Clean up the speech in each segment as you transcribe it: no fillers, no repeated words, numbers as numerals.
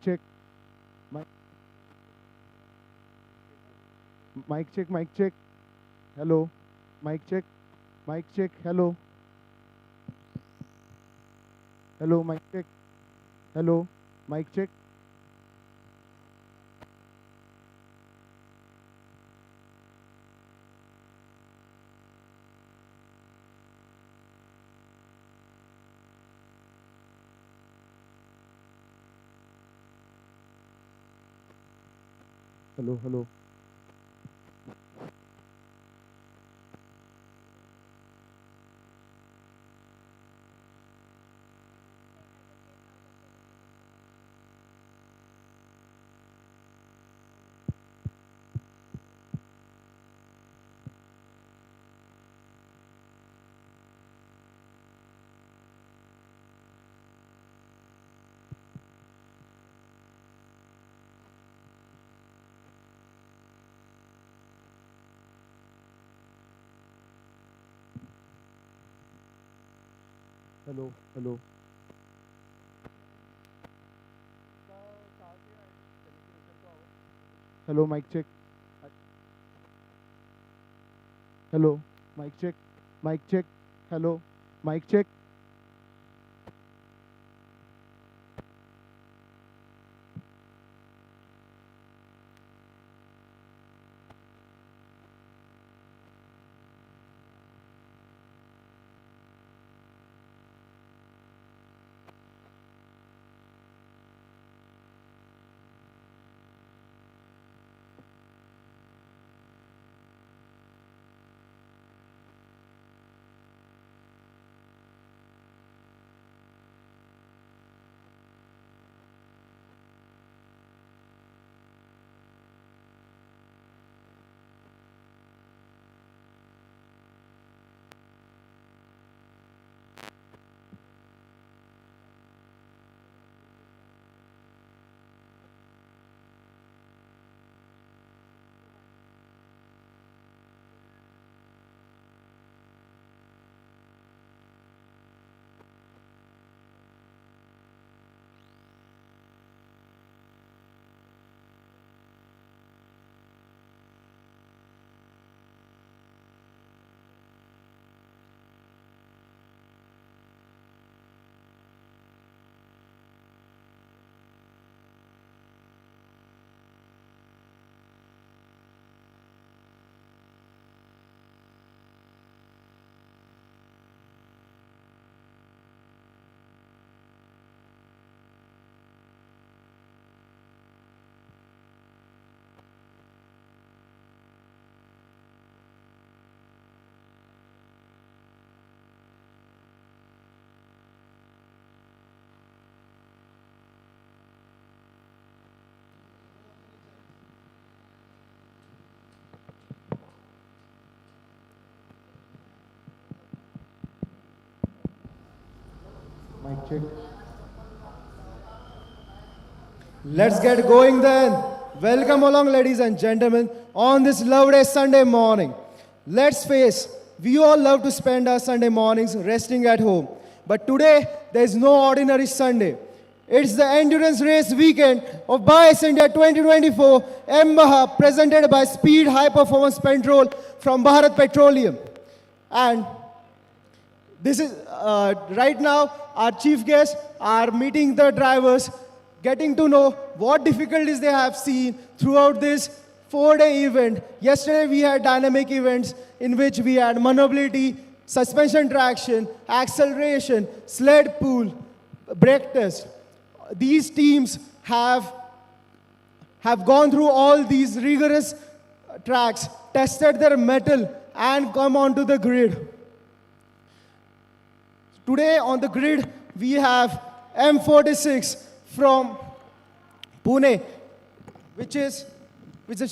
check. Mic, mic check, mic check. Hello. Mic check. Mic check. Hello. Hello, mic check. Hello. Mic check. Hello, hello. Hello, hello. Hello, mic check. Hello, mic check. Mic check. Hello, mic check. Mic check. Let's get going then. Welcome along, ladies and gentlemen, on this lovely Sunday morning. Let's face, we all love to spend our Sunday mornings resting at home. But today, there is no ordinary Sunday. It's the endurance race weekend of BAJA SAEINDIA 2024 mBAJA presented by Speed High Performance Petrol from Bharat Petroleum. And this is right now our chief guests are meeting the drivers, getting to know what difficulties they have seen throughout this 4-day event. Yesterday we had dynamic events in which we had maneuverability, suspension traction, acceleration, sled pull, brake test. These teams have gone through all these rigorous tracks, tested their mettle, and come onto the grid. Today on the grid, we have M46 from Pune, which is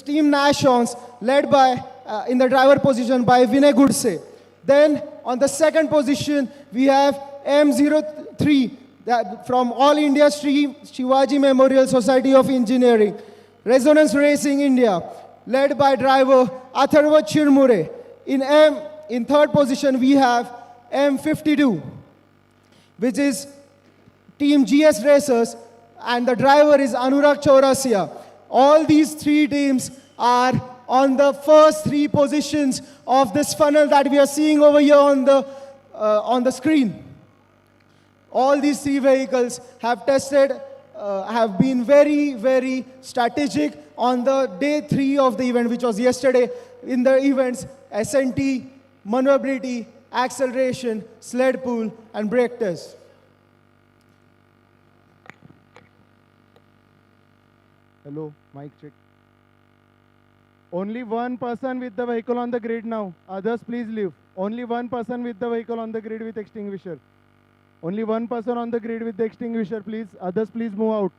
Team Nashons, led by, in the driver position by Vinay Gudse. Then on the second position, we have M03 from All India Stream Shivaji Memorial Society of Engineering, Resonance Racing India, led by driver Atharva Chirmure. In third position, we have M52, which is Team GS Racers, and the driver is Anurag Chaurasia. All these three teams are on the first three positions of this funnel that we are seeing over here on the screen. All these three vehicles have tested, have been very, very strategic on the day 3 of the event, which was yesterday. In the events, SNT, maneuverability, acceleration, sled pull, and brake test. Hello, mic check. Only one person with the vehicle on the grid now. Others, please leave. Only one person with the vehicle on the grid with extinguisher. Only one person on the grid with the extinguisher, please. Others, please move out.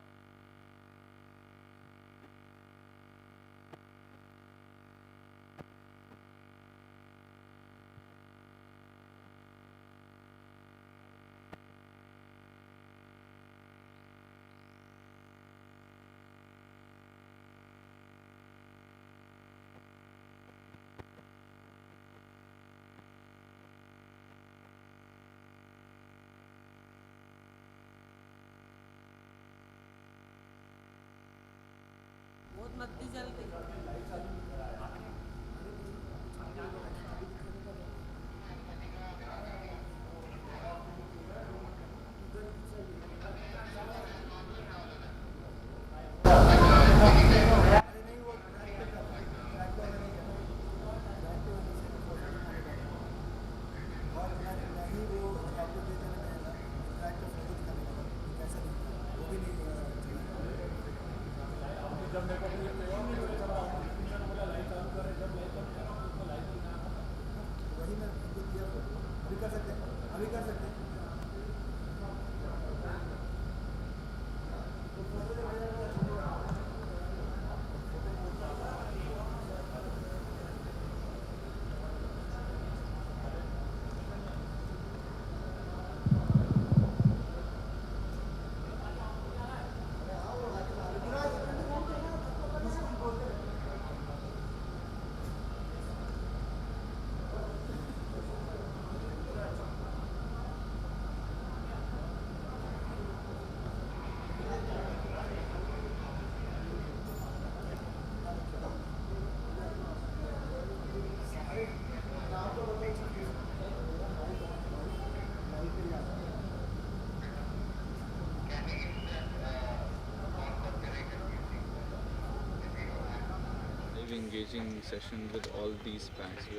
Engaging session with all these banks who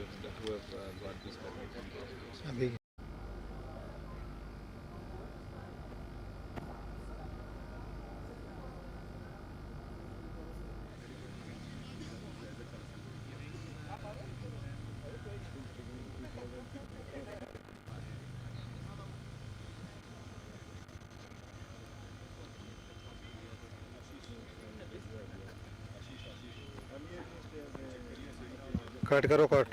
have got these permits. Cut करो cut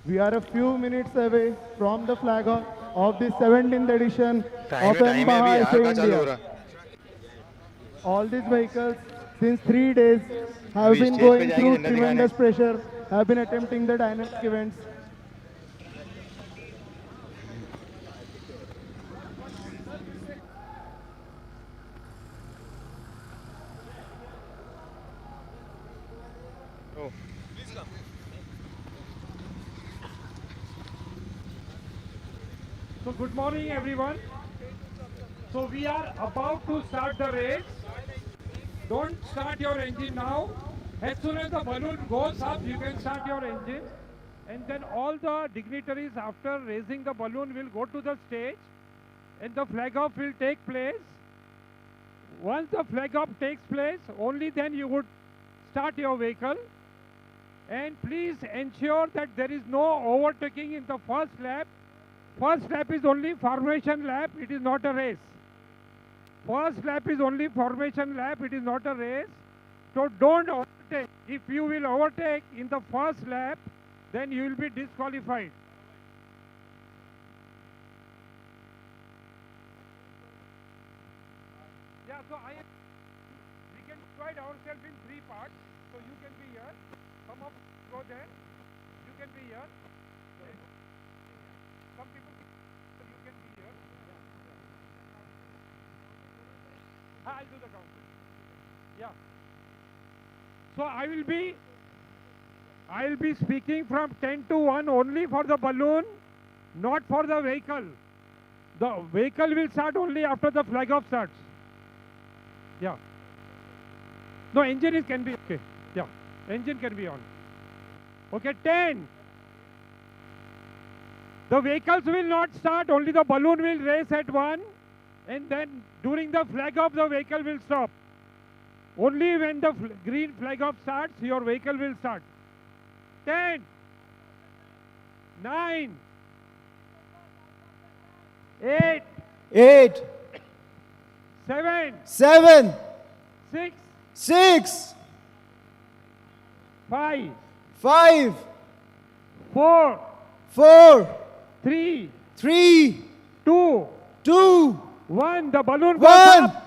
We are a few minutes away from the flag off of the 17th edition of time है अभी mBAJA यार कहाँ चालू हो India. रहा All these vehicles since 3 days have अभी been stage पे going जाएंगे through झंडा दिखाने tremendous pressure, have been attempting the dynamic events. Oh. So good morning everyone. So we are about to start the race. Don't start your engine now. As soon as the balloon goes up, you can start your engine. And then all the dignitaries after raising the balloon will go to the stage and the flag off will take place. Once the flag off takes place, only then you would start your vehicle. And please ensure that there is no overtaking in the first lap. First lap is only formation lap, it is not a race. First lap is only formation lap, it is not a race. So don't overtake. If you will overtake in the first lap, then you will be disqualified. Yeah, so we can divide ourselves in 3 parts. So you can be here, come up, go there, you can be here. Some people, you can be here. I'll do the counting. Yeah. So I will be speaking from 10 to 1 only for the balloon, not for the vehicle. The vehicle will start only after the flag off starts. Yeah. No, engine can be okay. Yeah. Engine can be on. Okay, 10. The vehicles will not start, only the balloon will race at 1, and then during the flag off the vehicle will stop. Only when the green flag off starts, your vehicle will start. 10, 9, 8, 8, 7, 7, 6, 6, 5, 5, 4, 4, 3, 3, 2, 2, 1. The balloon goes 1. up.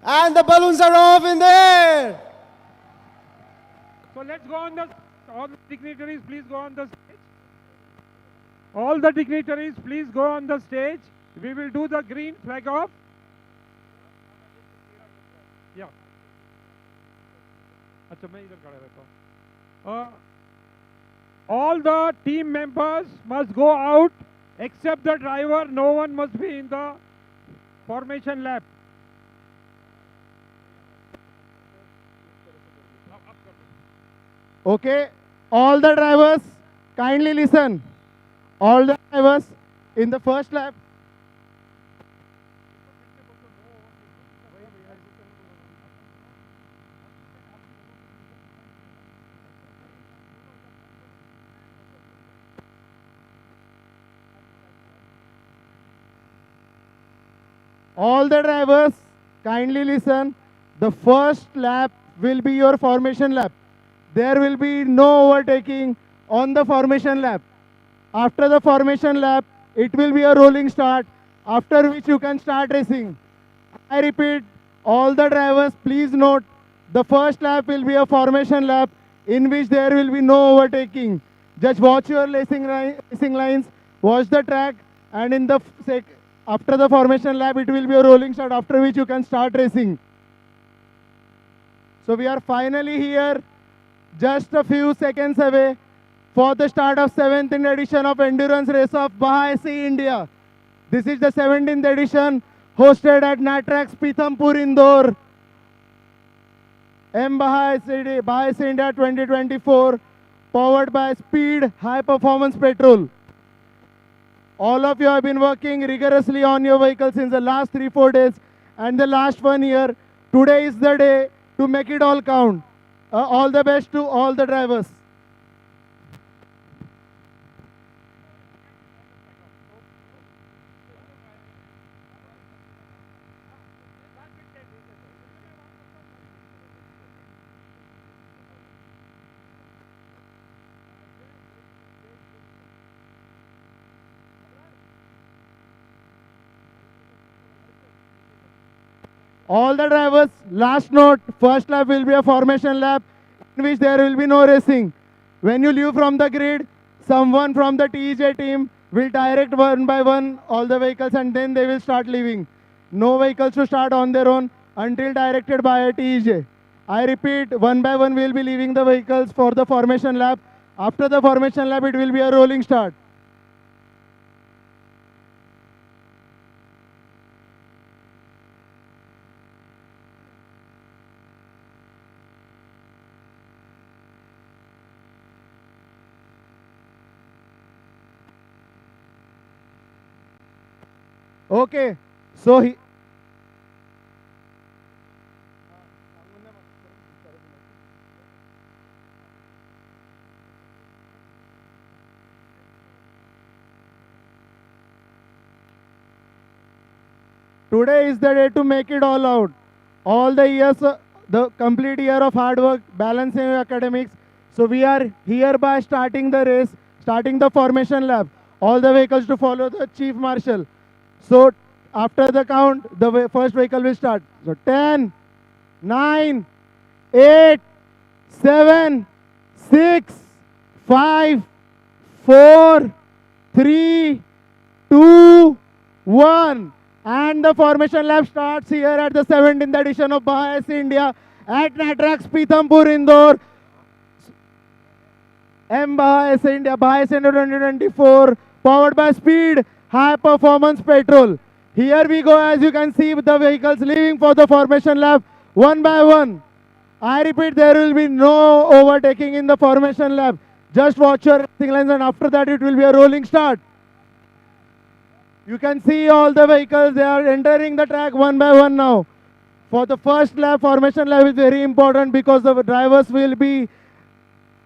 And the balloons are off in there. So let's go on the, all the dignitaries please go on the stage. All the dignitaries please go on the stage. We will do the green flag off. Yeah. अच्छा मैं इधर खड़ा रहता हूँ. All the team members must go out except the driver. No one must be in the formation lap. Okay, all the drivers, kindly listen. All the drivers in the first lap. All the drivers, kindly listen. The first lap will be your formation lap. There will be no overtaking on the formation lap. After the formation lap, it will be a rolling start, after which you can start racing. I repeat, all the drivers, please note, the first lap will be a formation lap in which there will be no overtaking. Just watch your racing lines, watch the track, and in the after the formation lap, it will be a rolling start, after which you can start racing. So we are finally here, just a few seconds away for the start of 7th edition of Endurance Race of BAJA SAEINDIA. This is the 17th edition hosted at NATRAX Pithampur, Indore. mBAJA SAEINDIA 2024, powered by Speed High Performance Petrol. All of you have been working rigorously on your vehicle since the last 3-4 days and the last 1 year. Today is the day to make it all count. All the best to all the drivers. All the drivers, last note, first lap will be a formation lap in which there will be no racing. When you leave from the grid, someone from the TEJ team will direct one by one all the vehicles and then they will start leaving. No vehicles to start on their own until directed by a TEJ. I repeat, one by one we will be leaving the vehicles for the formation lap. After the formation lap, it will be a rolling start. Okay, so today is the day to make it all out. All the years, the complete year of hard work, balancing your academics. So we are hereby starting the race, starting the formation lap. All the vehicles to follow the Chief Marshal. So after the count, the first vehicle will start. So 10, 9, 8, 7, 6, 5, 4, 3, 2, 1. And the formation lap starts here at the 17th edition of BAJA India at NATRAX Pithampur Indore. mBAJA India, BAJA India 2024, powered by speed, high performance petrol. Here we go, as you can see, with the vehicles leaving for the formation lap one by one. I repeat, there will be no overtaking in the formation lap. Just watch your racing lines, and after that it will be a rolling start. You can see all the vehicles, they are entering the track one by one now. For the first lap, formation lap is very important because the drivers will be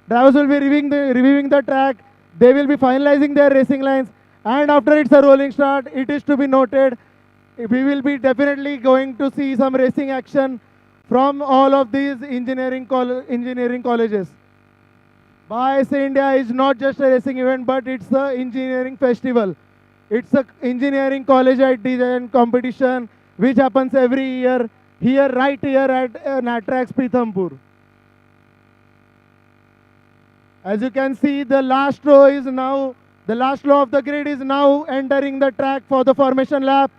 reviewing the track. They will be finalizing their racing lines. And after it's a rolling start, it is to be noted, we will be definitely going to see some racing action from all of these engineering colleges. BAJA India is not just a racing event, but it's an engineering festival. It's an engineering college at design competition, which happens every year, right here at NATRAX Pithampur. As you can see, the last row of the grid is now entering the track for the formation lap.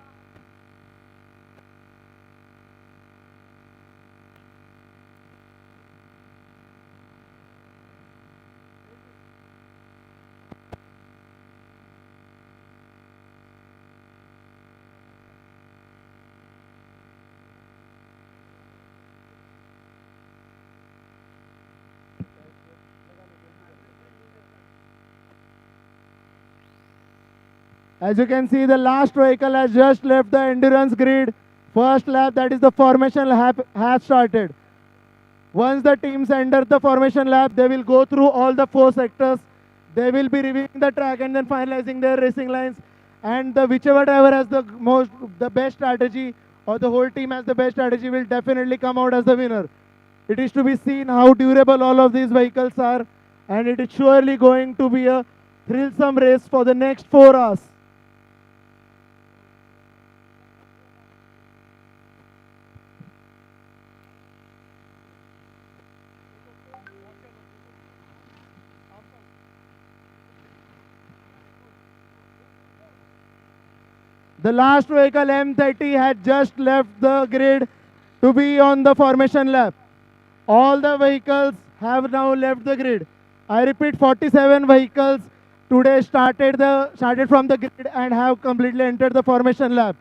As you can see, the last vehicle has just left the endurance grid. First lap, that is the formation lap, has started. Once the teams enter the formation lap, they will go through all the 4 sectors. They will be reviewing the track and then finalizing their racing lines. And whichever driver has the best strategy, or the whole team has the best strategy, will definitely come out as the winner. It is to be seen how durable all of these vehicles are, and it is surely going to be a thrillsome race for the next 4 hours. The last vehicle, M30, had just left the grid to be on the formation lap. All the vehicles have now left the grid. I repeat, 47 vehicles today started from the grid and have completely entered the formation lap.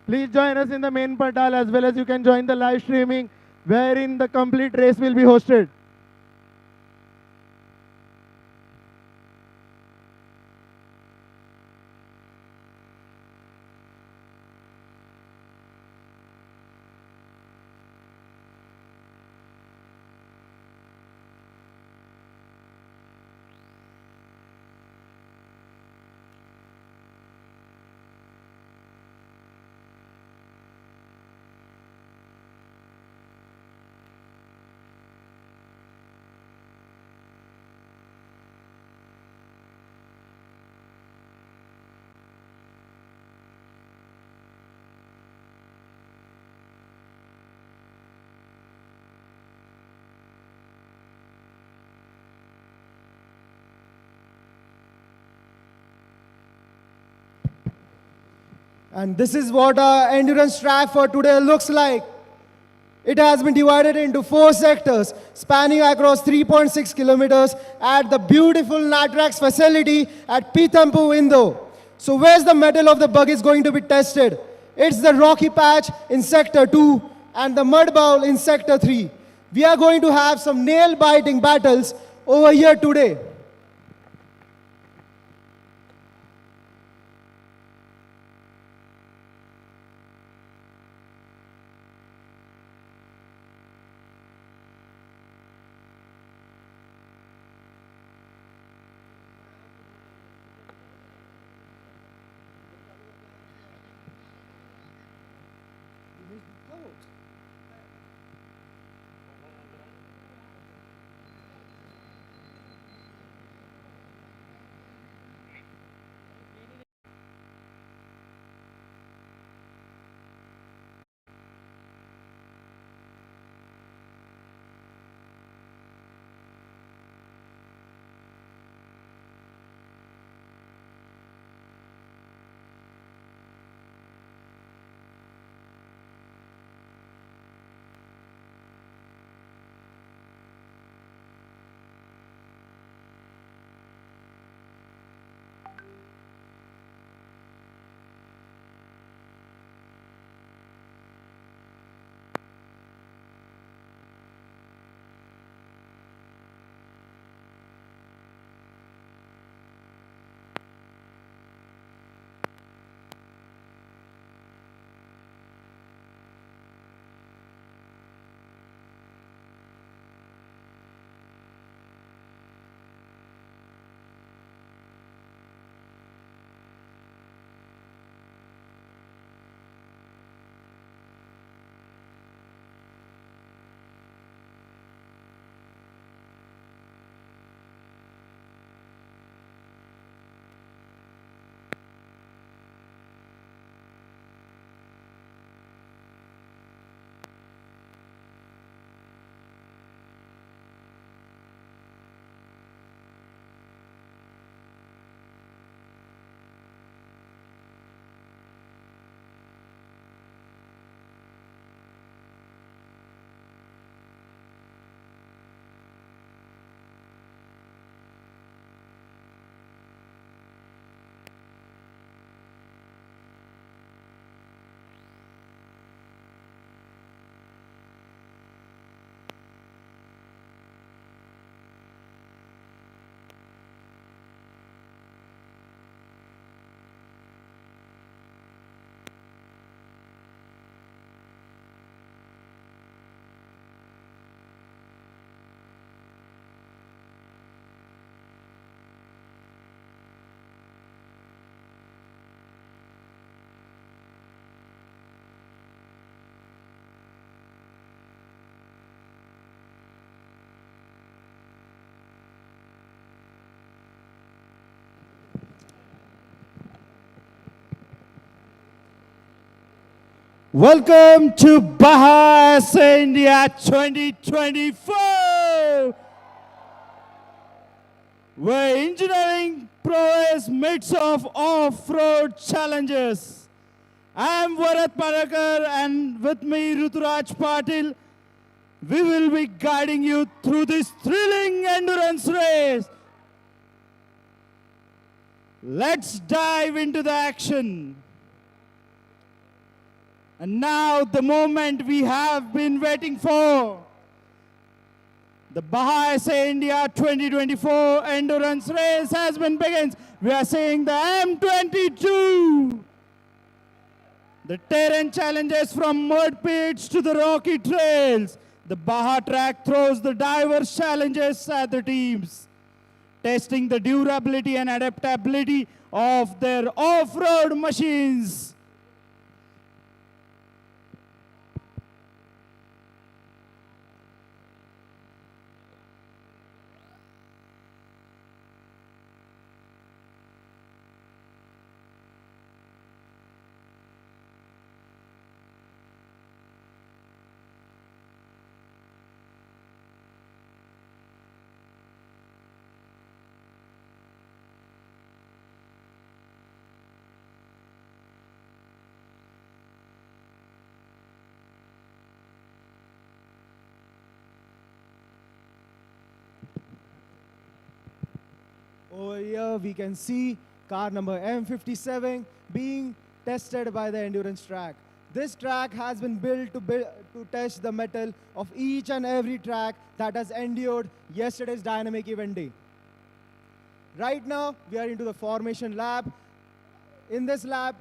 Please join us in the main portal, as well as you can join the live streaming, wherein the complete race will be hosted. And this is what our endurance track for today looks like. It has been divided into 4 sectors, spanning across 3.6 kilometers at the beautiful NATRAX facility at Pithampur, Indore. So where's the mettle of the bug is going to be tested? It's the rocky patch in sector 2 and the mud bowl in sector 3. We are going to have some nail-biting battles over here today. Welcome to BAJA SAEINDIA 2024, where engineering prowess meets of off-road challenges. I am Varat Parakar, and with me Ruturaj Patil. We will be guiding you through this thrilling endurance race. Let's dive into the action. And now the moment we have been waiting for. The BAJA SAEINDIA 2024 endurance race has been begun. We are seeing the M22. The terrain challenges from mud pits to the rocky trails. The BAJA track throws the diverse challenges at the teams, testing the durability and adaptability of their off-road machines. Over here, we can see car number M57 being tested by the endurance track. This track has been built to test the metal of each and every track that has endured yesterday's dynamic event day. Right now, we are into the formation lab. In this lab,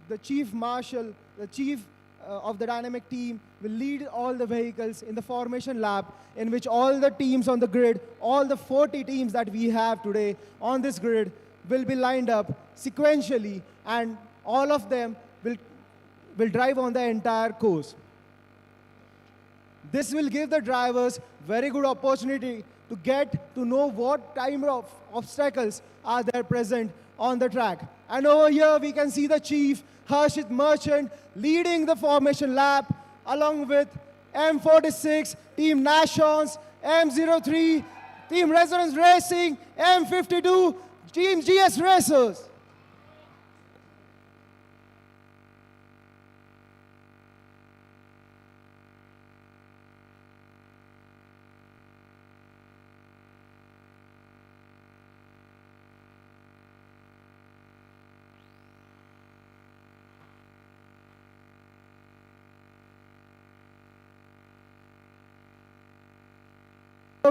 the chief marshal, the chief of the dynamic team will lead all the vehicles in the formation lab, in which all the teams on the grid, all the 40 teams that we have today on this grid will be lined up sequentially, and all of them will drive on the entire course. This will give the drivers very good opportunity to get to know what type of obstacles are there present on the track. And over here we can see the chief, Harshit Merchant, leading the formation lap along with M46, Team Nashons, M03, Team Resonance Racing, M52, Team GS Racers.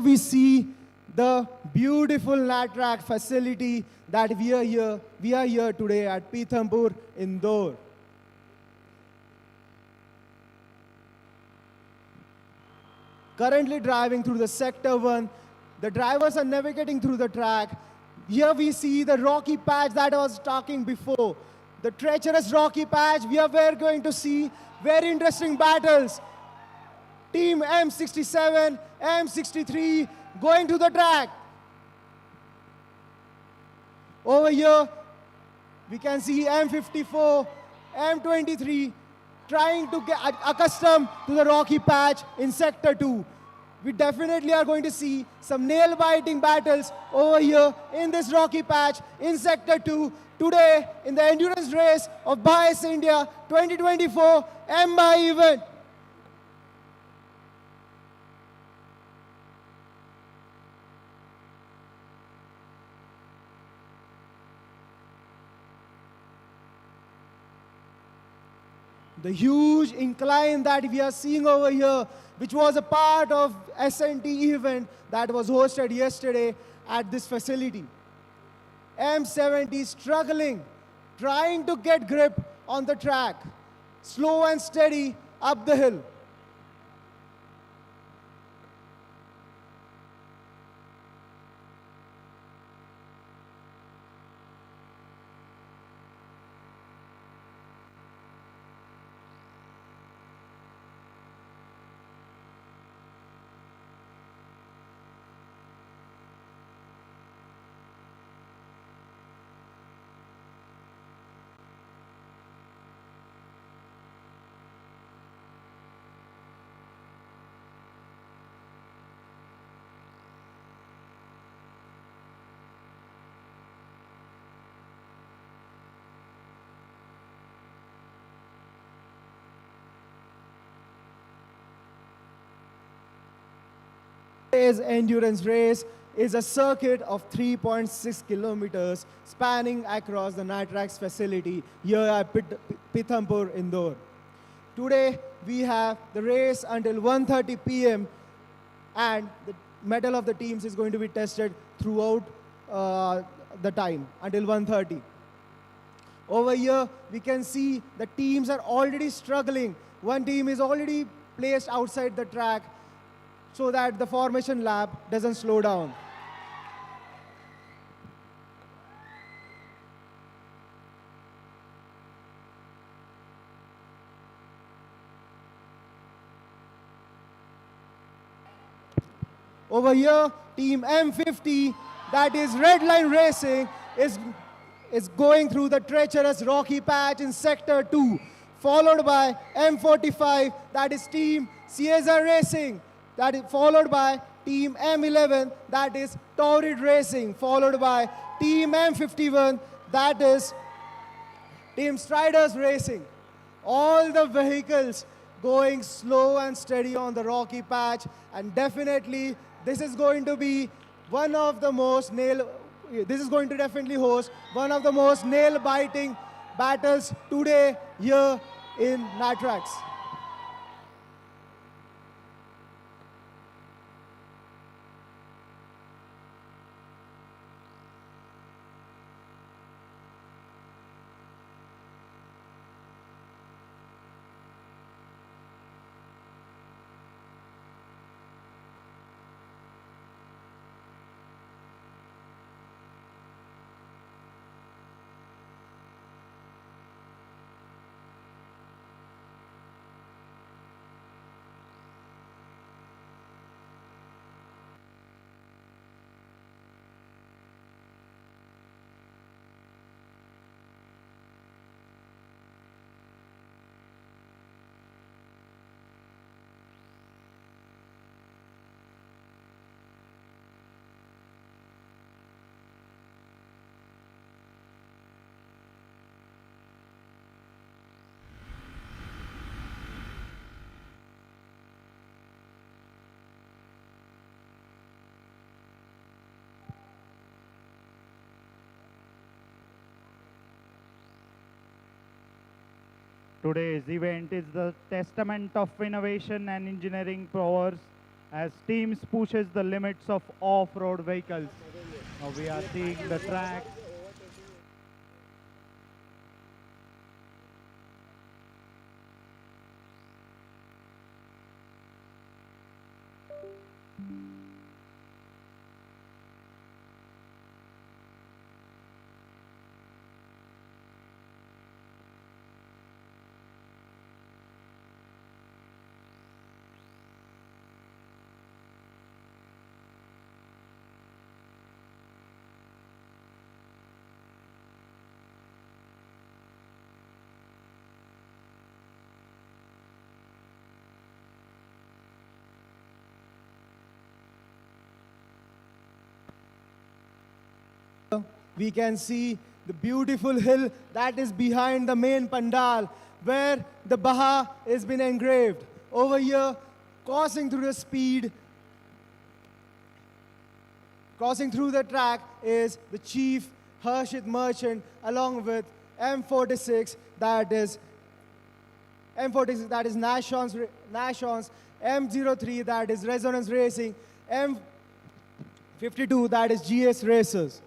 We see the beautiful NATRAX facility that we are here today at Pithampur, Indore. Currently driving through the Sector 1, the drivers are navigating through the track. Here we see the rocky patch that I was talking before. The treacherous rocky patch, we are going to see very interesting battles. Team M67, M63 going to the track. Over here, we can see M54, M23 trying to get accustomed to the rocky patch in Sector 2. We definitely are going to see some nail-biting battles over here in this rocky patch in Sector 2 today in the endurance race of BAJA SAEINDIA 2024 mBAJA event. The huge incline that we are seeing over here, which was a part of S&T event that was hosted yesterday at this facility. M70 struggling, trying to get grip on the track, slow and steady up the hill. Today's endurance race is a circuit of 3.6 kilometers spanning across the NATRAX facility here at Pithampur, Indore. Today, we have the race until 1:30 p.m. and the mettle of the teams is going to be tested throughout the time until 1:30. Over here, we can see the teams are already struggling. One team is already placed outside the track so that the formation lap doesn't slow down. Over here, team M50, that is Red Line Racing, is going through the treacherous rocky patch in Sector 2, followed by M45, that is team Caesar Racing, that is followed by team M11, that is Torrid Racing, followed by team M51, that is team Striders Racing. All the vehicles going slow and steady on the rocky patch, and definitely this is going to be one of the most definitely host one of the most nail-biting battles today here in NATRAX. Today's event is the testament of innovation and engineering powers as teams pushes the limits of off-road vehicles. Now we are seeing the track. We can see the beautiful hill that is behind the main pandal where the BAJA has been engraved. Over here, crossing through the track is the chief Harshit Merchant along with M46 that is Nashon's, M03 that is Resonance Racing, M52 that is GS Racers.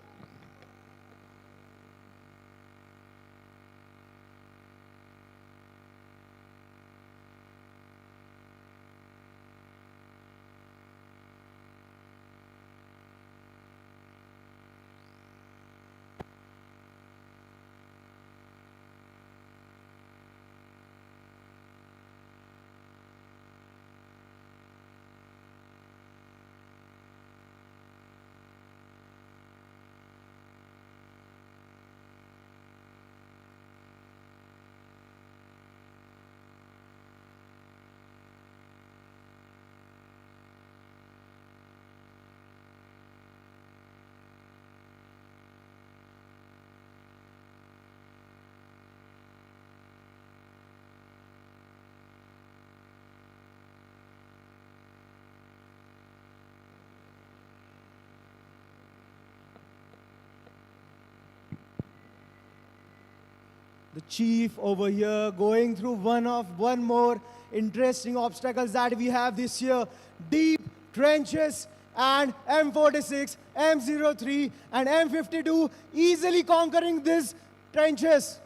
Chief over here going through one more interesting obstacles that we have this year. Deep trenches and M46, M03 and M52 easily conquering these trenches.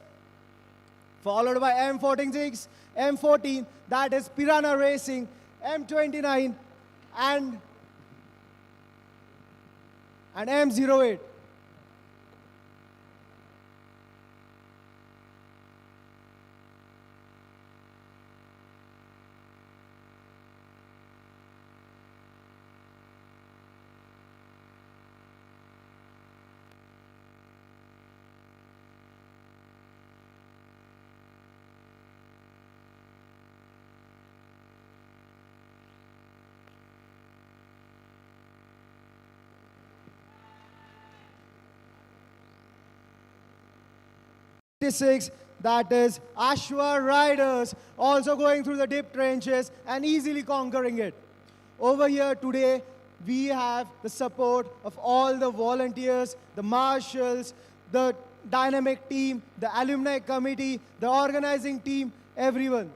Followed by M46, M14, that is Piranha Racing, M29 and M08. That is Ashwa riders also going through the deep trenches and easily conquering it. Over here today, we have the support of all the volunteers, the marshals, the dynamic team, the alumni committee, the organizing team, everyone,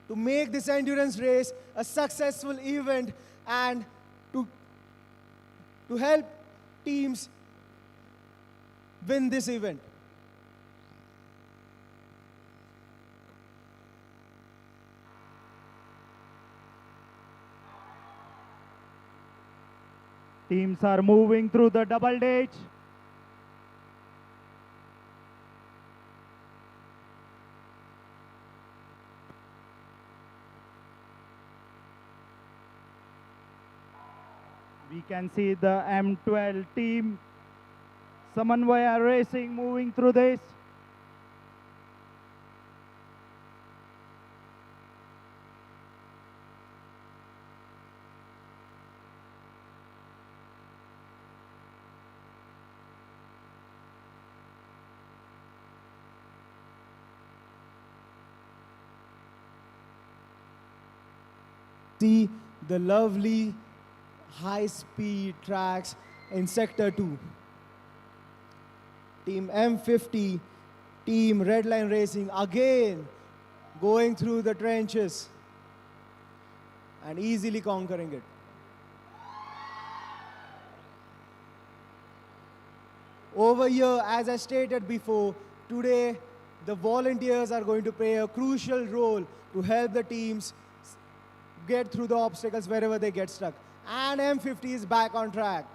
to make this endurance race a successful event and to help teams win this event. Teams are moving through the double ditch. We can see the M12 team, Samanvaya Racing, moving through this. See the lovely high-speed tracks in Sector 2. Team M50, Team Redline Racing, again going through the trenches and easily conquering it. Over here, as I stated before, today the volunteers are going to play a crucial role to help the teams get through the obstacles wherever they get stuck. And M50 is back on track.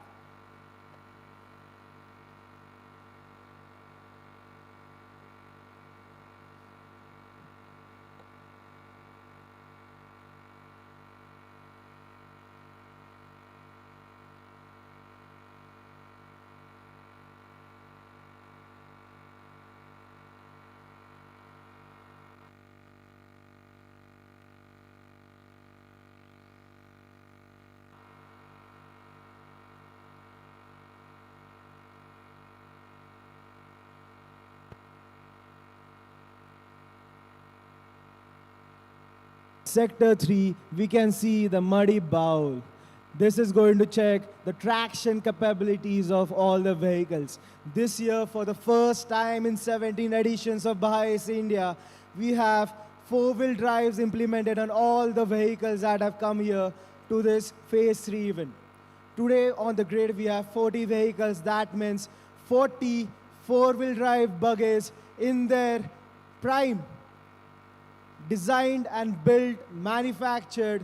Sector 3, we can see the muddy bowel. This is going to check the traction capabilities of all the vehicles. This year, for the first time in 17 editions of BAJA SAEINDIA, we have four-wheel drives implemented on all the vehicles that have come here to this Phase 3 event. Today on the grid, we have 40 vehicles. That means 40 four-wheel drive buggies in their prime. Designed and built, manufactured,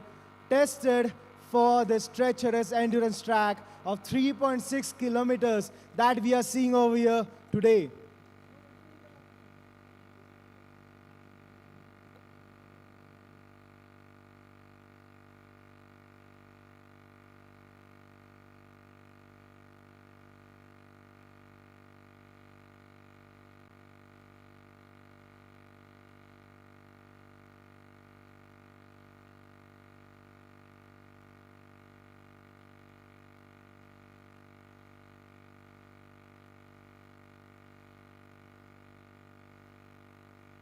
tested for this treacherous endurance track of 3.6 kilometers that we are seeing over here today.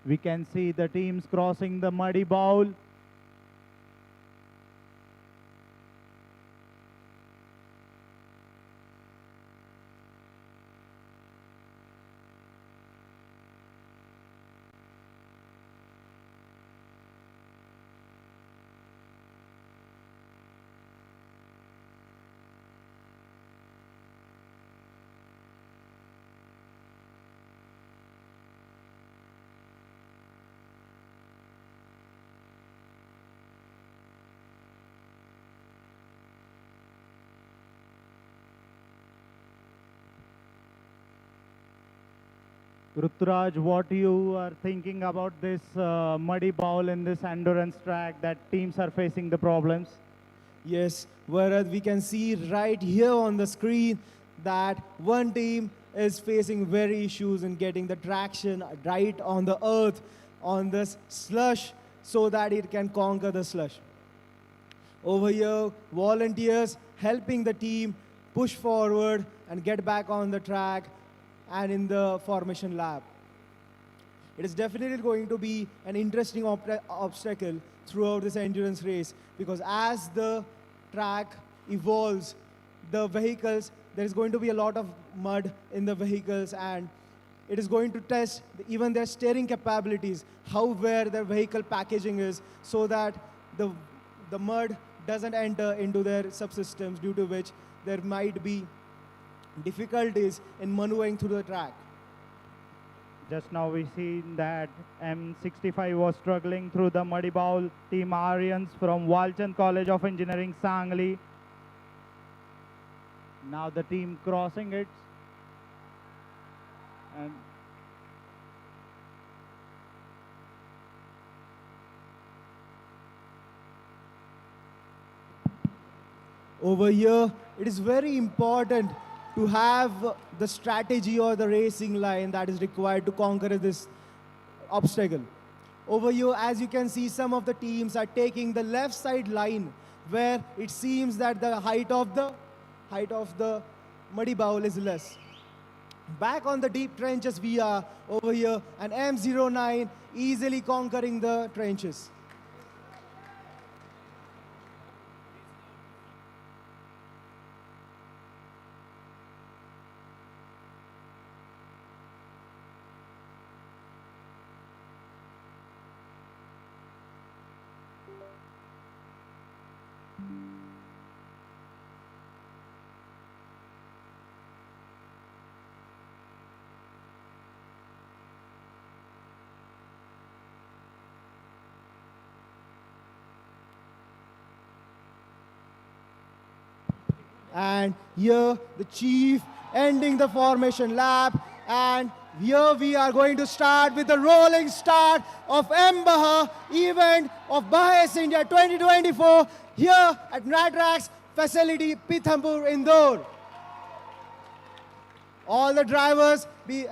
We can see the teams crossing the muddy bowl. Ruturaj, what you are thinking about this muddy bowl in this endurance track that teams are facing the problems? Yes, whereas we can see right here on the screen that one team is facing very issues in getting the traction right on the earth, on this slush, so that it can conquer the slush. Over here, volunteers helping the team push forward and get back on the track and in the formation lap. It is definitely going to be an interesting obstacle throughout this endurance race, because as the track evolves, the vehicles, there is going to be a lot of mud in the vehicles, and it is going to test even their steering capabilities, how where their vehicle packaging is, so that the mud doesn't enter into their subsystems, due to which there might be difficulties in maneuvering through the track. Just now we see that M65 was struggling through the muddy bowl. Team Aryans from Walchand College of Engineering, Sangli. Now the team crossing it. And over here, it is very important to have the strategy or the racing line that is required to conquer this obstacle. Over here, as you can see, some of the teams are taking the left side line, where it seems that the height of the muddy bowl is less. Back on the deep trenches we are over here, and M09 easily conquering the trenches. And here the chief ending the formation lap, and here we are going to start with the rolling start of mBAJA event of BAJA SAEINDIA 2024 here at NATRAX facility Pithampur, Indore. All the drivers,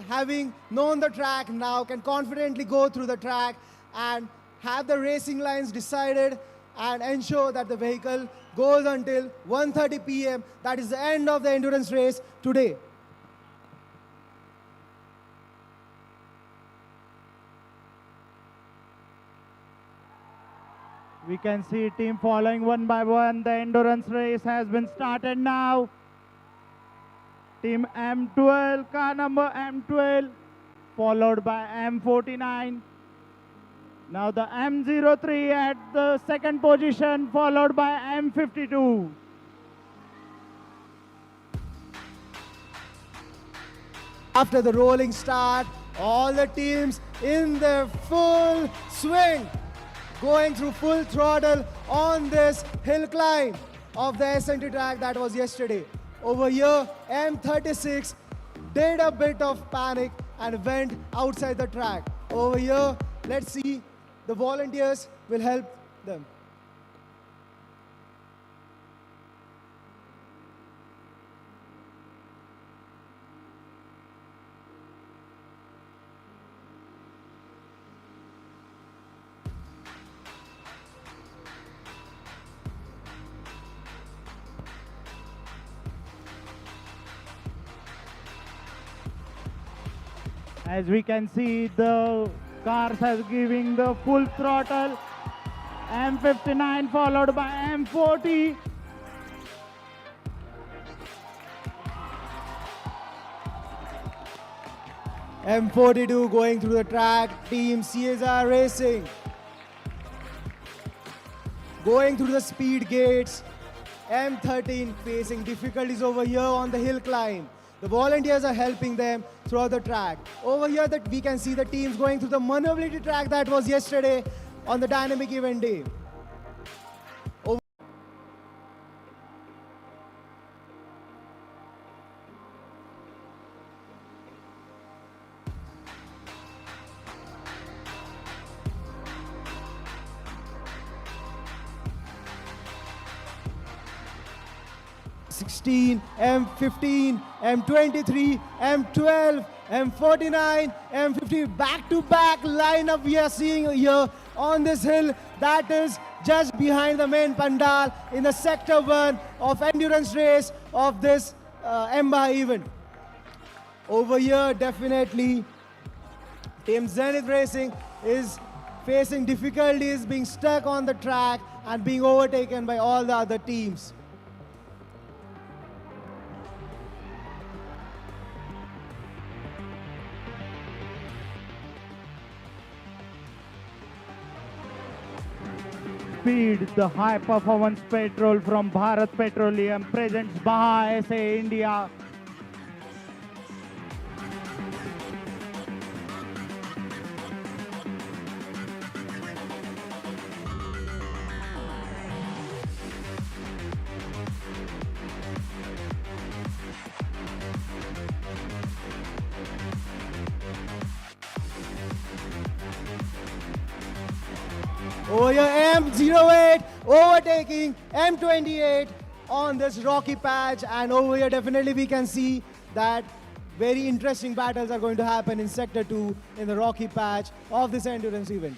having known the track now, can confidently go through the track and have the racing lines decided and ensure that the vehicle goes until 1:30 p.m. That is the end of the endurance race today. we can see team following one by one. The endurance race has been started now. Team M12, car number M12, followed by M49. Now the M03 at the second position, followed by M52. After the rolling start, all the teams in their full swing, going through full throttle on this hill climb of the SNT track that was yesterday. Over here, M36 did a bit of panic and went outside the track. Over here, let's see, the volunteers will help them. As we can see, the cars are giving the full throttle. M59 followed by M40. M42 going through the track, Team CSR Racing. Going through the speed gates, M13 facing difficulties over here on the hill climb. The volunteers are helping them throughout the track. Over here that we can see the teams going through the maneuverability track that was yesterday on the dynamic event day. M16, M15, M23, M12, M49, M50, back-to-back lineup we are seeing here on this hill that is just behind the main pandal in the sector 1 of endurance race of this mBAJA event. Over here, definitely, Team Zenith Racing is facing difficulties being stuck on the track and being overtaken by all the other teams. Speed, the high performance petrol from Bharat Petroleum presents BAJA India. Over here, M08 overtaking M28 on this rocky patch, and over here definitely we can see that very interesting battles are going to happen in Sector 2 in the rocky patch of this endurance event.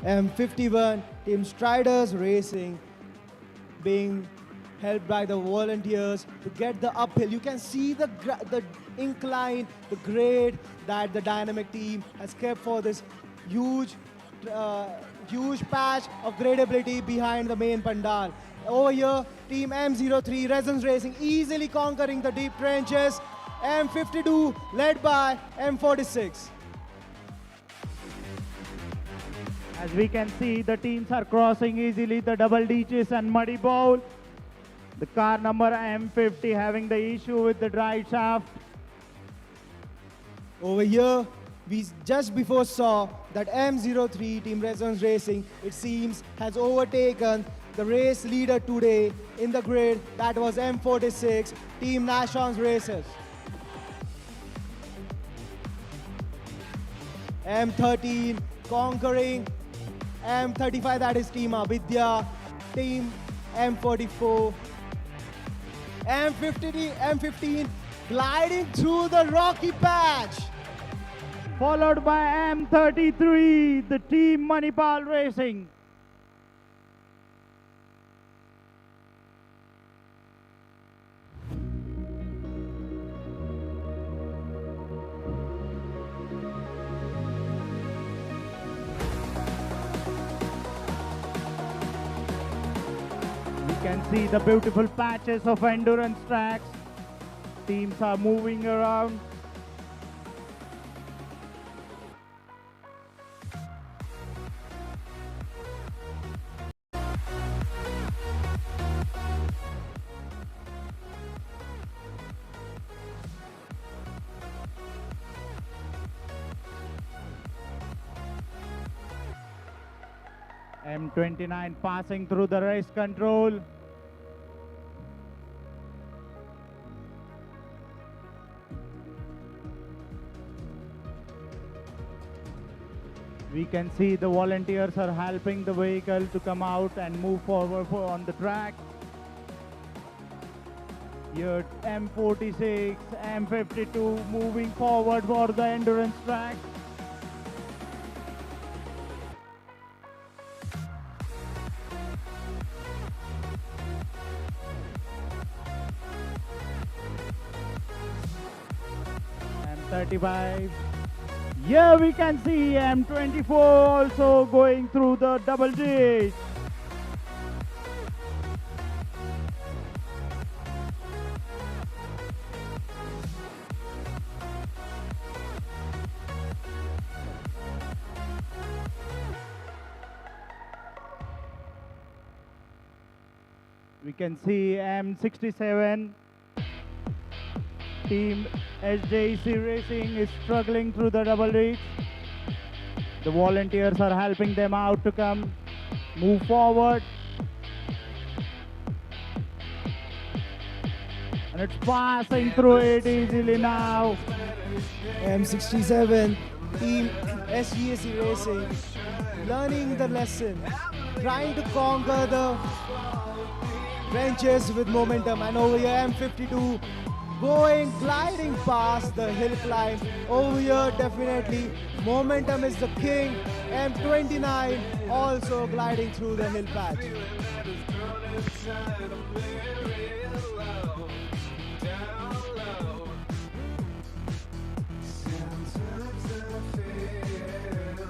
M51, Team Striders Racing, being helped by the volunteers to get the uphill. You can see the incline, the grade that the dynamic team has kept for this huge patch of gradability behind the main pandal. Over here, Team M03, Resonance Racing, easily conquering the deep trenches. M52, led by M46. As we can see, the teams are crossing easily the double ditches and muddy bowl. The car number M50 having the issue with the drive shaft. Over here, we just before saw that M03 Team Resonance Racing, it seems, has overtaken the race leader today in the grid. That was M46 Team Nashon's Racers. M13 conquering M35, that is Team Avidya, Team M44. M15 gliding through the rocky patch. Followed by M33, the Team Manipal Racing. You can see the beautiful patches of endurance tracks. Teams are moving around. M29 passing through the race control. We can see the volunteers are helping the vehicle to come out and move forward on the track. Here M46, M52 moving forward for the endurance track. M35. Here we can see M24 also going through the double ditch. We can see M67 team SJC Racing is struggling through the double reach. The volunteers are helping them out to move forward. And it's passing through it easily now. M67 team SGAC Racing, learning the lesson, trying to conquer the trenches with momentum. And over here M52 gliding past the hill climb. Over here definitely momentum is the king. M29 also gliding through the hill patch.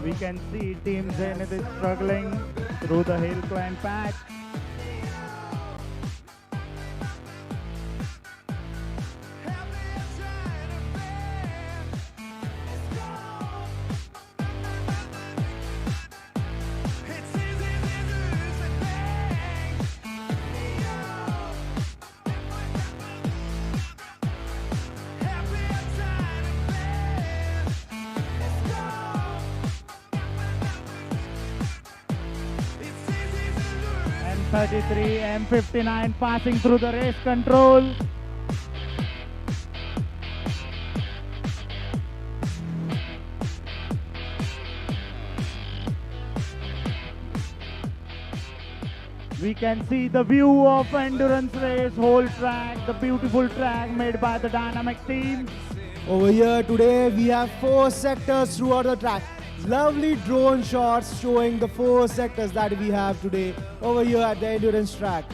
We can see Team Zenith is struggling through the hill climb patch. M33, M59 passing through the race control. We can see the view of endurance race, whole track, the beautiful track made by the dynamic team. Over here today we have 4 sectors throughout the track. Lovely drone shots showing the 4 sectors that we have today over here at the endurance track.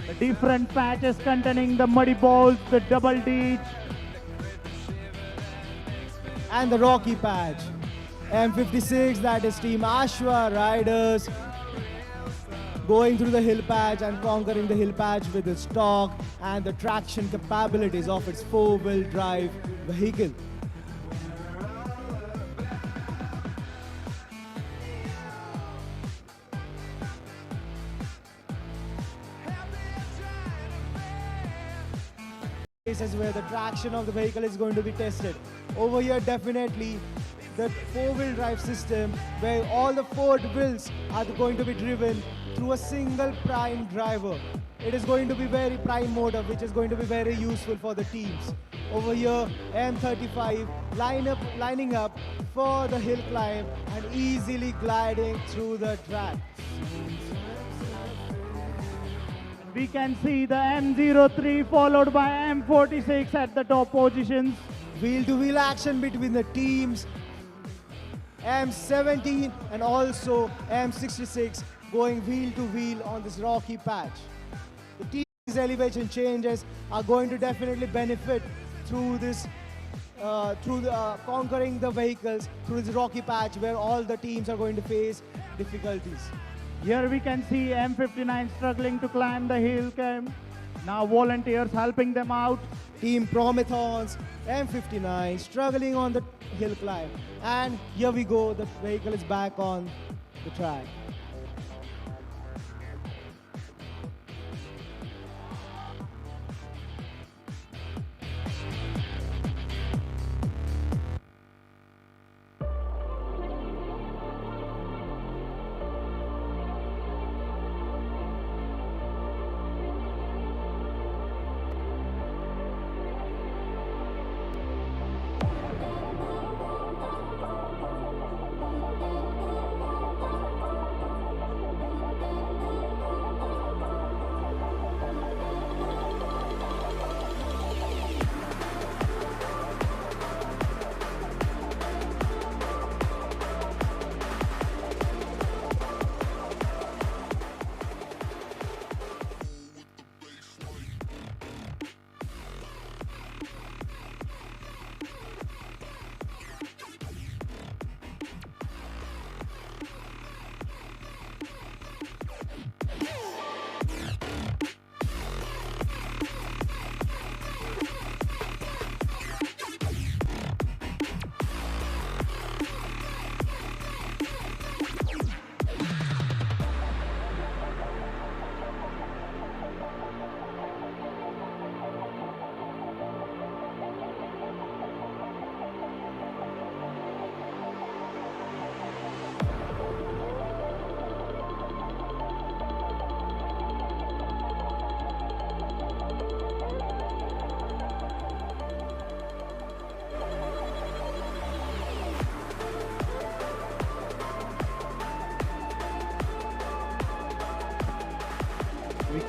The different patches containing the muddy balls, the double ditch, And the rocky patch. M56, that is Team Ashwa riders, going through the hill patch and conquering the hill patch with its torque and the traction capabilities of its 4-wheel drive vehicle. Places where the traction of the vehicle is going to be tested. Over here, definitely the 4-wheel drive system where all the 4 wheels are going to be driven through a single prime driver. It is going to be very prime motor, which is going to be very useful for the teams. Over here, M35 lining up for the hill climb and easily gliding through the track. we can see the M03 followed by M46 at the top positions. Wheel-to-wheel action between the teams. M17 and also M66 going wheel-to-wheel on this rocky patch. The team's elevation changes are going to definitely benefit through this, conquering the vehicles through this rocky patch where all the teams are going to face difficulties. Here we can see M59 struggling to climb the hill climb. Now volunteers helping them out. Team Promethons, M59 struggling on the hill climb. And here we go, the vehicle is back on the track.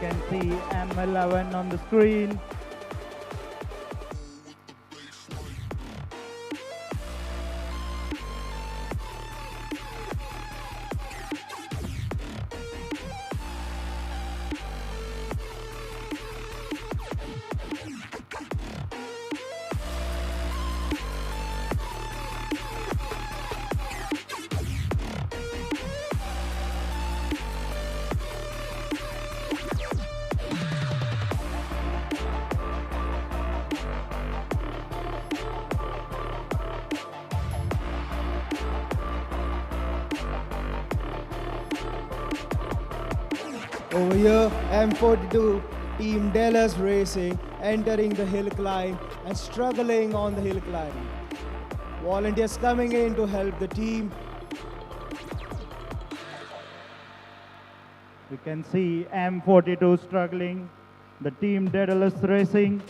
can see M11 on the screen. Over here, M42, Team Dallas Racing, entering the hill climb and struggling on the hill climb. Volunteers coming in to help the team. We can see M42 struggling, the team Daedalus Racing.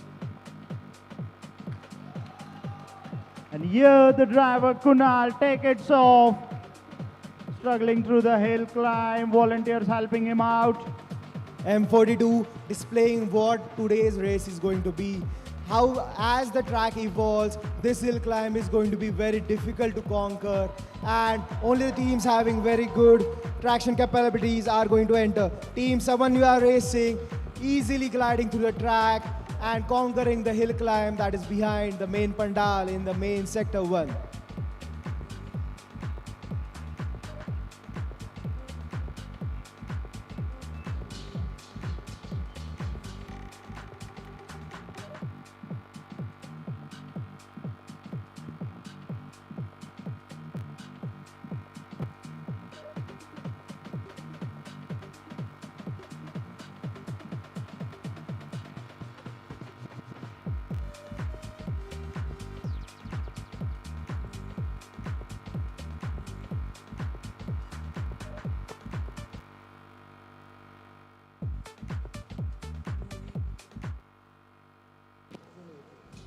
And here the driver Kunal take it off, struggling through the hill climb, volunteers helping him out. M42 displaying what today's race is going to be. How, as the track evolves, this hill climb is going to be very difficult to conquer, and only the teams having very good traction capabilities are going to enter. Team Samanya Racing easily gliding through the track and conquering the hill climb that is behind the main pandal in the main sector 1.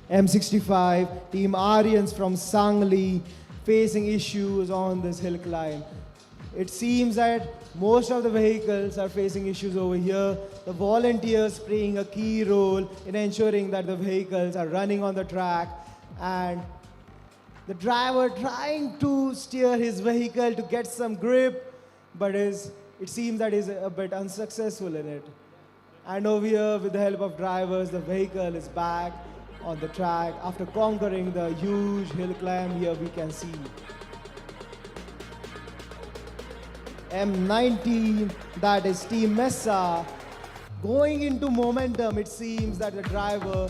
M65, Team Aryans from Sangli, facing issues on this hill climb. It seems that most of the vehicles are facing issues over here. The volunteers playing a key role in ensuring that the vehicles are running on the track, and the driver trying to steer his vehicle to get some grip, but it seems that he's a bit unsuccessful in it. And over here, with the help of drivers, the vehicle is back on the track after conquering the huge hill climb. Here we can see M19, that is Team Mesa, going into momentum. It seems that the driver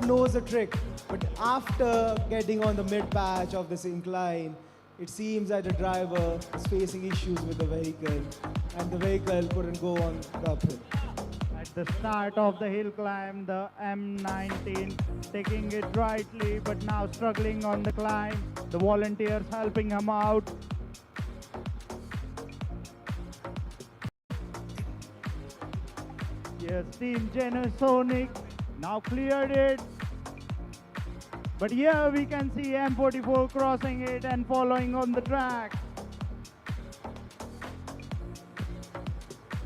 knows the trick, but after getting on the mid patch of this incline, it seems that the driver is facing issues with the vehicle, and the vehicle couldn't go on the uphill. At the start of the hill climb, the M19 taking it rightly, but now struggling on the climb. The volunteers helping him out. Yes, Team Genosonic now cleared it. But here we can see M44 crossing it and following on the track.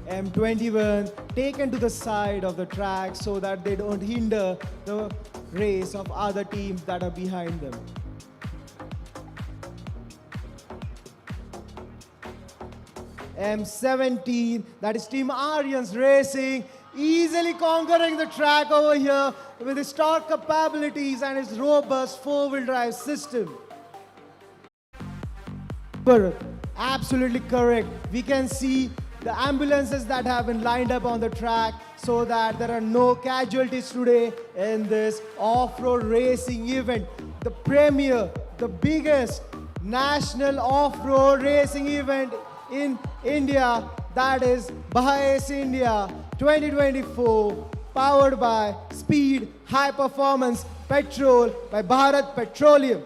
M21 taken to the side of the track so that they don't hinder the race of other teams that are behind them. M17, that is Team Aryans Racing, easily conquering the track over here with his torque capabilities and his robust four-wheel drive system. Absolutely correct. We can see the ambulances that have been lined up on the track so that there are no casualties today in this off-road racing event. The premier, the biggest national off-road racing event in India, that is BAJA SAEINDIA 2024, powered by Speed High Performance Petrol by Bharat Petroleum.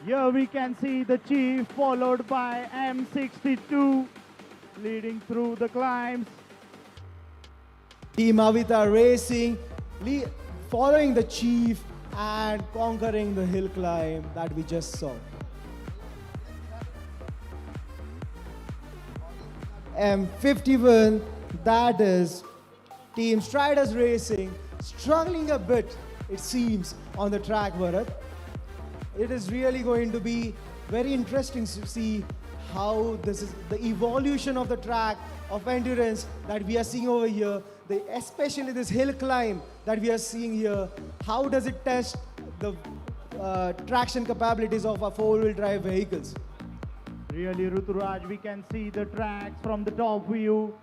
Here we can see the chief followed by M62 leading through the climbs. Team Avita Racing following the chief and conquering the hill climb that we just saw. M51, that is Team Striders Racing, struggling a bit, it seems, on the track, Bharat. It is really going to be very interesting to see how this is the evolution of the track of endurance that we are seeing over here, especially this hill climb that we are seeing here. How does it test the traction capabilities of our four-wheel drive vehicles? Really, Ruturaj, we can see the tracks from the top view.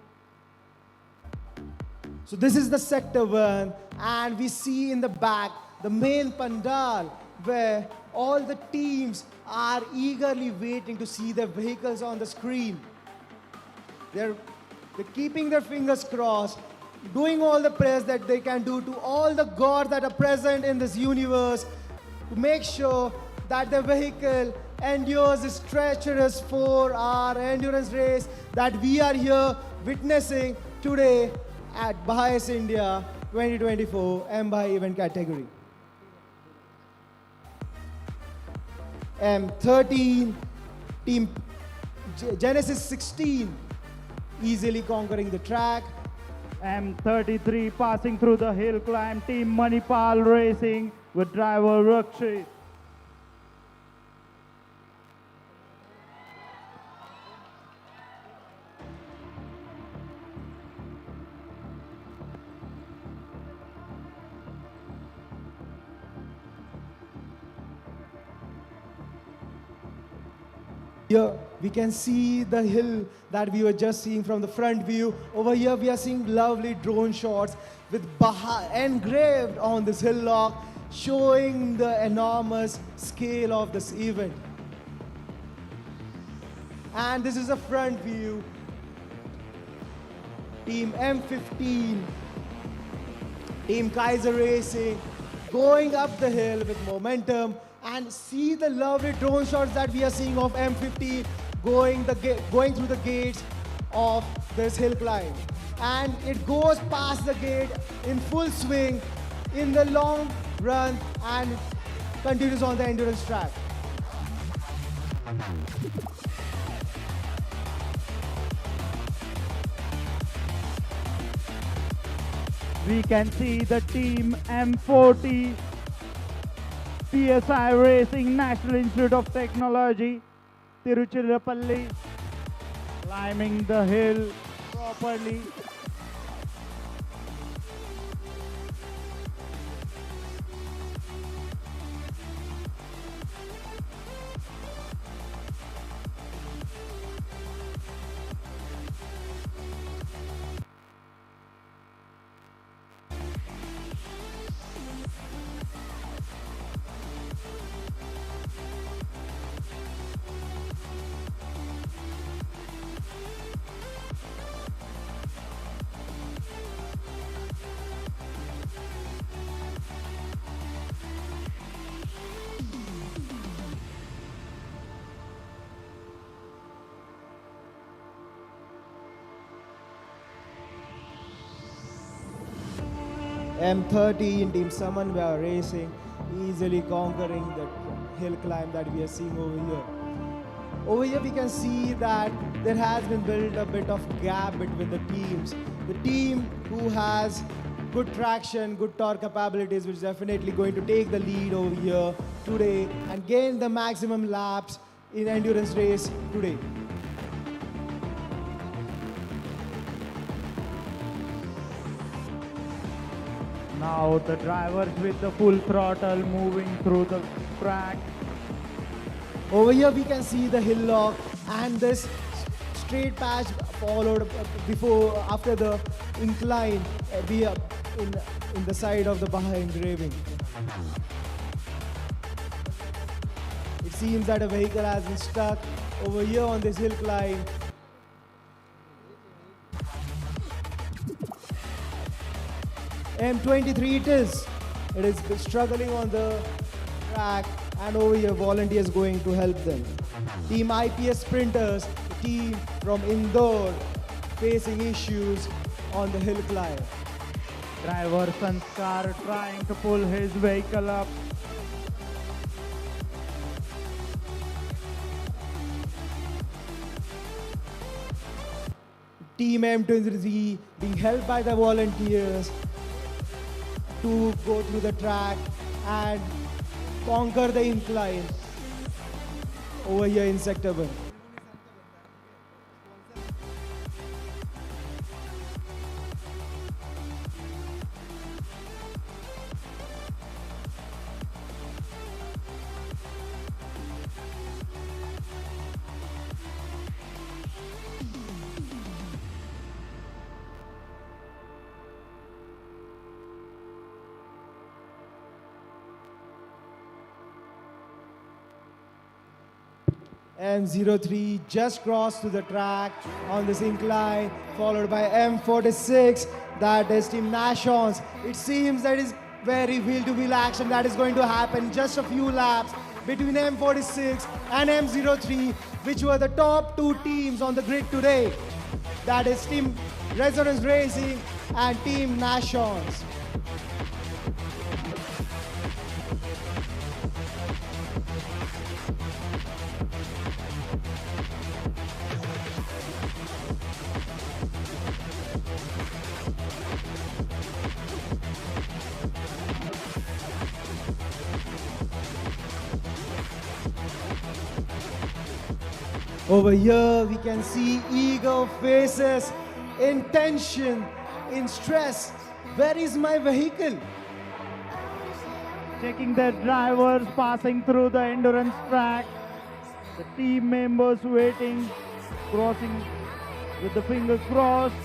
So this is the sector 1, and we see in the back the main pandal where all the teams are eagerly waiting to see their vehicles on the screen. They're keeping their fingers crossed, doing all the prayers that they can do to all the gods that are present in this universe to make sure that the vehicle endures this treacherous 4-hour endurance race that we are here witnessing today at BAJA SAEINDIA 2024 mBAJA event category. M13, Team Genesis 16, easily conquering the track. M33 passing through the hill climb, Team Manipal Racing with driver Rakshit. Here we can see the hill that we were just seeing from the front view. Over here we are seeing lovely drone shots with BAJA engraved on this hillock, showing the enormous scale of this event. And this is a front view. Team M15, Team Kaiser Racing, going up the hill with momentum, and see the lovely drone shots that we are seeing of M50 going through the gates of this hill climb. And it goes past the gate in full swing in the long run and continues on the endurance track. We can see the Team M40 PSI Racing, National Institute of Technology, Tiruchirappalli, climbing the hill properly. M13 Team Samanvaya Racing, easily conquering the hill climb that we are seeing over here. Over here we can see that there has been built a bit of gap between the teams. The team who has good traction, good torque capabilities, which is definitely going to take the lead over here today and gain the maximum laps in endurance race today. Now the drivers with the full throttle moving through the track. Over here we can see the hillock and this straight patch followed after the incline in the side of the BAJA engraving. It seems that a vehicle has been stuck over here on this hill climb. M23 it is. It is struggling on the track, and over here volunteers going to help them. Team IPS Sprinters, the team from Indore, facing issues on the hill climb. Driver Sanskar trying to pull his vehicle up. Team M23 being helped by the volunteers to go through the track and conquer the incline over here in Sector 1. M03 just crossed to the track on this incline, followed by M46, that is Team Nashons. It seems that is very wheel-to-wheel action that is going to happen just a few laps between M46 and M03, which were the top two teams on the grid today. That is Team Resonance Racing and Team Nashons. Over here, we can see eager faces, in tension, in stress. Where is my vehicle? Checking their drivers passing through the endurance track. The team members waiting, crossing with the fingers crossed.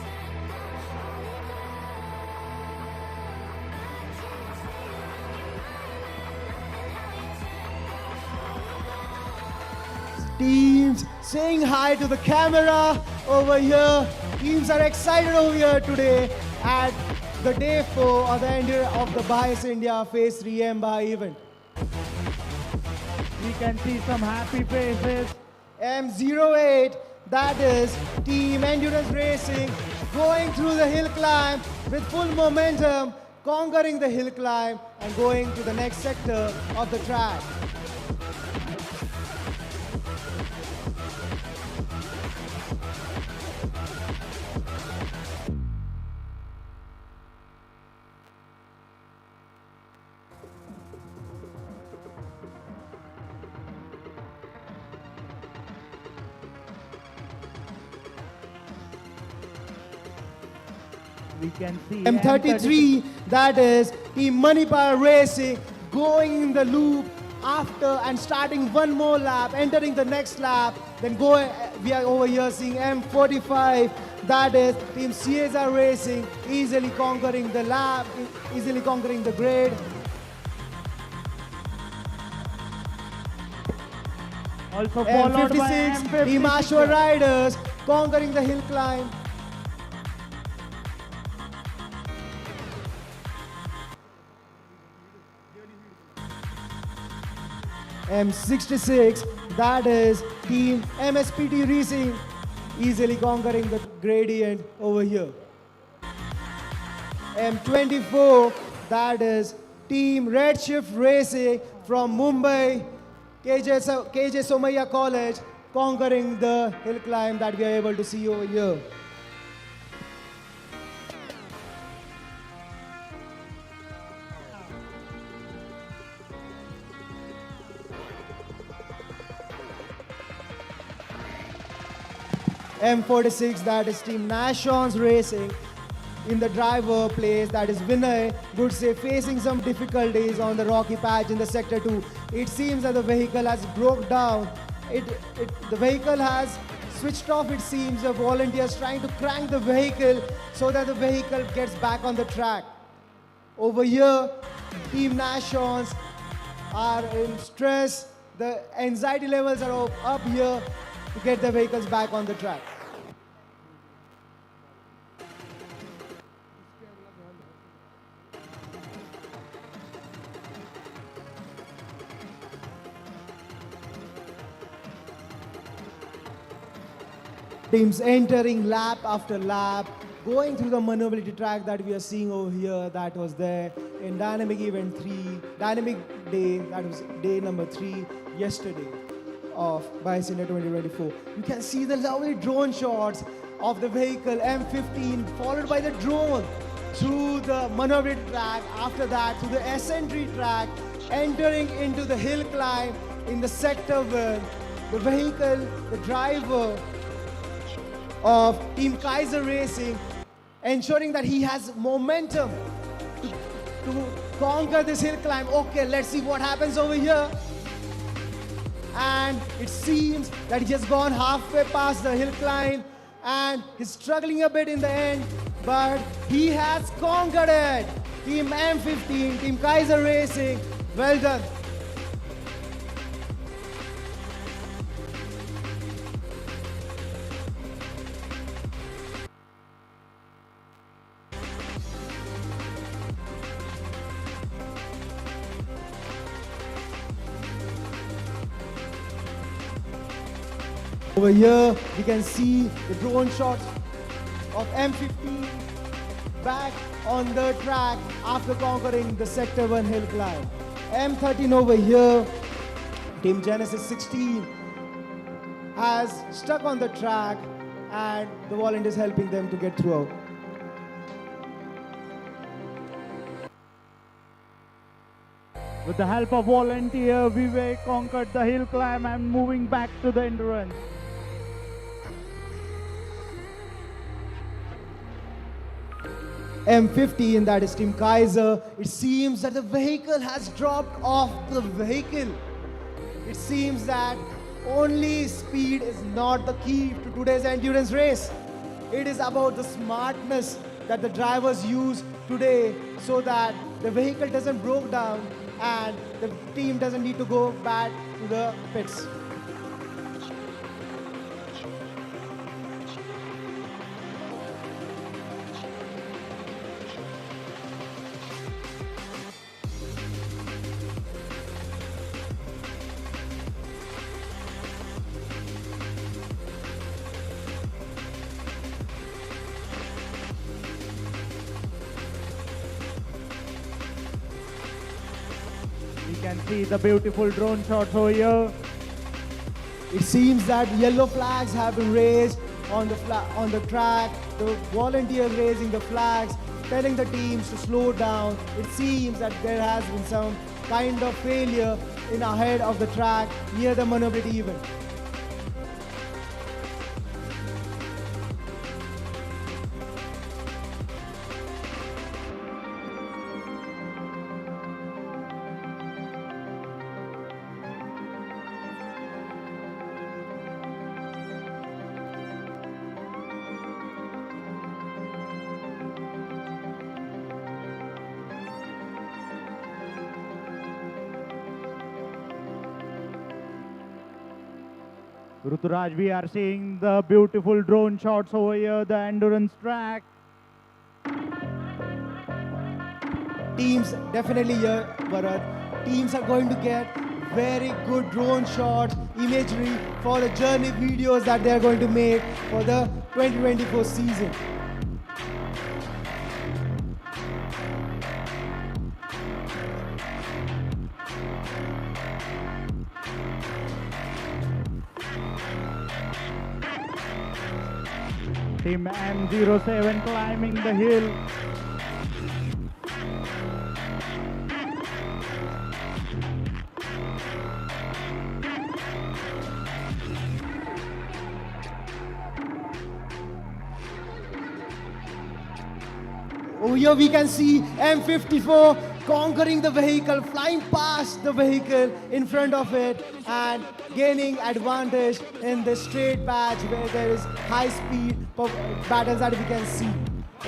Teams saying hi to the camera over here. Teams are excited over here today at the day 4 of the end of the BAJA SAEINDIA Phase 3 mBAJA event. We can see some happy faces. M08, that is Team Endurance Racing, going through the hill climb with full momentum, conquering the hill climb and going to the next sector of the track. We can see M33, that is Team Manipur Racing, going in the loop after and starting one more lap, entering the next lap. Then we are over here seeing M45, that is Team Caesar Racing, easily conquering the lap, easily conquering the grade. Also followed by M56, Team Ashwa Riders, conquering the hill climb. M66, that is Team MSPT Racing, easily conquering the gradient over here. M24, that is Team Redshift Racing from Mumbai, KJ Somaiya College, conquering the hill climb that we are able to see over here. M46, that is Team Nashons Racing, in the driver place, that is Vinay, would say facing some difficulties on the rocky patch in the Sector 2. It seems that the vehicle has broke down. The vehicle has switched off, it seems. The volunteers trying to crank the vehicle so that the vehicle gets back on the track. Over here, Team Nashons are in stress. The anxiety levels are up here to get the vehicles back on the track. Teams entering lap after lap, going through the maneuverability track that we are seeing over here, that was there in Dynamic Event 3, Dynamic Day, that was day number 3 yesterday of BAJA SAEINDIA 2024. You can see the lovely drone shots of the vehicle M15, followed by the drone through the maneuverable track, after that through the ascentry track, entering into the hill climb in the sector where the vehicle, the driver of Team Kaiser Racing, ensuring that he has momentum to conquer this hill climb. Okay, let's see what happens over here. And it seems that he has gone halfway past the hill climb and he's struggling a bit in the end, but he has conquered it. Team M15, Team Kaiser Racing, well done. Over here, we can see the drone shots of M15 back on the track after conquering the Sector 1 hill climb. M13 over here, Team Genesis 16 has stuck on the track and the volunteers helping them to get through. With the help of volunteer, Vivek conquered the hill climb and moving back to the endurance. M15, that is Team Kaiser, it seems that the vehicle has dropped off the vehicle. It seems that only speed is not the key to today's endurance race. It is about the smartness that the drivers use today so that the vehicle doesn't break down and the team doesn't need to go back to the pits. We can see the beautiful drone shots over here. It seems that yellow flags have been raised on the track. The volunteers raising the flags, telling the teams to slow down. It seems that there has been some kind of failure in ahead of the track near the maneuverability event. Ruturaj, we are seeing the beautiful drone shots over here, the endurance track. Teams, definitely here, Bharat, teams are going to get very good drone shots, imagery for the journey videos that they are going to make for the 2024 season. Team M07 climbing the hill. Over here we can see M54 conquering the vehicle, flying past the vehicle in front of it and gaining advantage in the straight patch where there is high speed battles that we can see.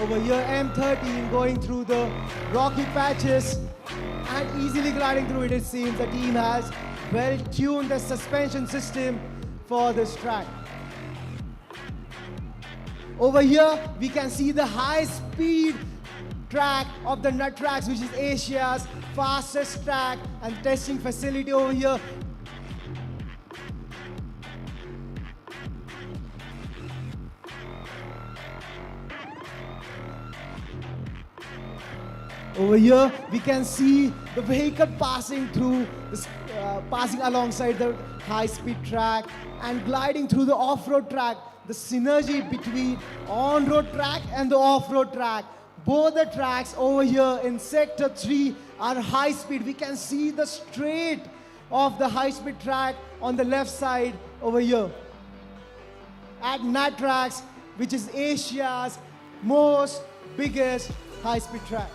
Over here M13 going through the rocky patches and easily gliding through it. It seems the team has well tuned the suspension system for this track. Over here we can see the high speed track of the NATRAX, which is Asia's fastest track and testing facility over here. Over here, we can see the vehicle passing through, passing alongside the high-speed track and gliding through the off-road track the synergy between on-road track and the off-road track. Both the tracks over here in Sector 3 are high speed. We can see the straight of the high-speed track on the left side over here. At NATRAX, which is Asia's most biggest high-speed track.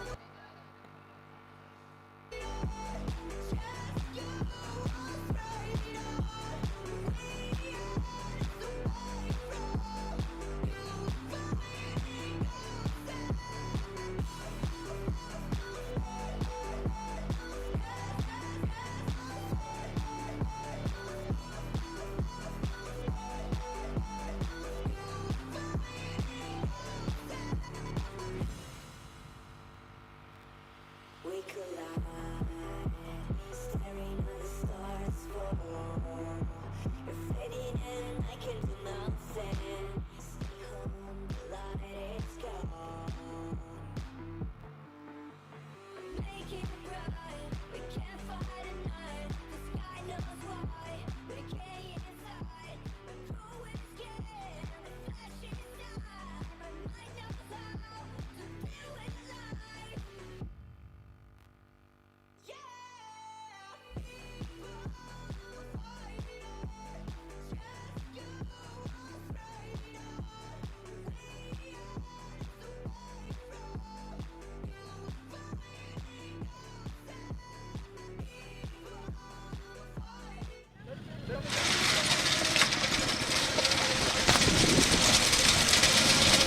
We collide, staring at the stars fall. You're fading and I can do nothing. Stay home, the light is gone. Making it bright, we can't fight at night. The sky knows why, we can't inside. I'm growing scared, the flashing side. My mind knows how to deal with life.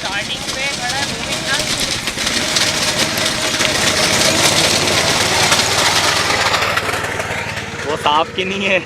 Starting पे खड़ा है moving ना वो सांप की नहीं है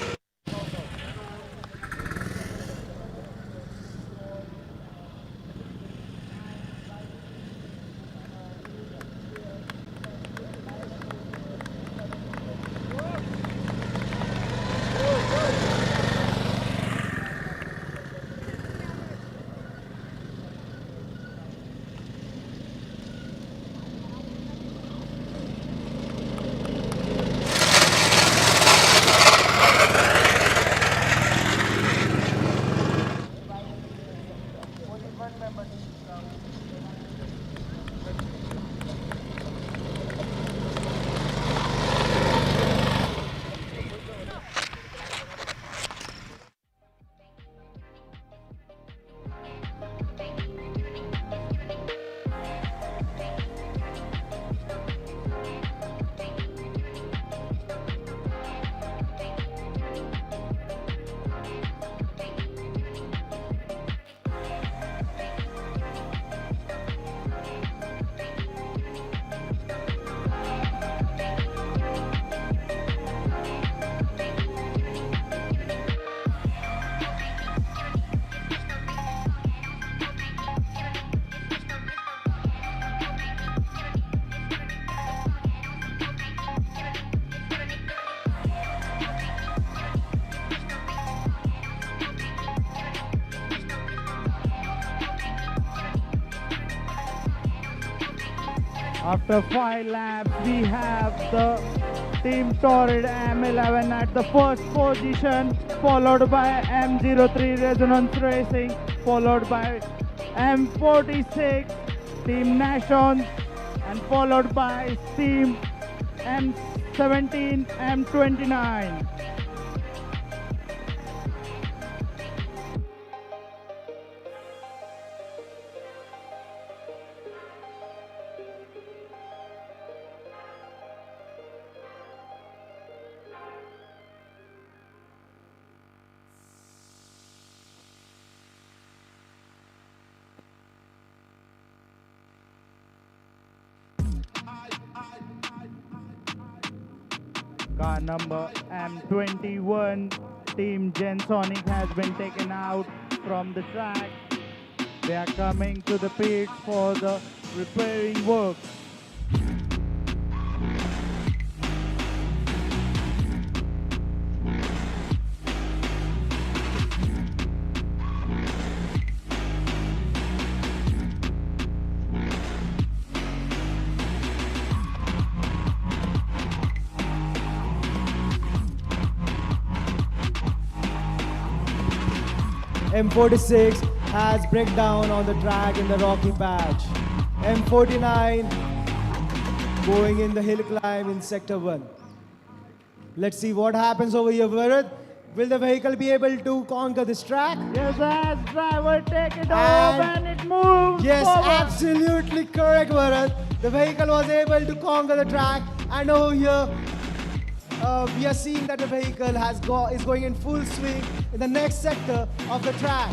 After 5 laps, we have the Team Torrid M11 at the first position, followed by M03 Resonance Racing, followed by M46 Team Nashon, and followed by Team M17 M29. Car number M21, Team Gensonic has been taken out from the track. They are coming to the pits for the repairing work. M46 has breakdown on the track in the rocky patch. M49 going in the hill climb in sector 1. Let's see what happens over here, Bharat. Will the vehicle be able to conquer this track? Yes, as driver take it And- off and it moves Yes, forward. absolutely correct, Bharat. The vehicle was able to conquer the track, and over here, we are seeing that the vehicle is going in full swing in the next sector of the track.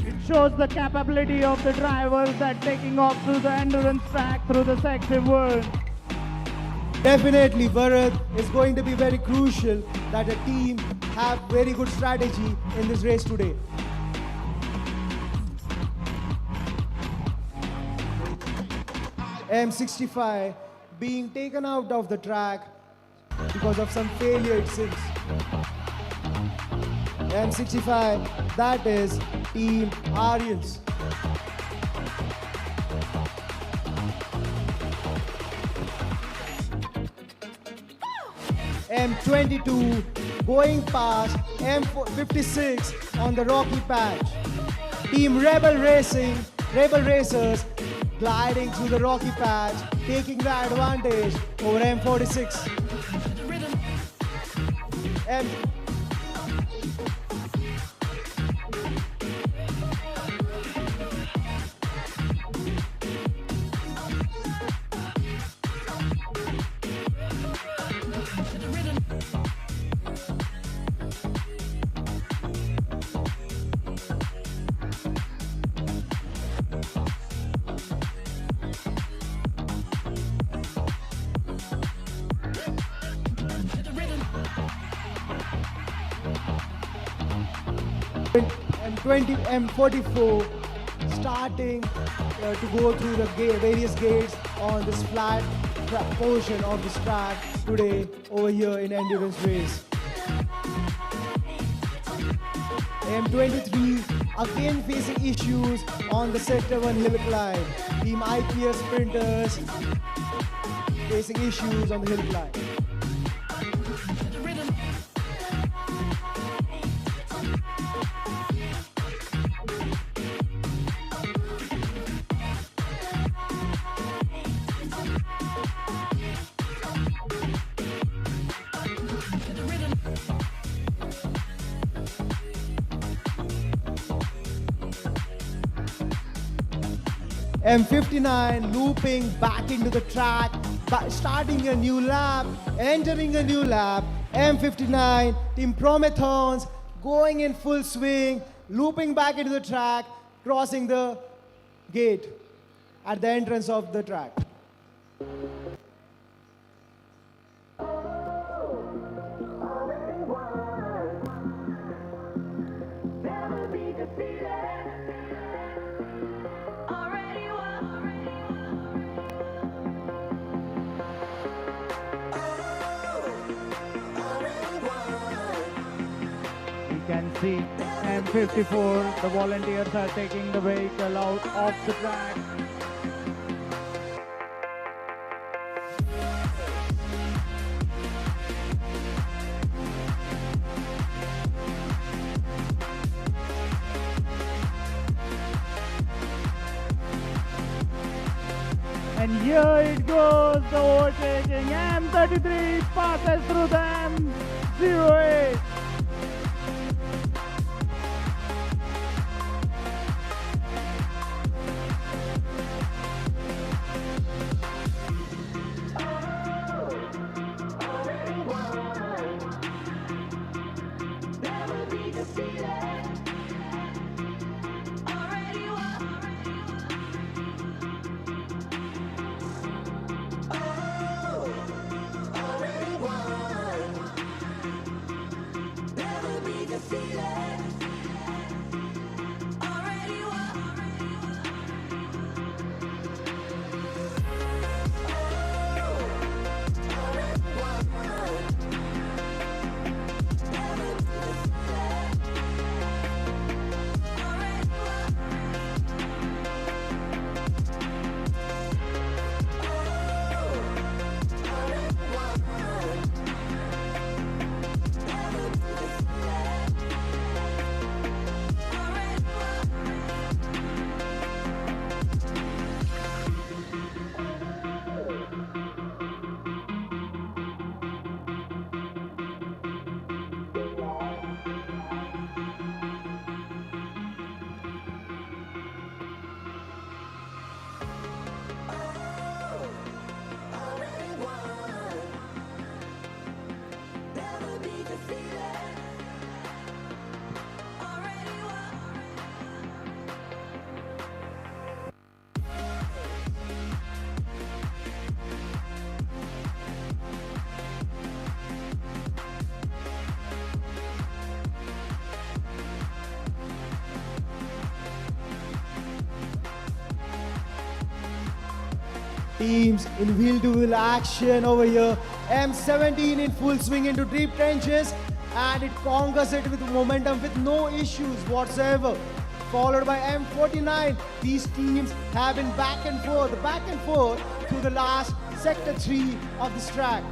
It shows the capability of the drivers that taking off through the endurance track through the sector 1. Definitely, Bharat, is going to be very crucial that a team have very good strategy in this race today. M65 being taken out of the track because of some failure, it seems. M65, that is Team Aryans. M22 going past M56 on the rocky patch. Team Rebel Racers gliding through the rocky patch, taking the advantage over M46. M M20, M44 starting to go through the various gates on this flat portion of this track today over here in endurance race. M23 again facing issues on the sector 1 hill climb. Team IPS sprinters facing issues on the hill climb. M59 looping back into the track, starting a new lap, entering a new lap. M59, Team Promethons going in full swing, looping back into the track, crossing the gate at the entrance of the track. You can see M54, the volunteers are taking the vehicle out of the track. And here it goes, the overtaking. M33 passes through the M08. teams in wheel-to-wheel action over here. M17 in full swing into deep trenches, and it conquers it with momentum with no issues whatsoever. Followed by M49. These teams have been back and forth to the last sector 3 of this track.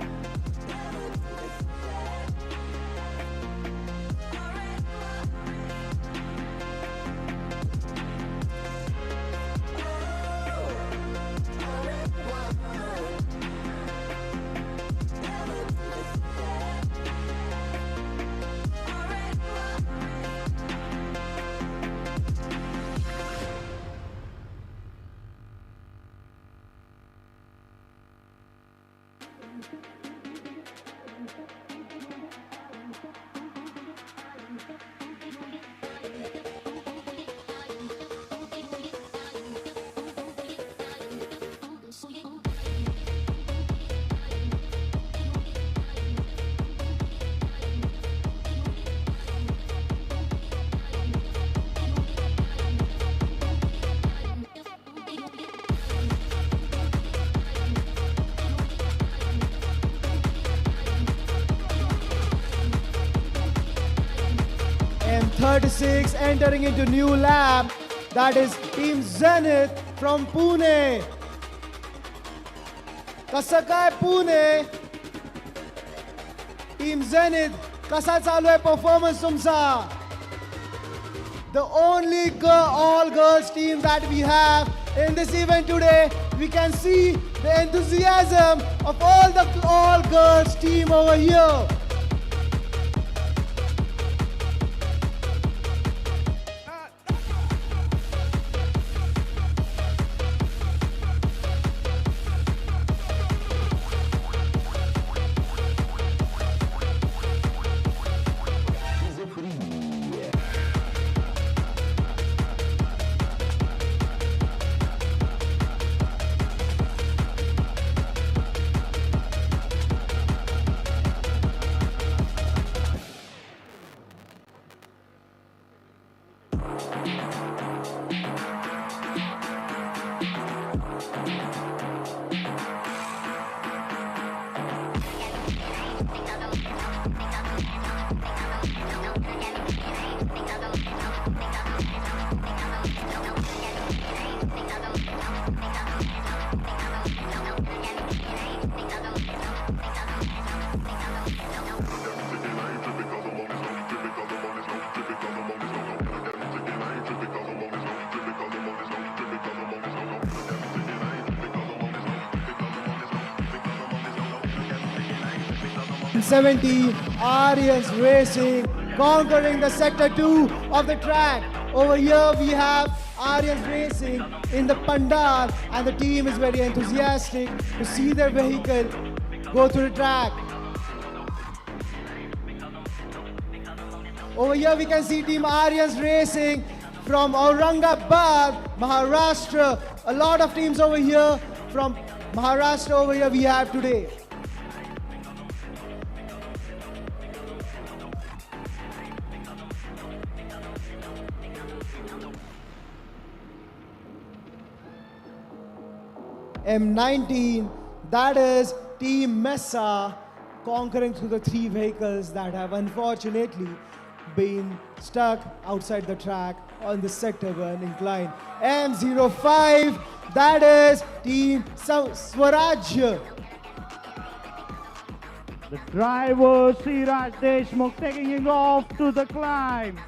M36 entering into new lap. That is Team Zenith from Pune. Kasakai Pune. Team Zenith, kasa chalu hai performance tumsa? The only all-girls team that we have in this event today. We can see the enthusiasm of all the all-girls team over here. M70 Aryans Racing conquering the sector 2 of the track. Over here we have Aryans Racing in the pandal, and the team is very enthusiastic to see their vehicle go through the track. Over here we can see Team Aryans Racing from Aurangabad, Maharashtra. A lot of teams over here from Maharashtra over here we have today. M19, that is Team Mesa, conquering through the 3 vehicles that have unfortunately been stuck outside the track on the sector 1 incline. M05, that is Team Swarajya. The driver, Siraj Deshmukh, taking it off to the climb.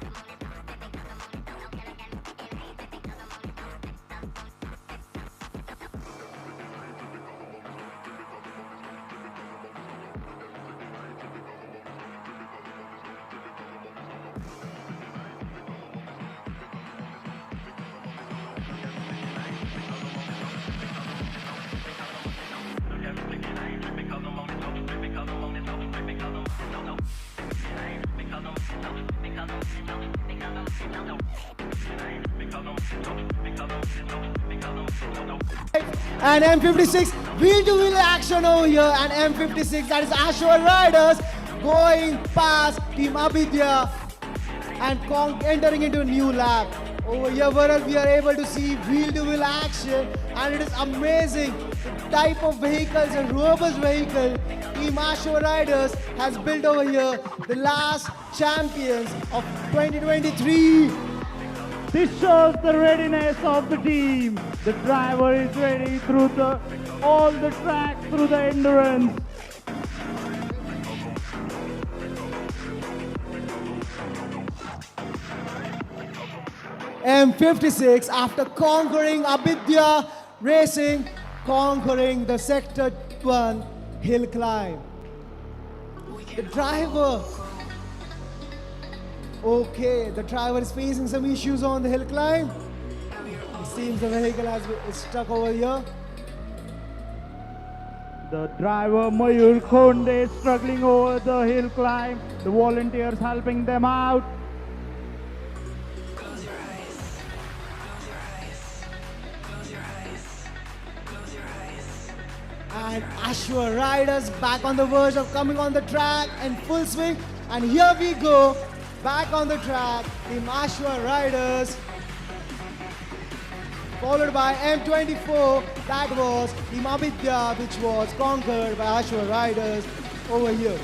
And M56 wheel-to-wheel action over here, and M56, that is Ashwar Riders, going past Team Abhidya and entering into a new lap. Over here, we are able to see wheel-to-wheel action, and it is amazing. type of vehicles, a robust vehicle, Team Ashwa Riders has built over here, the last champions of 2023. This shows the readiness of the team. The driver is ready through all the tracks, through the endurance. M56, after conquering Abhidya Racing, conquering the Sector 1 hill climb. The driver, okay, the driver is facing some issues on the hill climb. It seems the vehicle is stuck over here. The driver Mayur Khonde is struggling over the hill climb. The volunteers helping them out. And Ashwa Riders back on the verge of coming on the track in full swing. And here we go, back on the track, Team Ashwa Riders. Followed by M24, that was Team Abhidya, which was conquered by Ashwa Riders over here.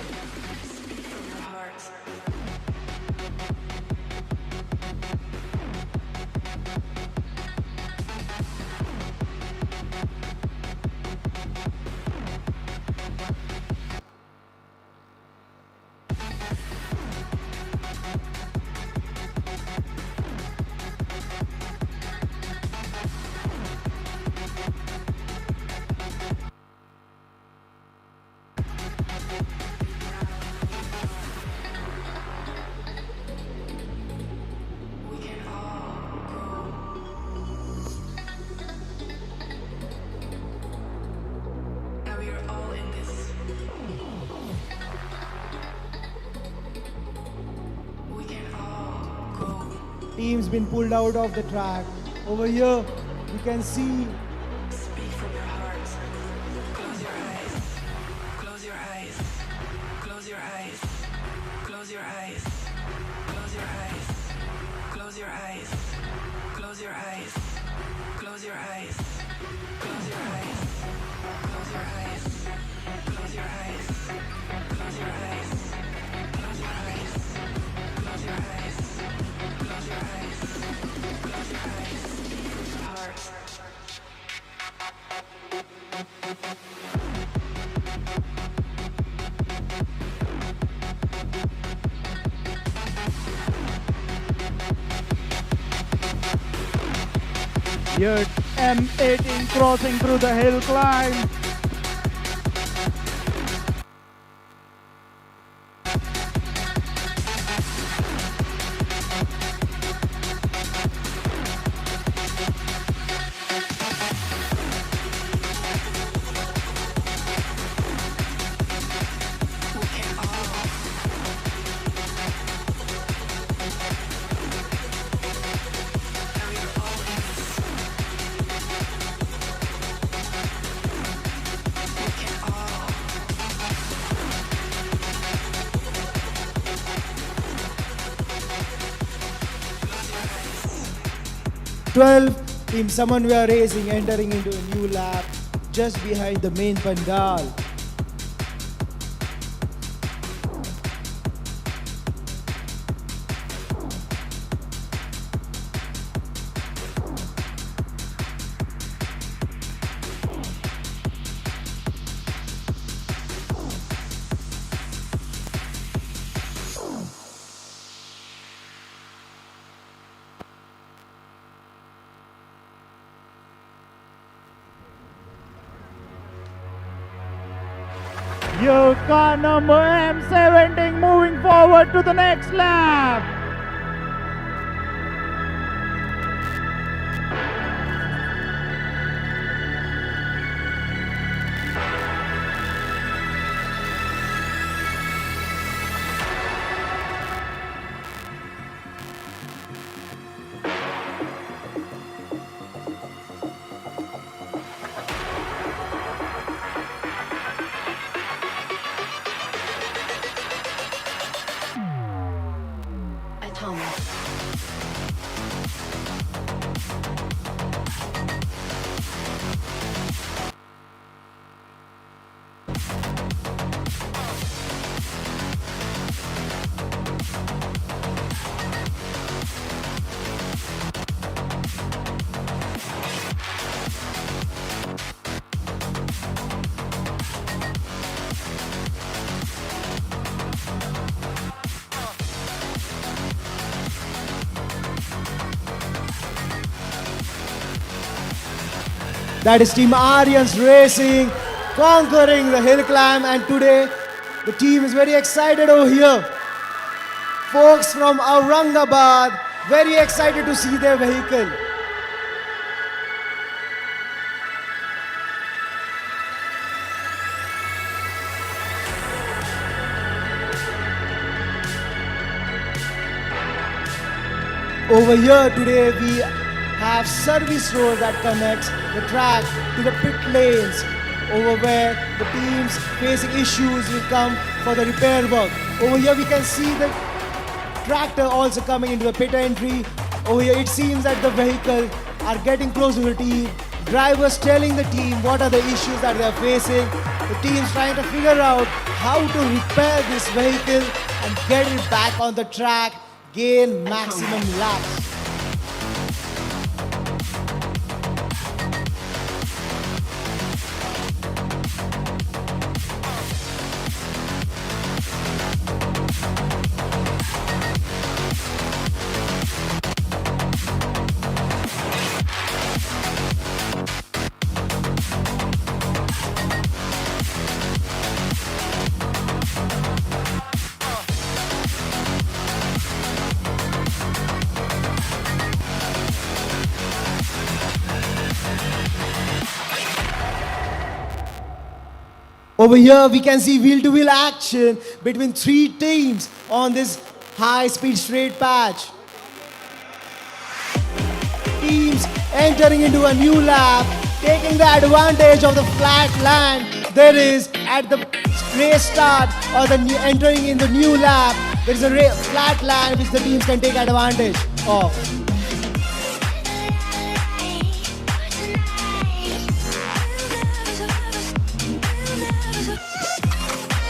Team's been pulled out of the track. Over here, you can see. Speak from your heart. Close your eyes. Close your eyes. Close your eyes. Close your eyes. Close your eyes. Close your eyes. Close your eyes. Close your eyes. Close your eyes. Close your eyes. Close your eyes. Close your eyes. Close your eyes. Close your eyes. Close your eyes. Close your eyes. Heart. Here M18 crossing through the hill climb. Team Samanvaya Racing entering into a new lap just behind the main pandal. Your car number M17 moving forward to the next lap. That is Team Aryans Racing, conquering the hill climb, and today the team is very excited over here. Folks from Aurangabad, very excited to see their vehicle. Over here today we have service road that connects the track to the pit lanes, over where the teams facing issues will come for the repair work. Over here we can see the tractor also coming into the pit entry. Over here it seems that the vehicle are getting close to the team. Drivers telling the team what are the issues that they are facing. The team's trying to figure out how to repair this vehicle and get it back on the track, gain maximum laps. Over here we can see wheel-to-wheel action between three teams on this high-speed straight patch. Teams entering into a new lap, taking the advantage of the flat land there is at the race start or entering in the new lap. There is a flat land which the teams can take advantage of.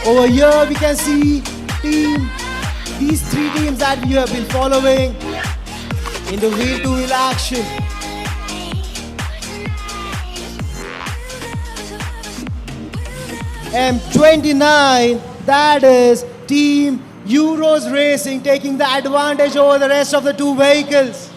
Over here we can see these three teams that we have been following in the wheel-to-wheel action. M29, that is Team Euros Racing, taking the advantage over the rest of the two vehicles.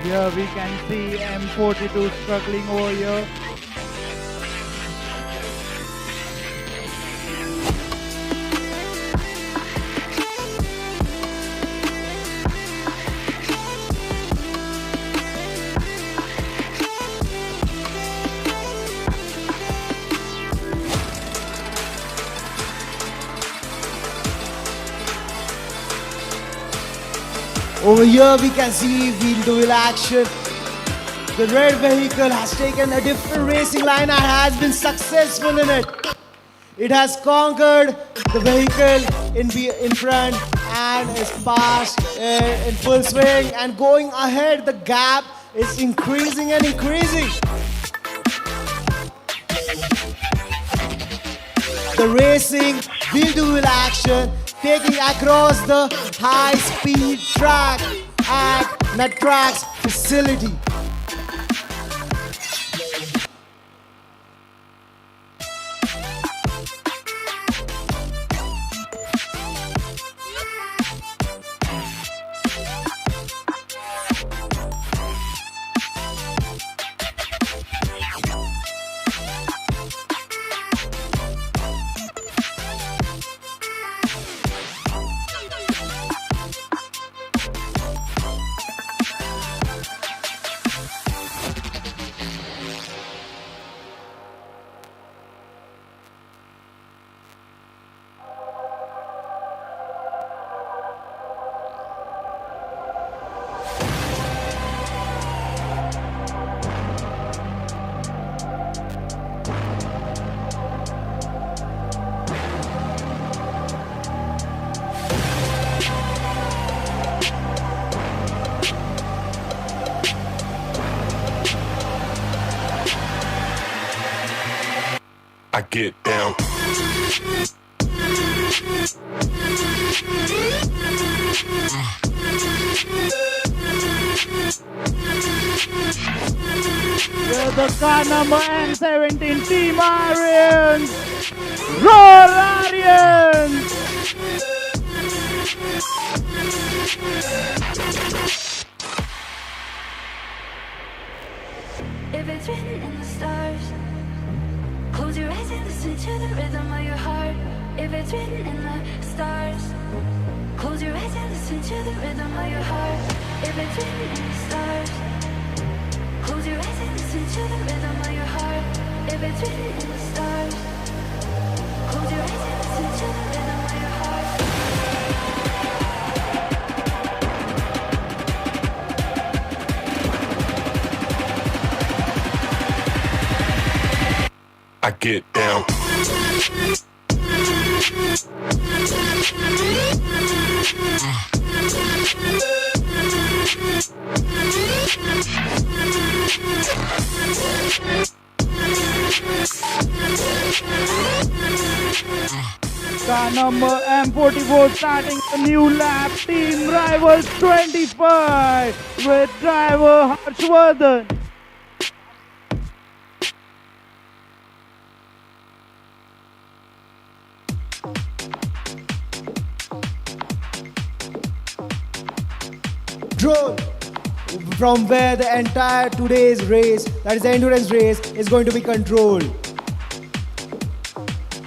Here we can see M42 struggling over here. Over here we can see wheel-to-wheel action. The red vehicle has taken a different racing line and has been successful in it. It has conquered the vehicle in front and is passed in full swing, and going ahead the gap is increasing and increasing. The racing wheel-to-wheel action taking across the high-speed track at NATRAX facility. I get down. With the car number M17, Team Aryans. Roll Aryans! If it's written in the stars, close your eyes and listen to the rhythm of your heart. If it's written in the stars, close your eyes and listen to the rhythm of your heart. If it's written in the stars, close your eyes and listen to the rhythm of your heart. If it's written in the stars, close your eyes and listen to the rhythm of your heart. I get down. Car number M44 starting a new lap. Team Rivals 25 with driver Harshvardhan. Drone from where the entire today's race, that is the endurance race, is going to be controlled.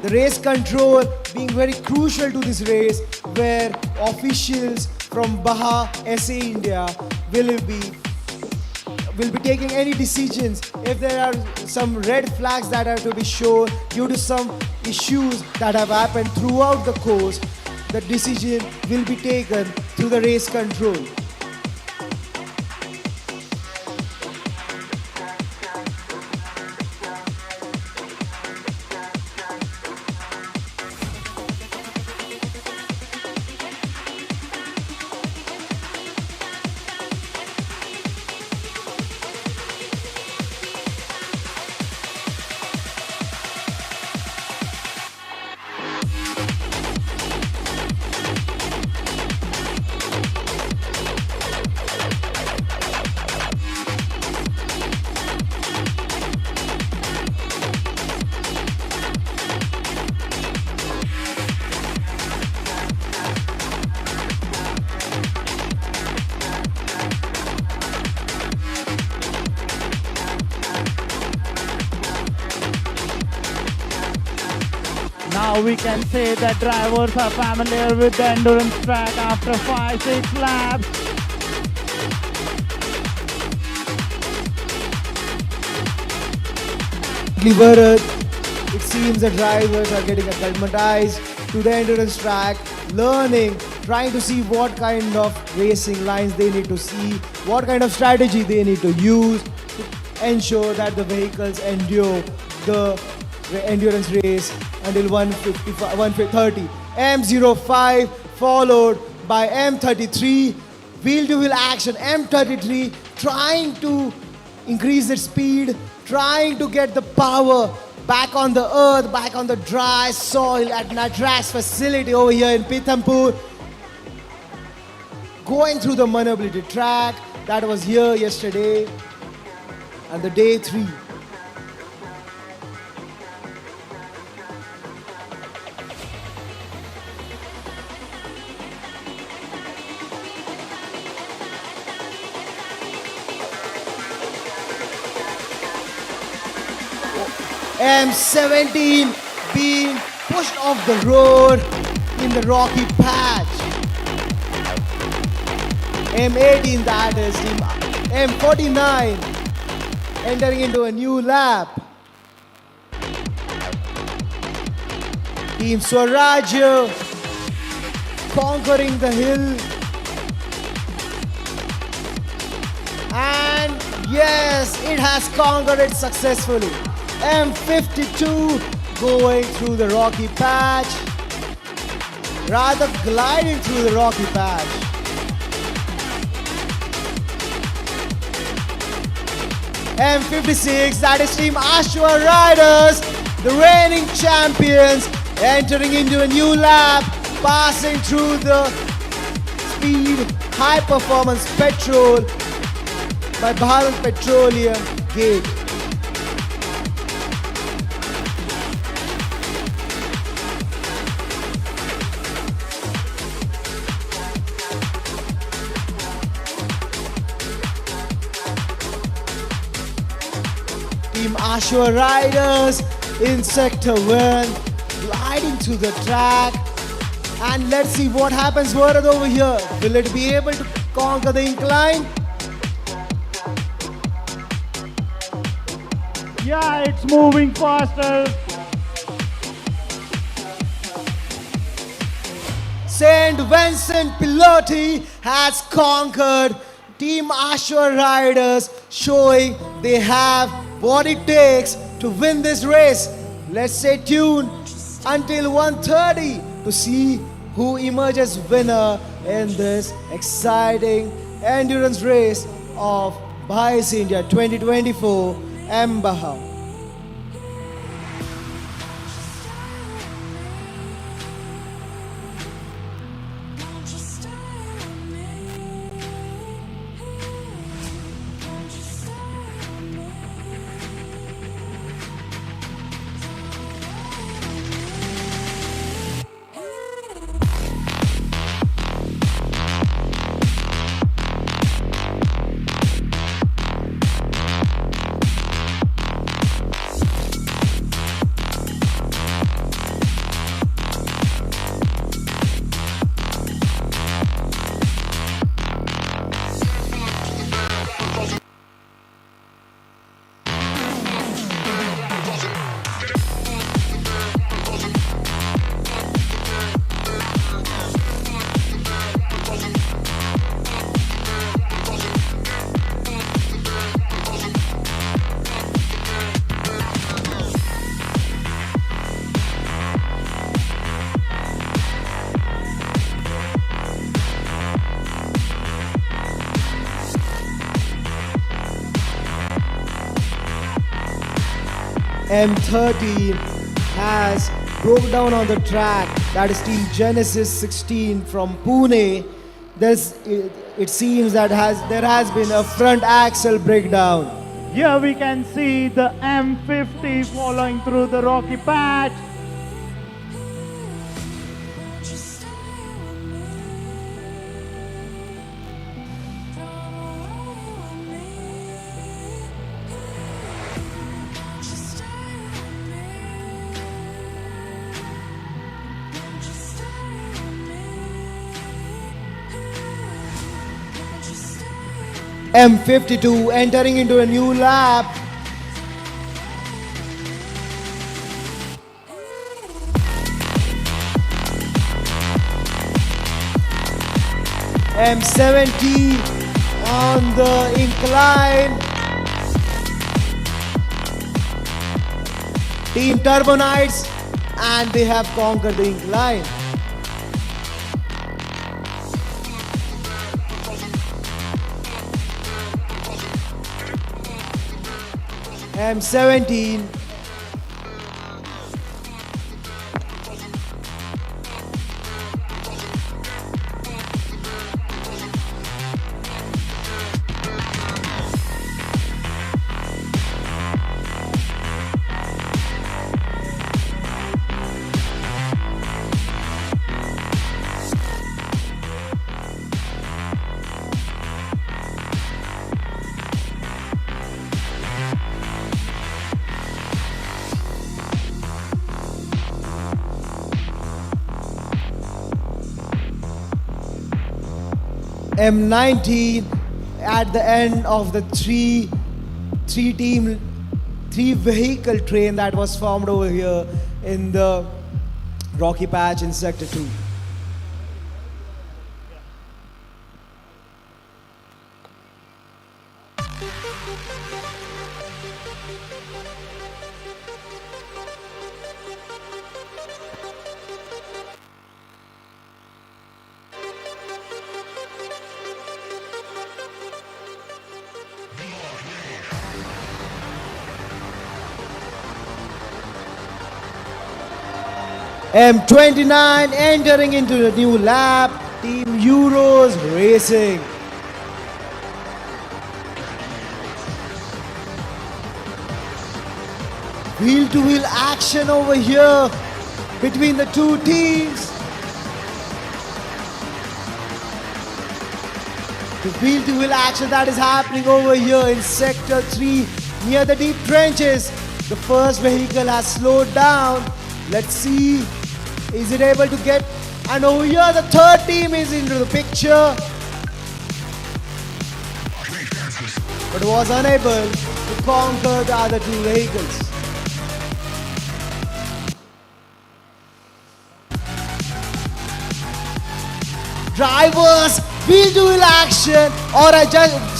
The race control being very crucial to this race, where officials from BAJA SAEINDIA will be taking any decisions if there are some red flags that are to be shown due to some issues that have happened throughout the course. The decision will be taken through the race control. Now we can say that drivers are familiar with the endurance track after 5-6 laps. Bharat, it seems the drivers are getting acclimatized to the endurance track learning, trying to see what kind of racing lines they need to see, what kind of strategy they need to use to ensure that the vehicles endure the endurance race until 130. M05 followed by M33. Wheel-to-wheel action. M33 trying to increase its speed, trying to get the power back on the earth, back on the dry soil at NATRAX facility over here in Pithampur. Going through the maneuverability track that was here yesterday and the day 3. M17 being pushed off the road in the rocky patch. M18, that is team M49 entering into a new lap. Team Swarajya conquering the hill. And yes, it has conquered it successfully. M52 going through the rocky patch, rather gliding through the rocky patch. M56, that is Team Ashwa Riders, the reigning champions, entering into a new lap, passing through the speed, high performance petrol by Bharat Petroleum gate. Team Ashwa Riders in sector 1, gliding to the track. And let's see what happens further over here. Will it be able to conquer the incline? Yeah, it's moving faster. Saint Vincent Piloti has conquered. Team Ashwa Riders showing they have what it takes to win this race. Let's stay tuned until 1:30 to see who emerges winner in this exciting endurance race of BAJA SAEINDIA 2024 mBAJA. M13 has broke down on the track. That is Team Genesis 16 from Pune. It seems that there has been a front axle breakdown. Here we can see the M50 following through the rocky patch. M52 entering into a new lap. M70 on the incline. Team Turbonites, and they have conquered the incline. M17. M19 at the end of the three vehicle train that was formed over here in the rocky patch in sector 2. M29 entering into the new lap, Team Euros Racing. Wheel-to-wheel action over here between the two teams. The wheel-to-wheel action that is happening over here in Sector 3 near the deep trenches. The first vehicle has slowed down. Let's see, is it able to get, and over here the third team is into the picture, but was unable to conquer the other two vehicles. Drivers, wheel-to-wheel action, or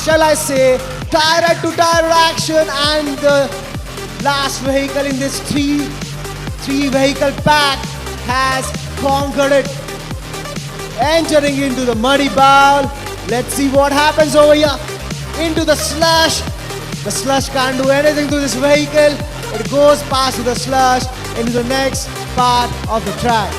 shall I say, tire-to-tire action, and the last vehicle in this three vehicle pack has conquered it. Entering into the muddy bowl. Let's see what happens over here. Into the slush. The slush can't do anything to this vehicle. It goes past the slush into the next part of the track.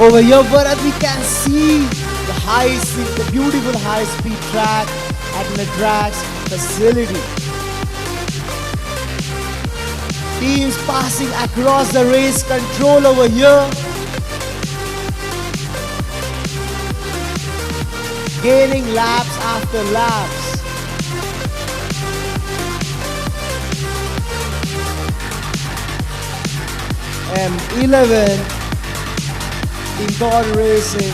Over here, Bharat, we can see the beautiful high-speed track at NATRAX facility. Teams passing across the race control over here. Gaining laps after laps. M11 in God Racing.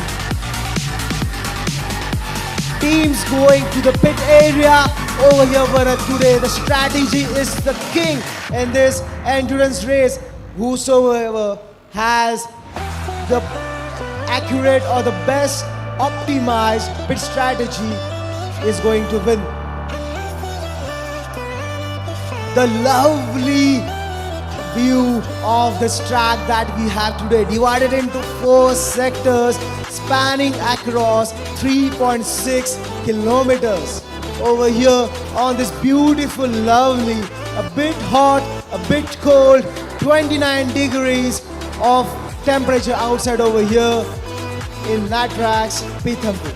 Teams going to the pit area over here, Bharat. Today the strategy is the king in this endurance race. Whosoever has the accurate or the best optimized pit strategy is going to win. The lovely view of this track that we have today, divided into 4 sectors spanning across 3.6 kilometers. Over here on this beautiful, lovely, a bit hot, a bit cold, 29 degrees of temperature outside over here in NATRAX, Pithampur.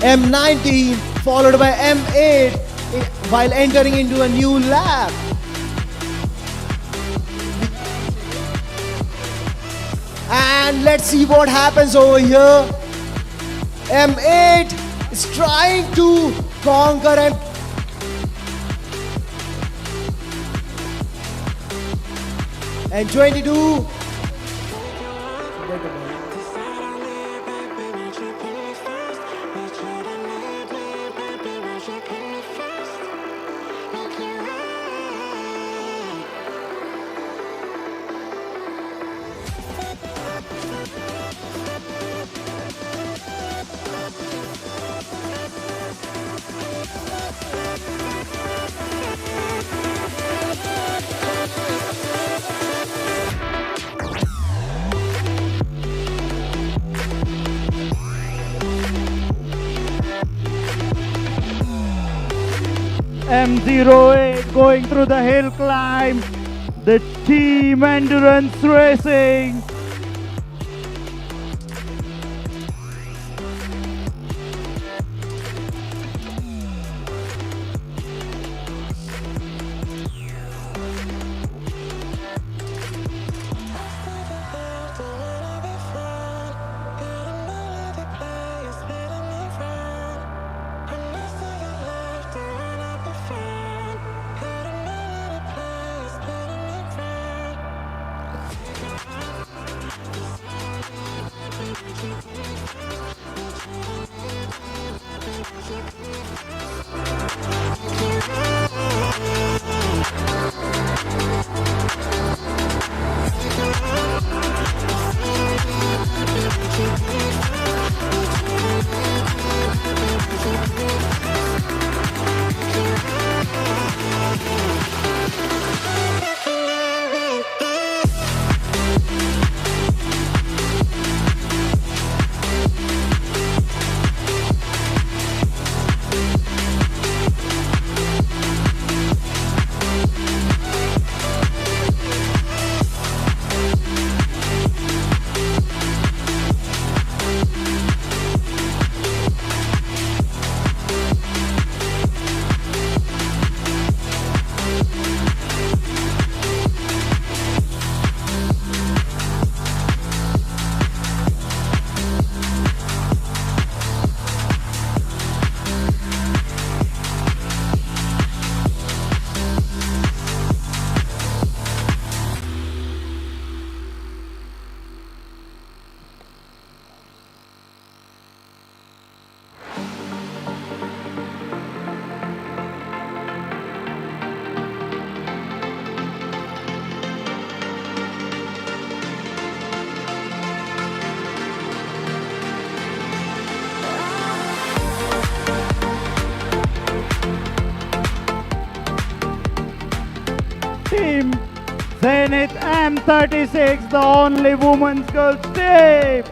M19 followed by M8 while entering into a new lap. And let's see what happens over here. M8 is trying to conquer and 22. M08 going through the hill climb. The team endurance racing. Team Zenith M36, the only women's girls team.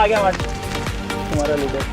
आ गया मत तुम्हारा leader.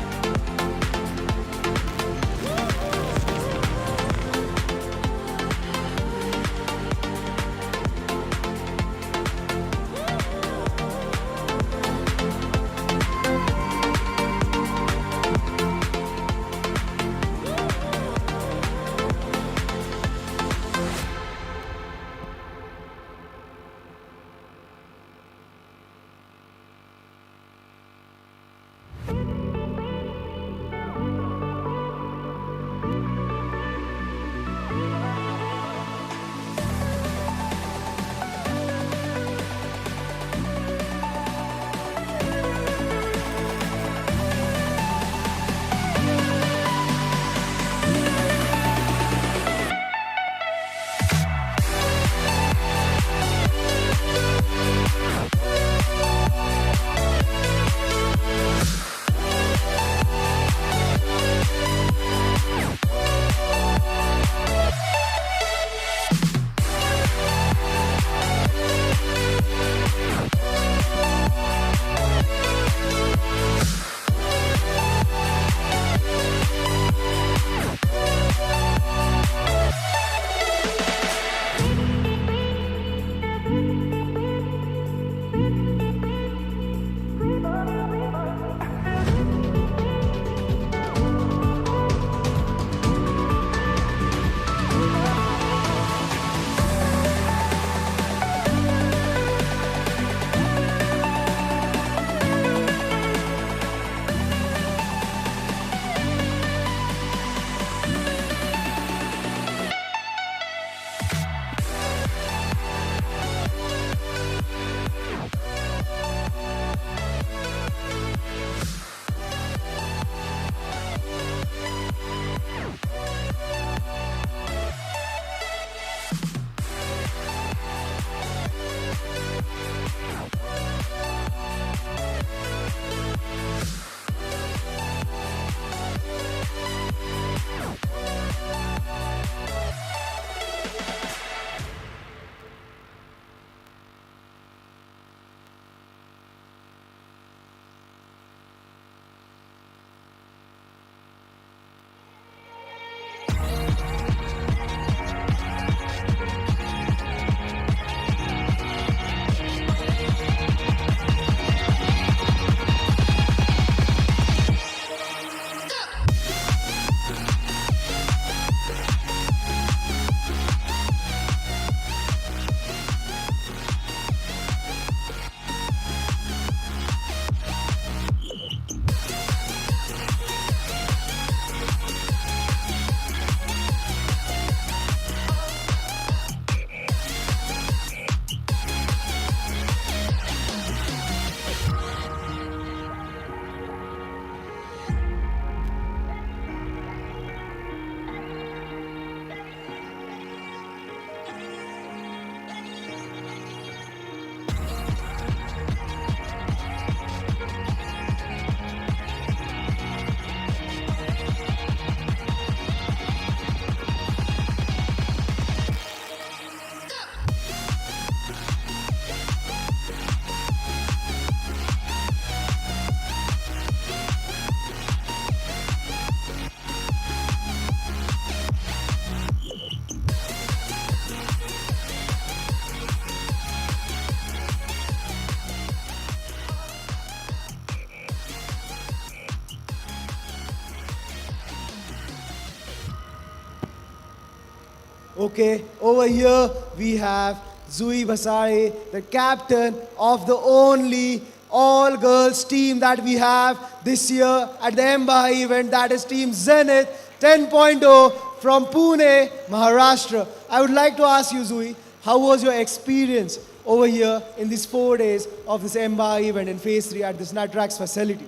Okay, over here we have Zui Basari, the captain of the only all-girls team that we have this year at the mBAJA event, that is Team Zenith 10.0 from Pune, Maharashtra. I would like to ask you, Zui, how was your experience over here in these 4 days of this mBAJA event in Phase 3 at this NATRAX facility?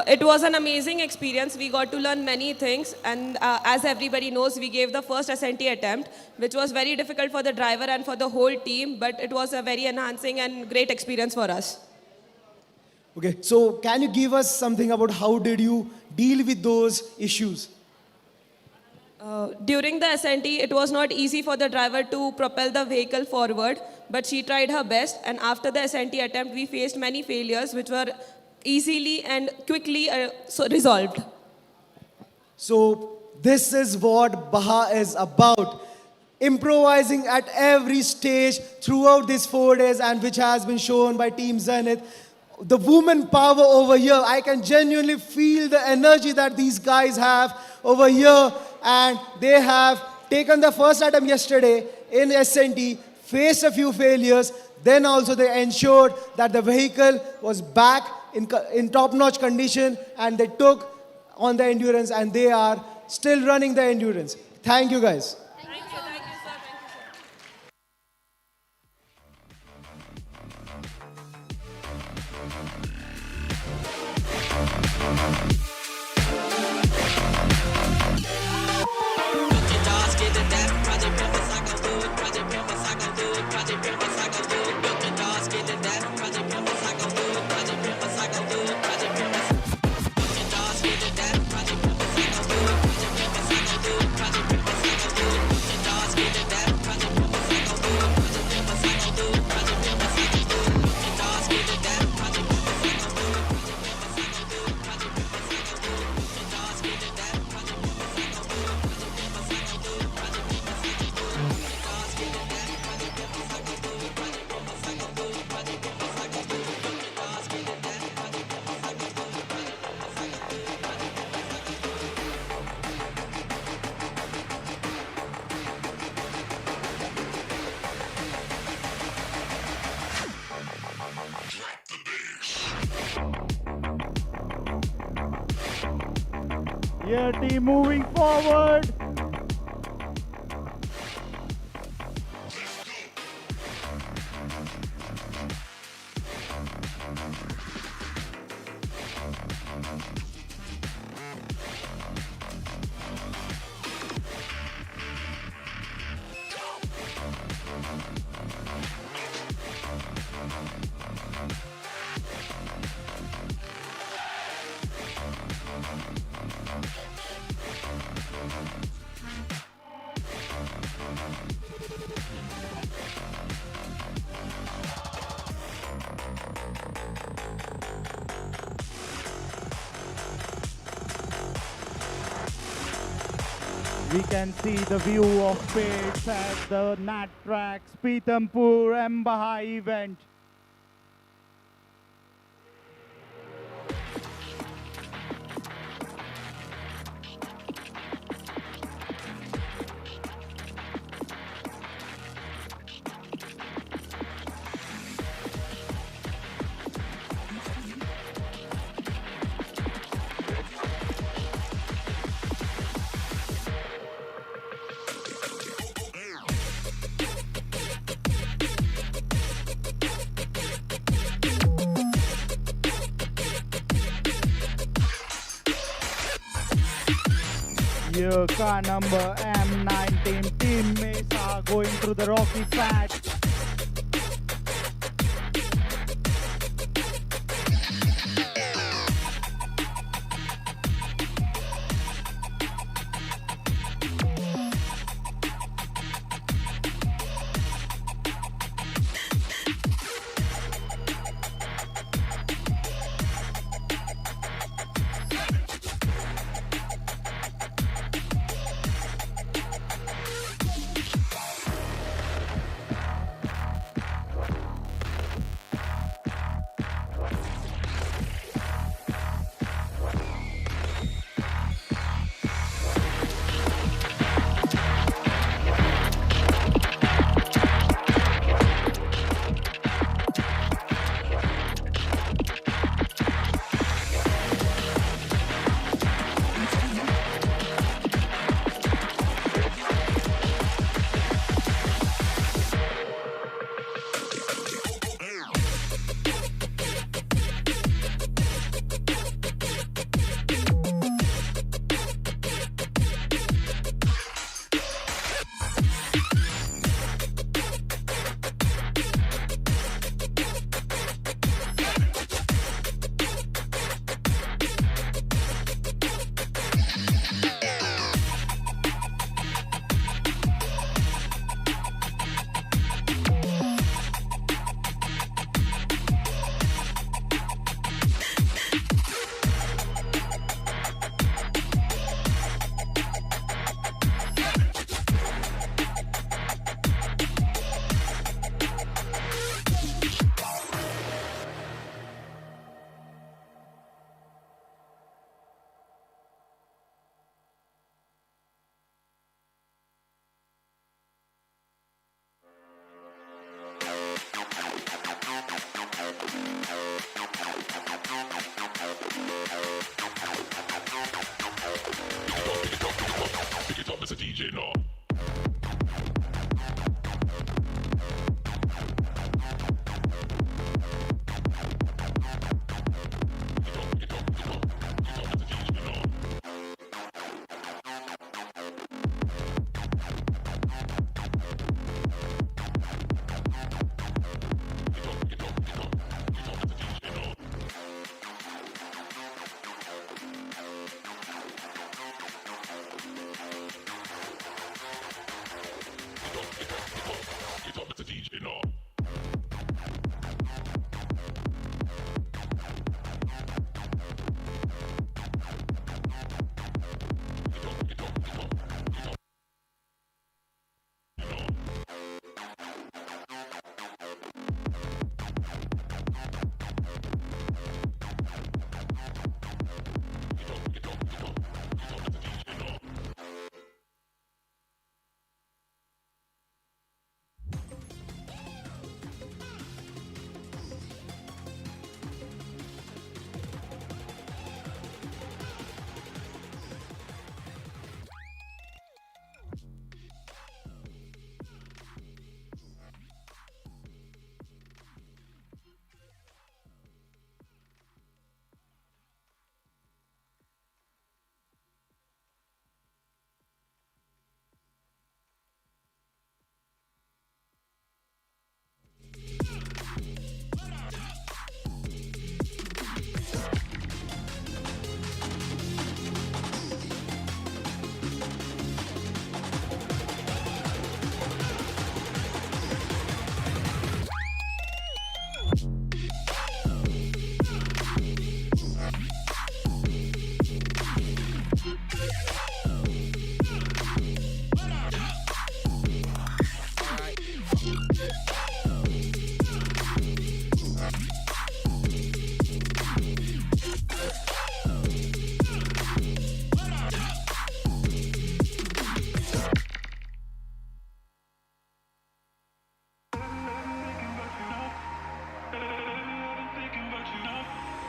It was an amazing experience. We got to learn many things, and as everybody knows, we gave the first SNT attempt, which was very difficult for the driver and for the whole team, but it was a very enhancing and great experience for us. Okay, so can you give us something about how did you deal with those issues? During the SNT, it was not easy for the driver to propel the vehicle forward, but she tried her best, and after the SNT attempt, we faced many failures, which were easily and quickly resolved. So this is what BAJA is about. Improvising at every stage throughout these 4 days, and which has been shown by Team Zenith. The woman power over here, I can genuinely feel the energy that these guys have over here, and they have taken the first attempt yesterday in SNT, faced a few failures, then also they ensured that the vehicle was back in top-notch condition, and they took on the endurance, and they are still running the endurance. Thank you guys. Thank you, sir. Thank you, sir. Yeah, team moving forward. We can see the view of pits at the NATRAX Pithampur mBAJA event. Here car number M19 Team Mesa going through the rocky patch.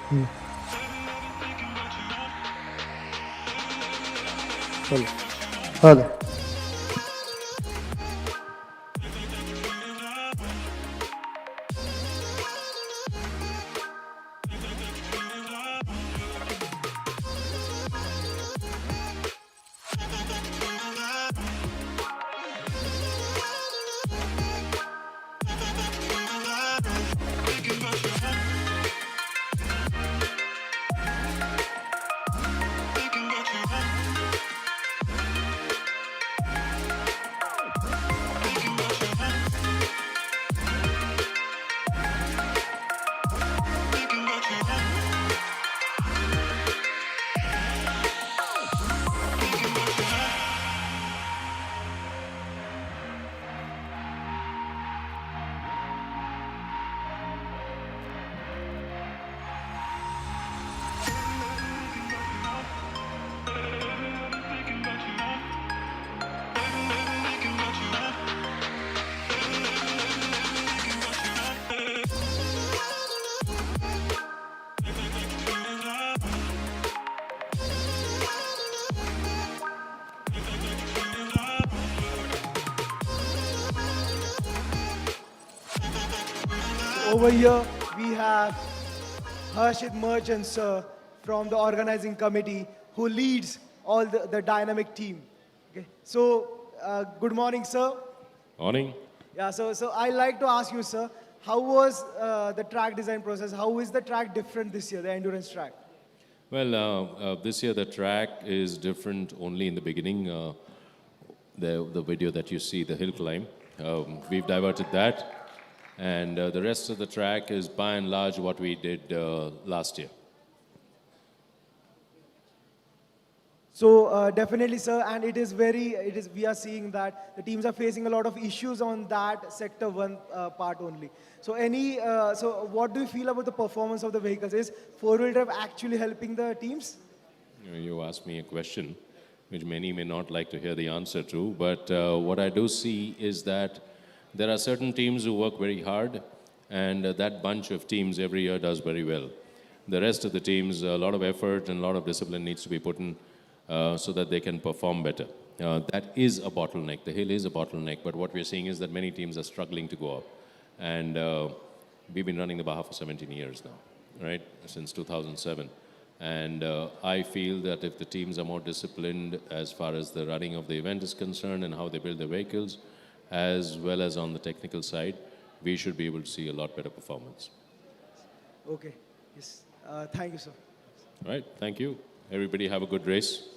Hello. Over here, we have Harshit Merchant, sir, from the organizing committee, who leads all the dynamic team. Okay. So, good morning, sir. Morning. Yeah, so I like to ask you, sir, how was the track design process? How is the track different this year, the endurance track? Well, this year the track is different only in the beginning. The video that you see, the hill climb, we've diverted that. And the rest of the track is by and large what we did last year. So definitely, sir, and we are seeing that the teams are facing a lot of issues on that sector one part only. So so what do you feel about the performance of the vehicles? Is four-wheel drive actually helping the teams? You asked me a question which many may not like to hear the answer to, but what I do see is that there are certain teams who work very hard, and that bunch of teams every year does very well. The rest of the teams, a lot of effort and a lot of discipline needs to be put in so that they can perform better. That is a bottleneck. The hill is a bottleneck, but what we're seeing is that many teams are struggling to go up. And we've been running the BAJA for 17 years now, right, since 2007. And I feel that if the teams are more disciplined as far as the running of the event is concerned and how they build their vehicles, as well as on the technical side, we should be able to see a lot better performance. Okay, yes. Thank you, sir. All right, thank you. Everybody have a good race.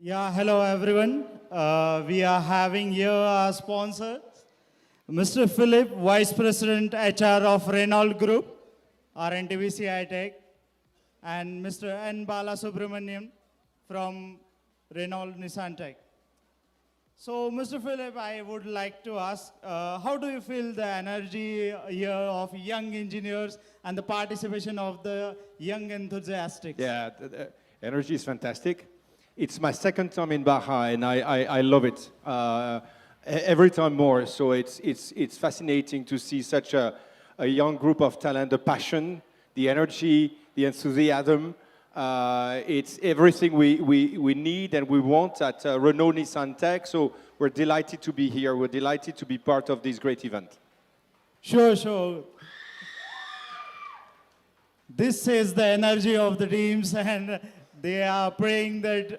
Yeah, hello everyone. We are having here our sponsor, Mr. Philip, Vice President HR of Renault Group, RNTVC Tech, and Mr. N. Bala Subramaniam from Renault Nissan Tech. So, Mr. Philip, I would like to ask, how do you feel the energy here of young engineers and the participation of the young enthusiasts? Yeah, the energy is fantastic. It's my second time in BAJA, and I love it. Every time more, so it's fascinating to see such a young group of talent, the passion, the energy, the enthusiasm. It's everything we need and we want at Renault Nissan Tech, so we're delighted to be here. We're delighted to be part of this great event. Sure, sure. This is the energy of the teams, and they are praying that,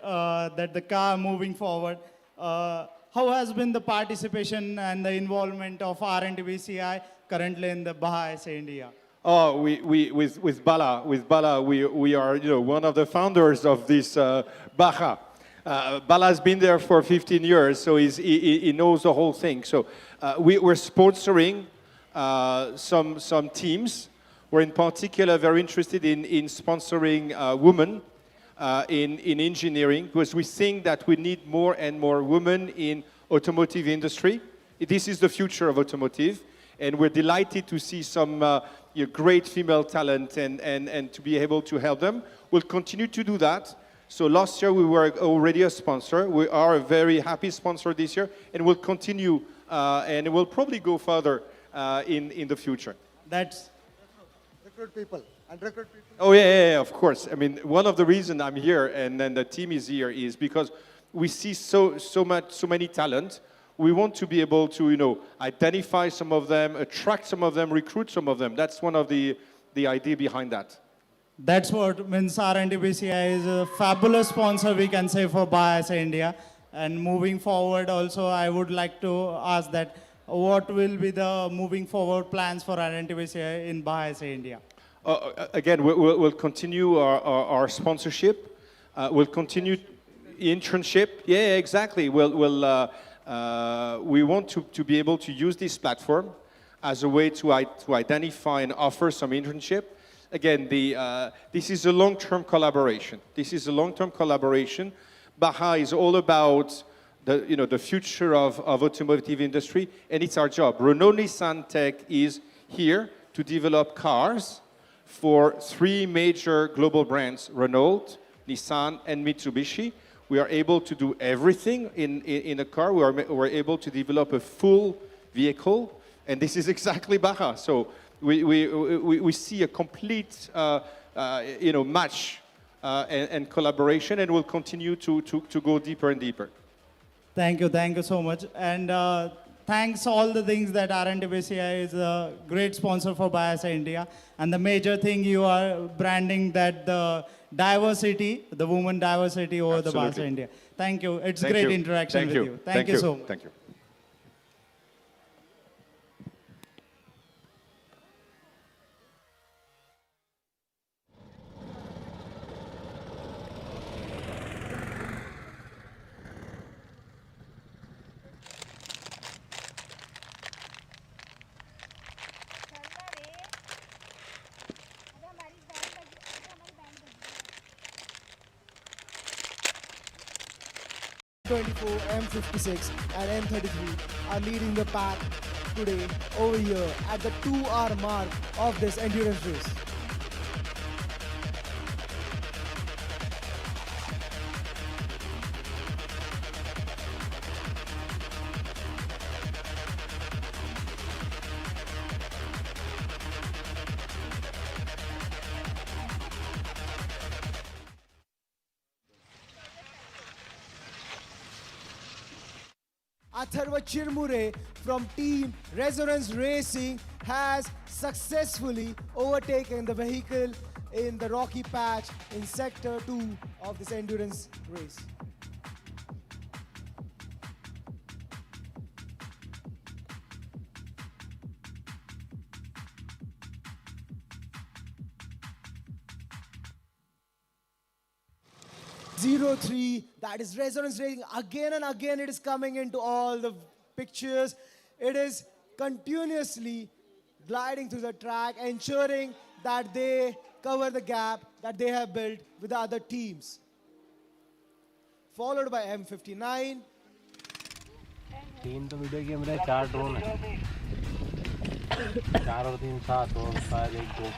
that the car moving forward. How has been the participation and the involvement of RNTVCI currently in the BAJA Saeindia? Oh, with Bala, we are one of the founders of this BAJA. Bala has been there for 15 years, so he knows the whole thing. So we're sponsoring some teams. We're in particular very interested in sponsoring women in engineering, because we think that we need more and more women in automotive industry. This is the future of automotive, and we're delighted to see some great female talent and to be able to help them. We'll continue to do that. So last year we were already a sponsor. We are a very happy sponsor this year, and we'll continue and we'll probably go further in the future. That's Recruit people and recruit people. Oh yeah, of course. I mean, one of the reasons I'm here and then the team is here is because we see so many talent. We want to be able to identify some of them, attract some of them, recruit some of them. That's one of the idea behind that. That's what means RNTVCI is a fabulous sponsor, we can say, for BAJA Saeindia. And moving forward also, I would like to ask that what will be the moving forward plans for RNTVCI in BAJA Saeindia? Again, we'll continue our sponsorship. We'll continue internship. Yeah, exactly. We want to be able to use this platform as a way to identify and offer some internship. Again, this is a long-term collaboration. BAJA is all about the future of automotive industry, and it's our job. Renault Nissan Tech is here to develop cars for 3 major global brands, Renault, Nissan, and Mitsubishi. We are able to do everything in a car. We're able to develop a full vehicle, and this is exactly BAJA. So we see a complete match and collaboration, and we'll continue to go deeper and deeper. Thank you so much. And thanks all the things that RNTVCI is a great sponsor for BAJA Saeindia. And the major thing you are branding that the diversity, the women diversity over the BAJA India. Thank you. It's Thank great you. interaction with you. Thank you so much. Thank you. M56 and M33 are leading the pack today over here at the 2-hour mark of this endurance race. Atharva Chirmure from Team Resonance Racing has successfully overtaken the vehicle in the rocky patch in Sector 2 of this endurance race. Zero 03, that is Resonance Racing. Again and again it is coming into all the pictures. It is continuously gliding through the track, ensuring that they cover the gap that they have built with the other teams. Followed by M59. 3 तो video game रहे, 4 drone है, 4 और 3 7 और शायद 1 2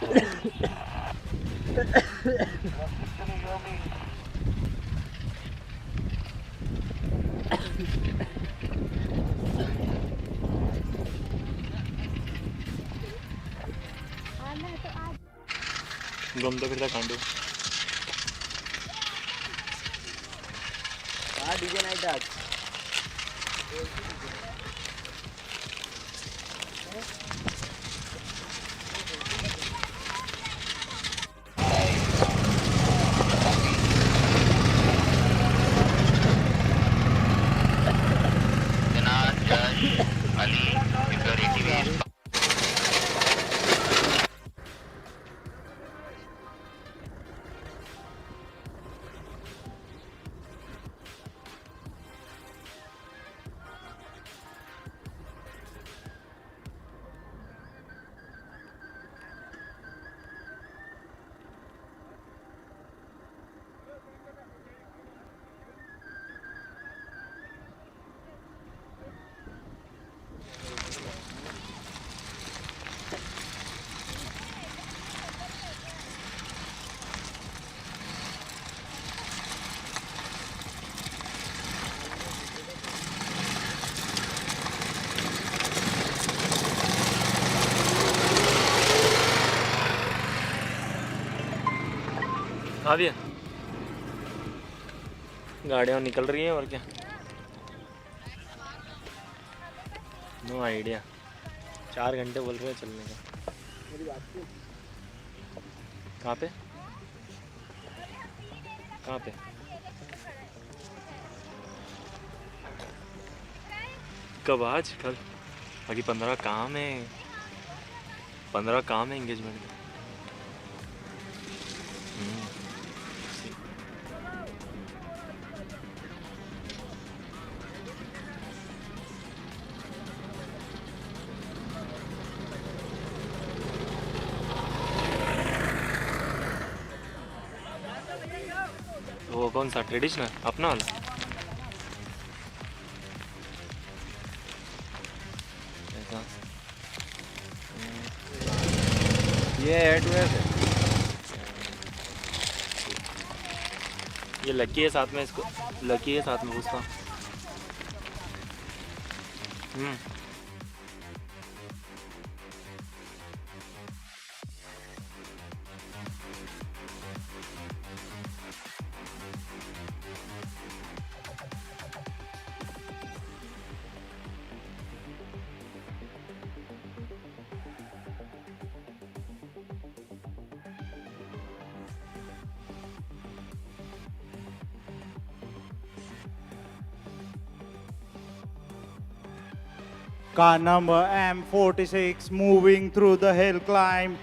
घूमते फिरता कांडू DJ night आज आ गया गाड़ियाँ निकल रही हैं और क्या नो आइडिया 4 घंटे बोल रहे हैं चलने का कहाँ पे कहाँ पे कब आज कल बाकी 15 काम है 15 काम है एंगेजमेंट में वो कौन सा ट्रेडिशनल अपना वाला ये हेड वेयर है ये लकी है साथ में इसको लकी है साथ में पूछता Car number M46 moving through the hill climb.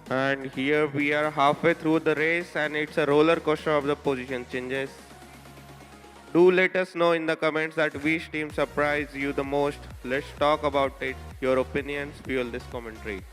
And here we are halfway through the race and it's a roller coaster of the position changes. Do let us know in the comments that which team surprised you the most. Let's talk about it. Your opinions fuel this commentary.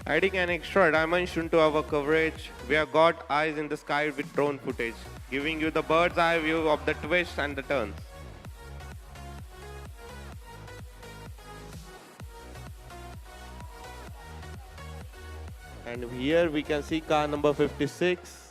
Adding an extra dimension to our coverage, we have got eyes in the sky with drone footage, giving you the bird's eye view of the twists and the turns. And here we can see car number 56.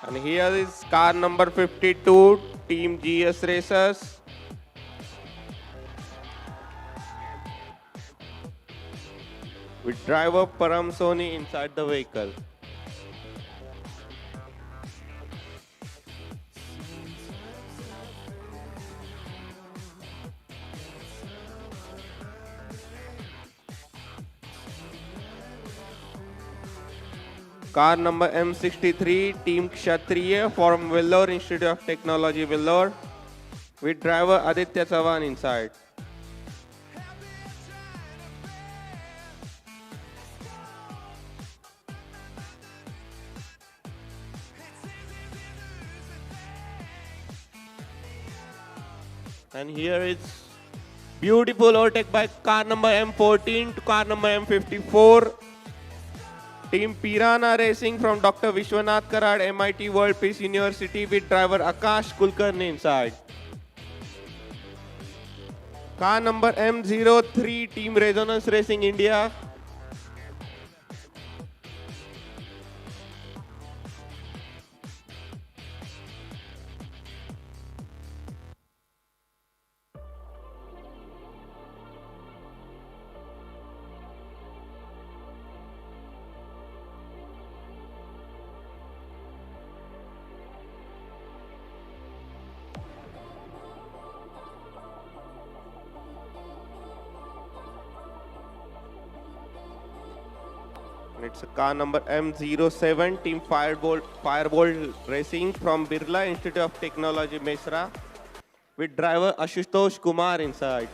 And here is car number 52, Team GS Racers. With driver Param Soni inside the vehicle. Car number M63, Team Kshatriya from Vellore Institute of Technology, Vellore, with driver Aditya Chavan inside. And here is beautiful overtake by car number M14 to car number M54. Team Pirana Racing from Dr. Vishwanath Karad, MIT World Peace University with driver Akash Kulkarni inside. Car number M03, Team Resonance Racing India. It's a car number M07, Team Firebolt Racing from Birla Institute of Technology, Mesra, with driver Ashutosh Kumar inside.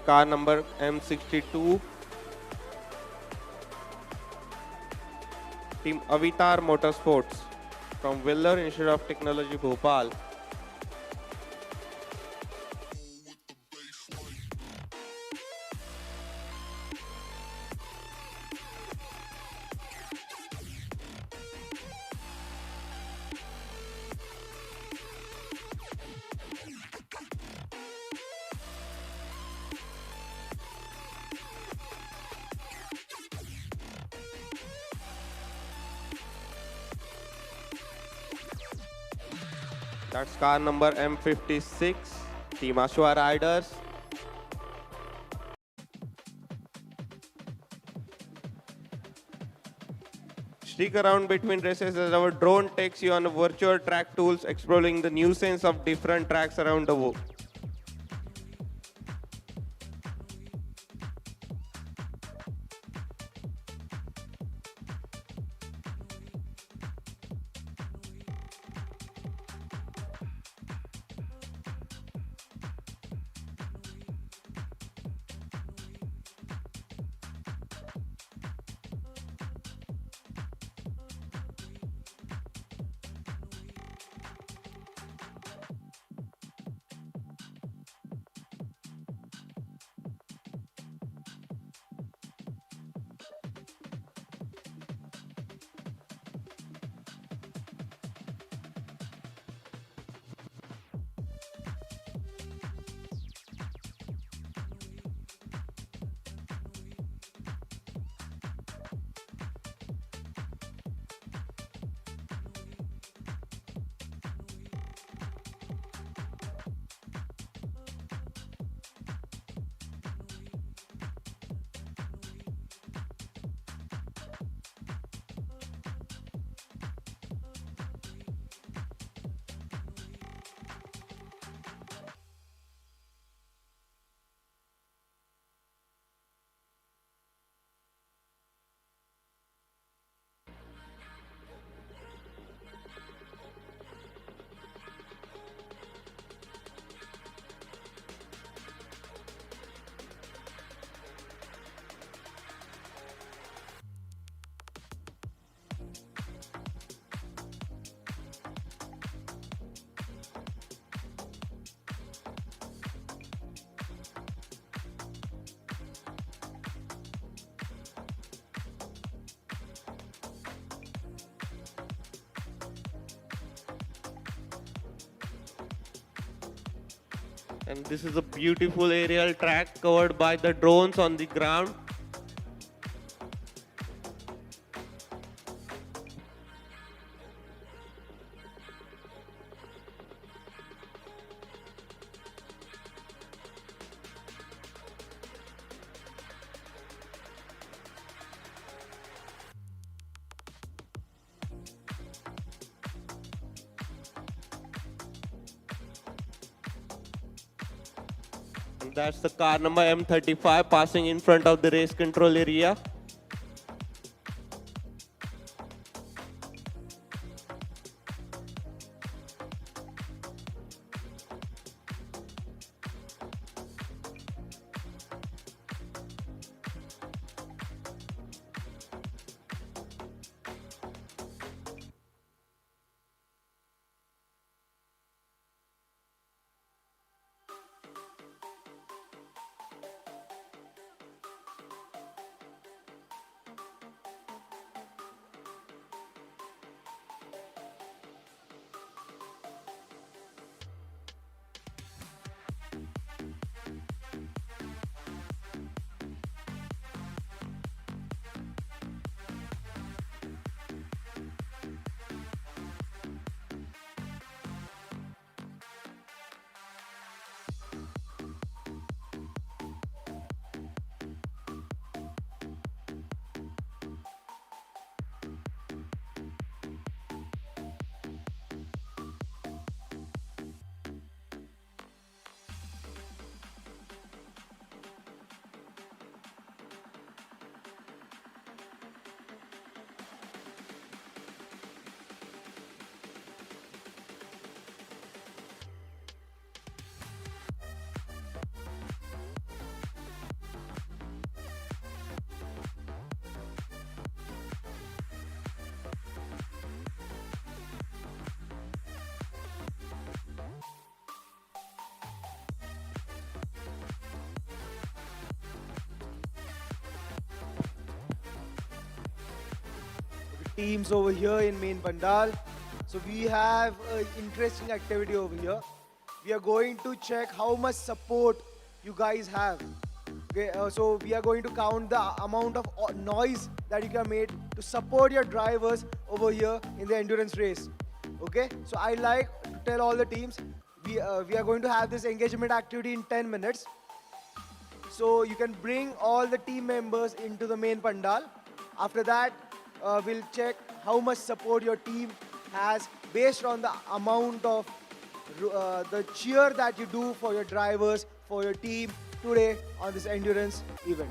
Car number M62, Team Avitar Motorsports from Vellore Institute of Technology, Bhopal. That's car number M56, Team Ashwa Riders. Stick around between races as our drone takes you on virtual track tools, exploring the nuisance of different tracks around the world. And this is a beautiful aerial track covered by the drones on the ground. And that's the car number M35 passing in front of the race control area. Teams over here in main pandal. So we have an interesting activity over here. We are going to check how much support you guys have. Okay, so we are going to count the amount of noise that you can make to support your drivers over here in the endurance race. Okay, so I like to tell all the teams we are going to have this engagement activity in 10 minutes. So you can bring all the team members into the main pandal. After that, we'll check how much support your team has based on the amount of the cheer that you do for your drivers, for your team today on this endurance event.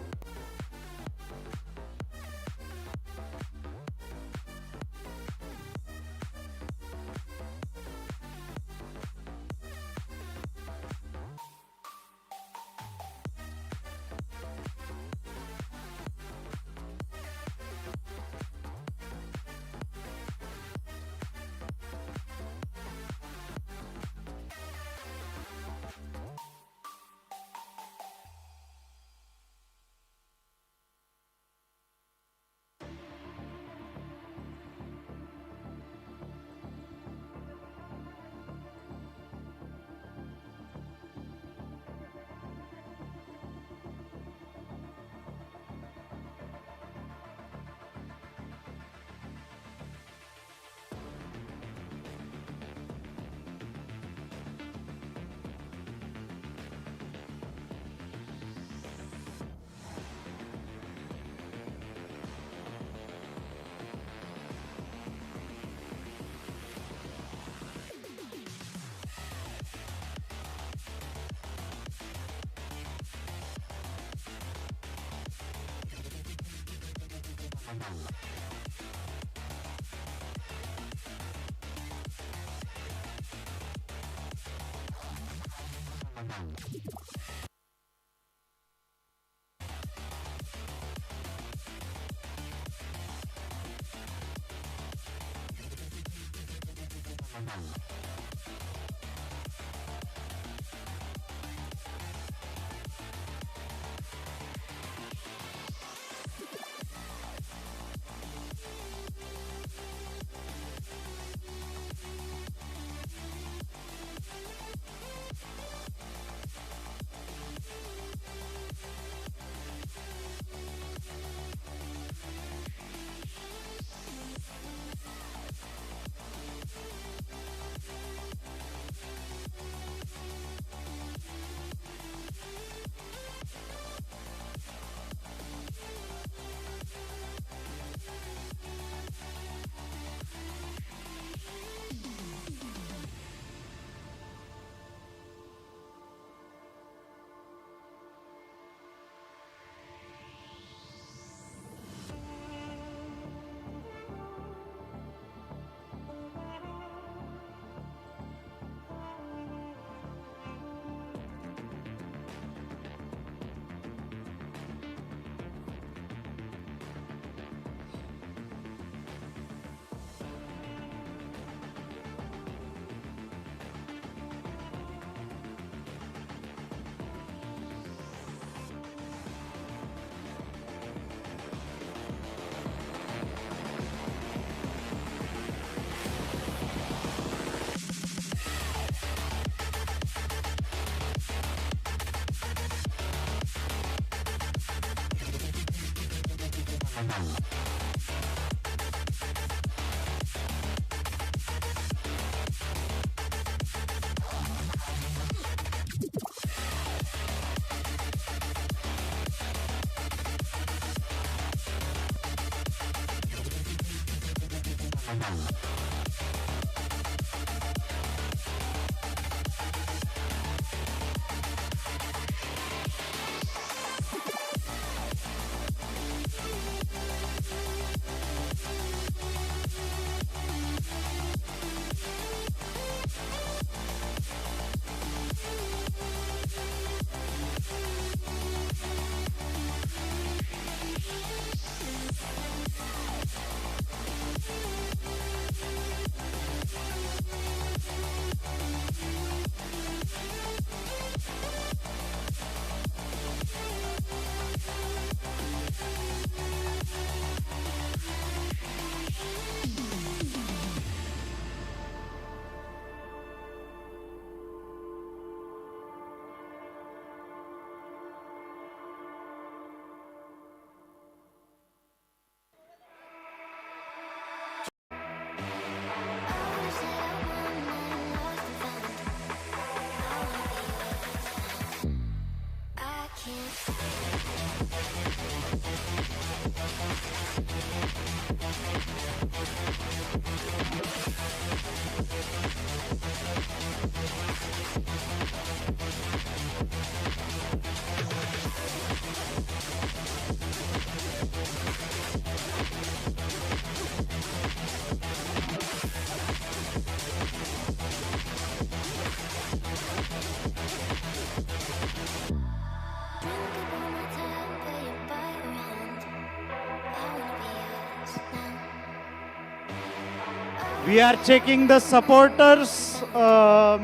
We are checking the supporters,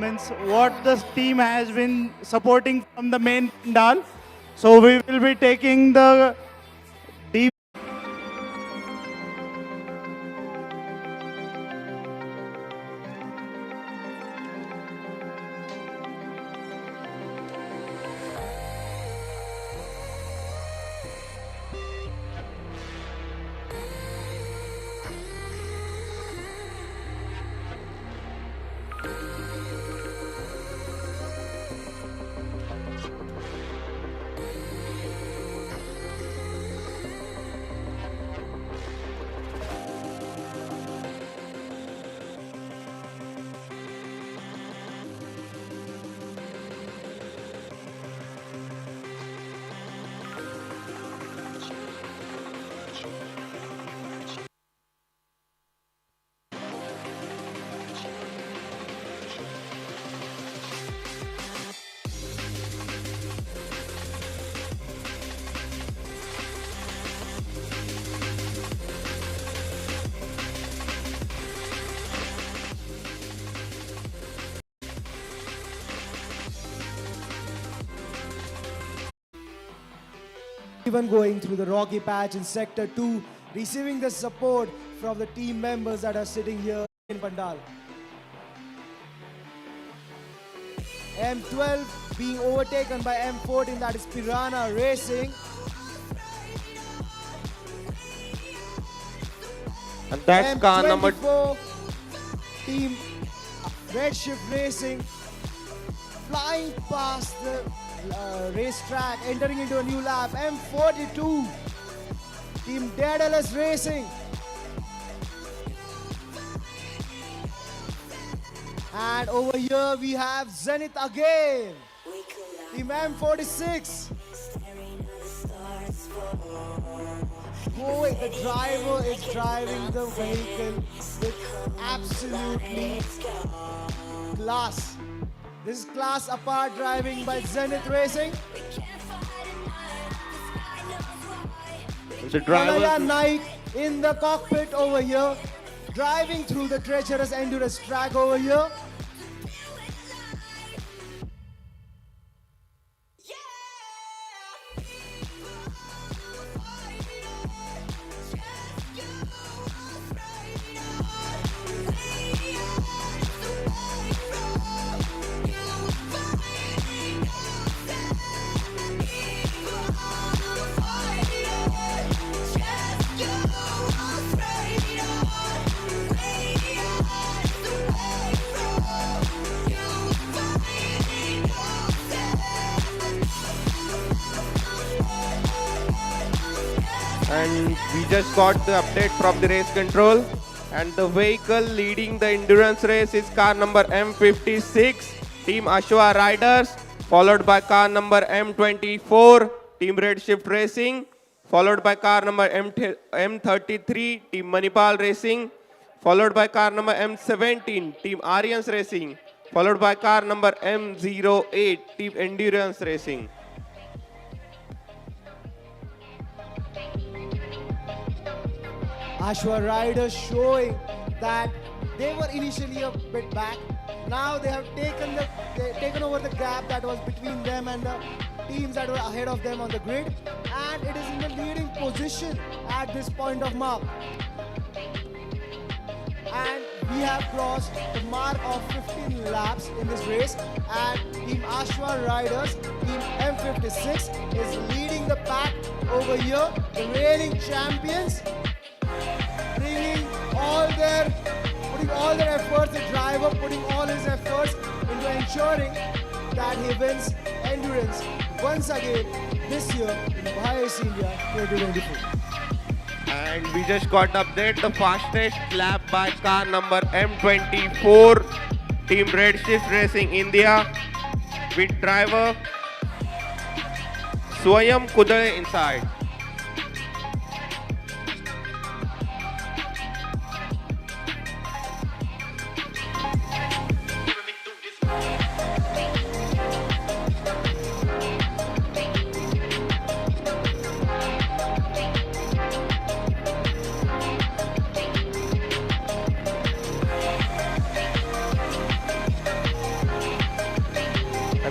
means what the team has been supporting from the main pandal. So we will be taking the deep. Even going through the rocky patch in Sector 2, receiving the support from the team members that are sitting here in Pandal. M12 being overtaken by M14, that is Piranha Racing. And that's car number M24, Team Redshift Racing, flying past the racetrack, entering into a new lap. M42, Team Daedalus Racing. And over here we have Zenith again. Team M46. The driver is driving the vehicle with absolutely class. This is class apart driving by Zenith Racing. The driver Malaya Knight in the cockpit over here, driving through the treacherous endurance track over here. And we just got the update from the race control. And the vehicle leading the endurance race is car number M56, Team Ashwa Riders, followed by car number M24, Team Redshift Racing, followed by car number M33, Team Manipal Racing, followed by car number M17, Team Aryans Racing, followed by car number M08, Team Endurance Racing. Ashwa riders showing that they were initially a bit back. Now they have taken over the gap that was between them and the teams that were ahead of them on the grid, and it is in the leading position at this point of mark. And we have crossed the mark of 15 laps in this race, and Team Ashwa Riders, Team M56 is leading the pack over here. The reigning champions, putting all their efforts, the driver putting all his efforts into ensuring that he wins endurance once again this year in BAJA SAEINDIA 2024. And we just got update the fastest lap by car number M24, Team Redshift Racing India, with driver Swayam Kudale inside.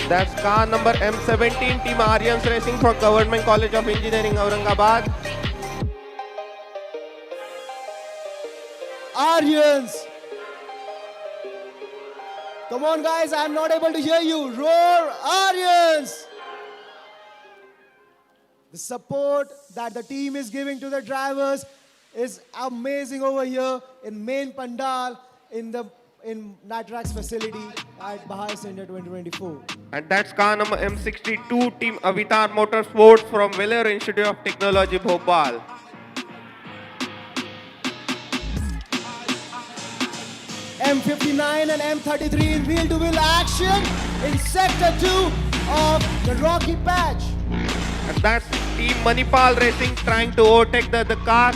That's car number M17, Team Aryans Racing from Government College of Engineering, Aurangabad. Aryans! Come on guys, I'm not able to hear you. Roar, Aryans! The support that the team is giving to the drivers is amazing over here in main pandal in NATRAX facility at BAJA SAEINDIA 2024. And that's car number M62, Team Avitar Motorsports from Veller Institute of Technology, Bhopal. M59 and M33 in wheel-to-wheel action in Sector 2 of the Rocky Patch. And that's Team Manipal Racing trying to overtake the other car.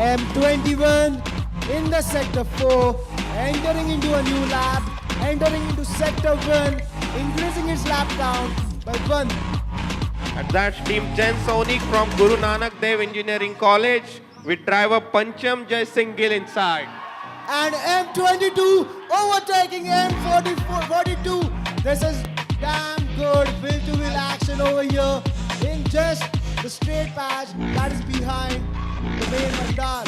M21 in the Sector 4, entering into a new lap, entering into Sector 1, increasing its lap count by 1. And that's Team Chen Sonic from Guru Nanak Dev Engineering College with driver Pancham Jai Singh Gill inside. And M22 overtaking M42. This is damn good wheel-to-wheel action over here in just the straight patch that is behind the main mandal.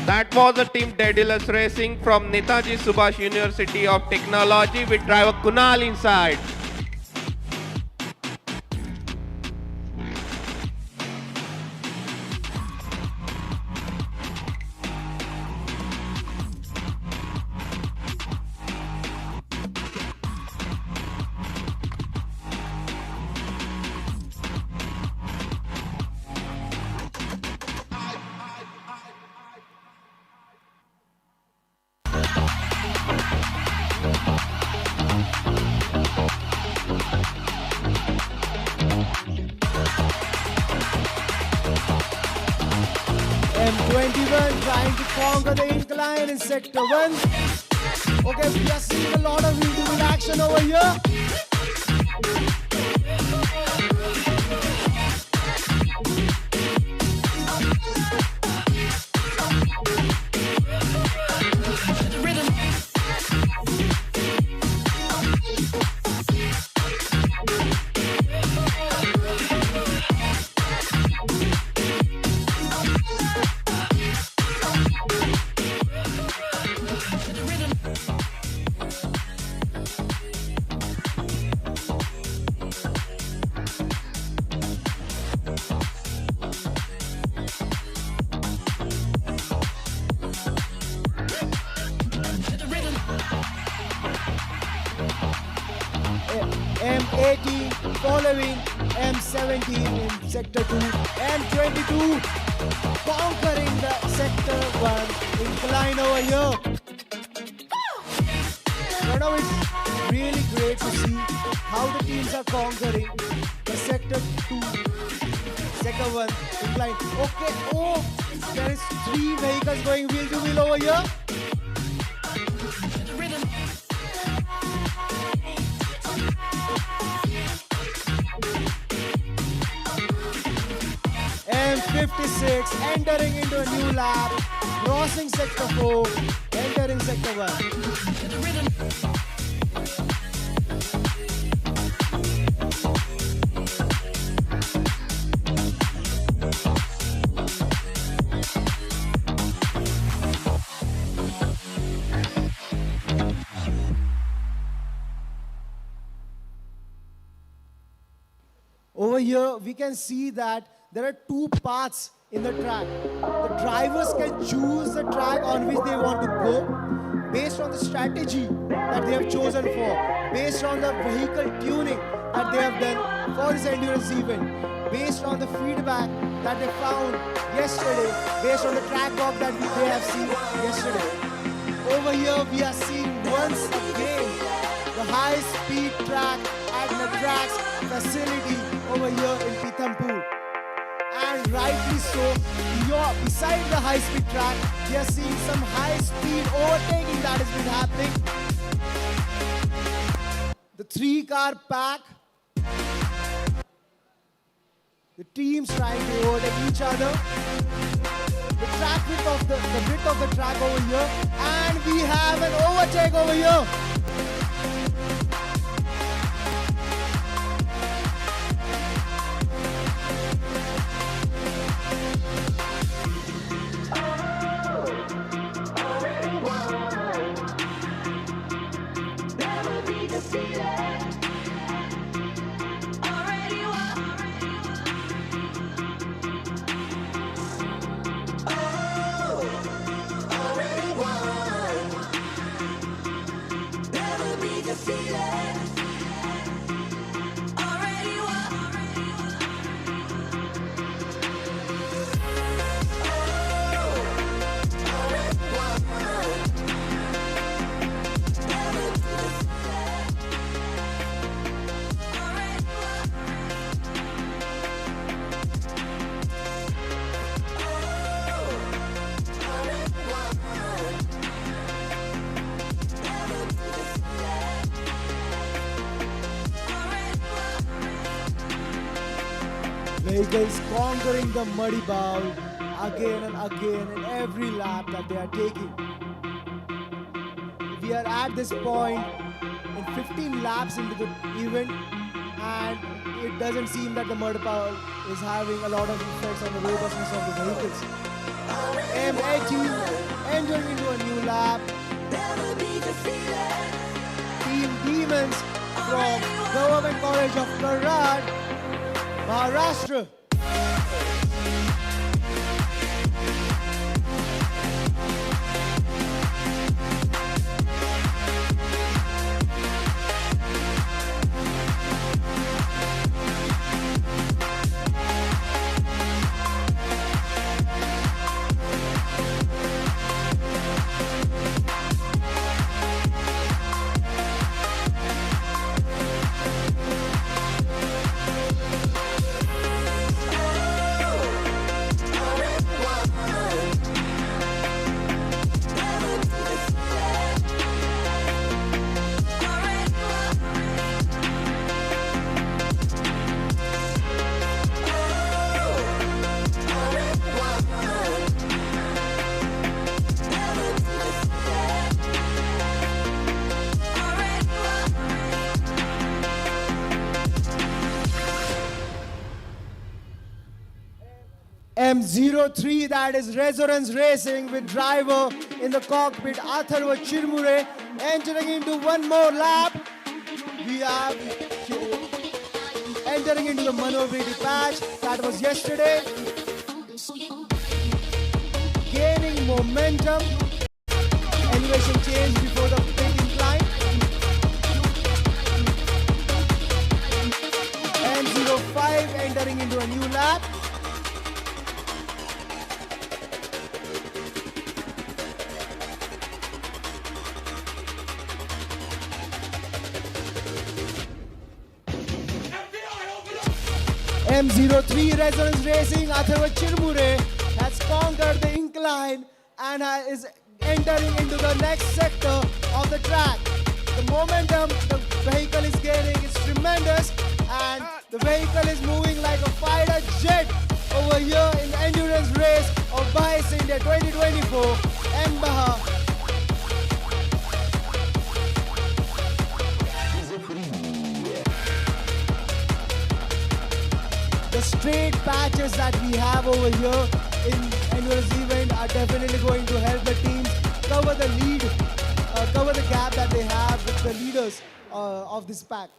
That was the Team Daedalus Racing from Netaji Subhash University of Technology with driver Kunal inside. M21 trying to conquer the incline in Sector 1. Okay, we are seeing a lot of wheel-to-wheel action over here. M18 following M17 in sector 2, M22 conquering the sector 1 incline over here. Now it's really great to see how the teams are conquering the sector 2, sector 1 incline. Okay, oh, there is 3 vehicles going wheel to wheel over here. M56 entering into a new lap, crossing sector 4, entering sector 1. Over here, we can see that there are 2 paths in the track. The drivers can choose the track on which they want to go based on the strategy that they have chosen for, based on the vehicle tuning that they have done for this endurance event, based on the feedback that they found yesterday, based on the track walk that they have seen yesterday. Over here, we are seeing once again the high-speed track at NATRAX facility over here in Pithampur. And rightly so, beside the high-speed track, we are seeing some high-speed overtaking that has been happening. The 3-car pack, the teams trying to overtake each other. The track width of the track over here, and we have an overtake over here. Vehicles conquering the muddy bowl again and again in every lap that they are taking. We are at this point in 15 laps into the event, and it doesn't seem that the mud bowl is having a lot of effects on the robustness of the vehicles. M18 entering into a new lap. Team Demons from Government College of Karad, Maharashtra. M03, that is Resonance Racing with driver in the cockpit, Atharva Chirmure, entering into one more lap. We are entering into the maneuverability patch that was yesterday. Gaining momentum, elevation change before the big incline. entering into a new lap. M03 Resonance Racing, Atharva Chirmure has conquered the incline and is entering into the next sector of the track. The momentum the vehicle is gaining is tremendous, and the vehicle is moving like a fighter jet over here in the endurance race of BAJA SAEINDIA 2024 mBAJA. The straight patches that we have over here in endurance event are definitely going to help the teams cover the lead, cover the gap that they have with the leaders of this pack.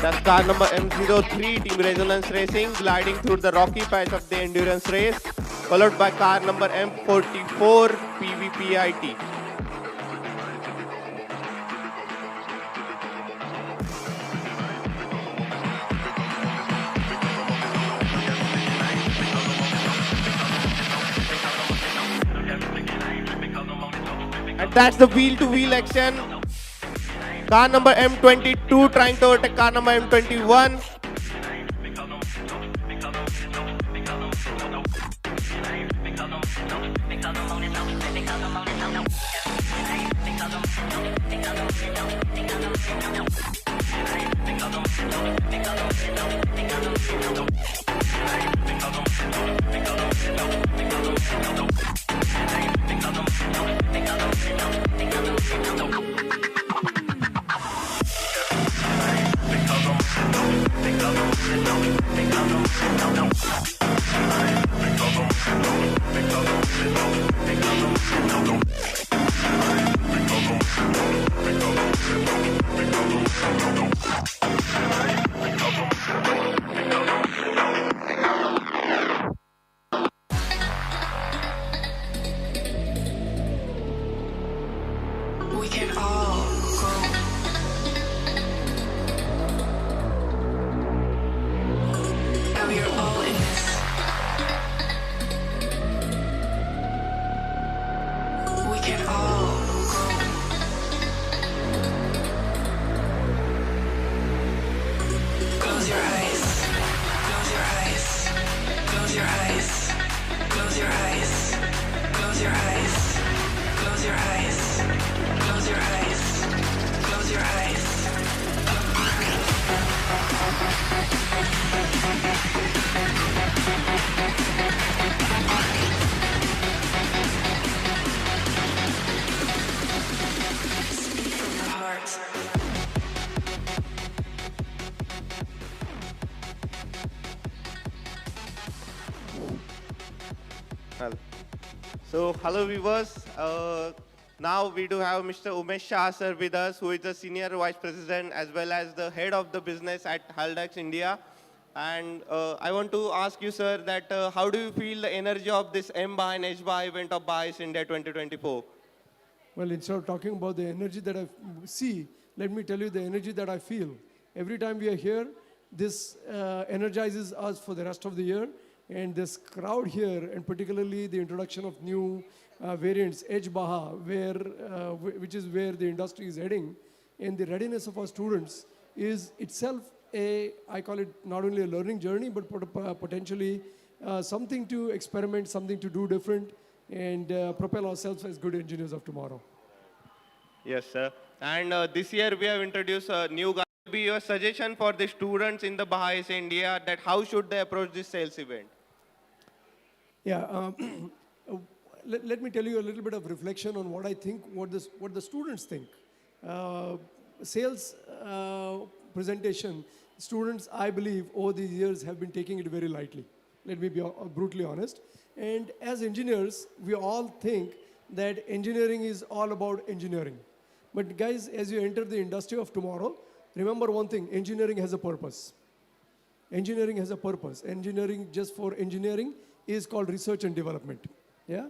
That's car number M03, Team Resonance Racing, gliding through the rocky patch of the endurance race, followed by car number M44, PVPIT. And that's the wheel-to-wheel action. Car number M22 trying to overtake car number M21. So, hello viewers. Now we do have Mr. Umesh Shah sir with us, who is the Senior Vice President as well as the Head of the Business at Haldex India. And I want to ask you, sir, that how do you feel the energy of this mBAJA and HBAJA event of BAJA India 2024? Well, instead of talking about the energy that I see, let me tell you the energy that I feel. Every time we are here, this energizes us for the rest of the year. And this crowd here, and particularly the introduction of new variants, HBAJA, which is where the industry is heading, and the readiness of our students is itself I call it not only a learning journey, but potentially something to experiment, something to do different, and propel ourselves as good engineers of tomorrow. Yes, sir. And this year we have introduced a new guide. What would be your suggestion for the students in the BAJA India that how should they approach this sales event? Yeah, let me tell you a little bit of reflection on what I think, what the students think. Sales presentation, students, I believe, over the years have been taking it very lightly. Let me be brutally honest. And as engineers, we all think that engineering is all about engineering. But guys, as you enter the industry of tomorrow, remember one thing, engineering has a purpose. Engineering has a purpose. Engineering just for engineering is called research and development. Yeah?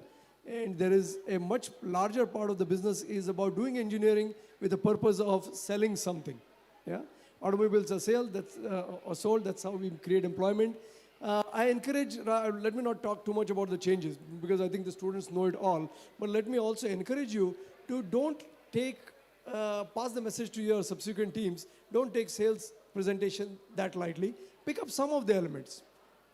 And there is a much larger part of the business is about doing engineering with the purpose of selling something. Yeah? Automobiles are sold, that's how we create employment. I encourage, let me not talk too much about the changes because I think the students know it all, but let me also encourage you to don't take, pass the message to your subsequent teams, don't take sales presentation that lightly. Pick up some of the elements.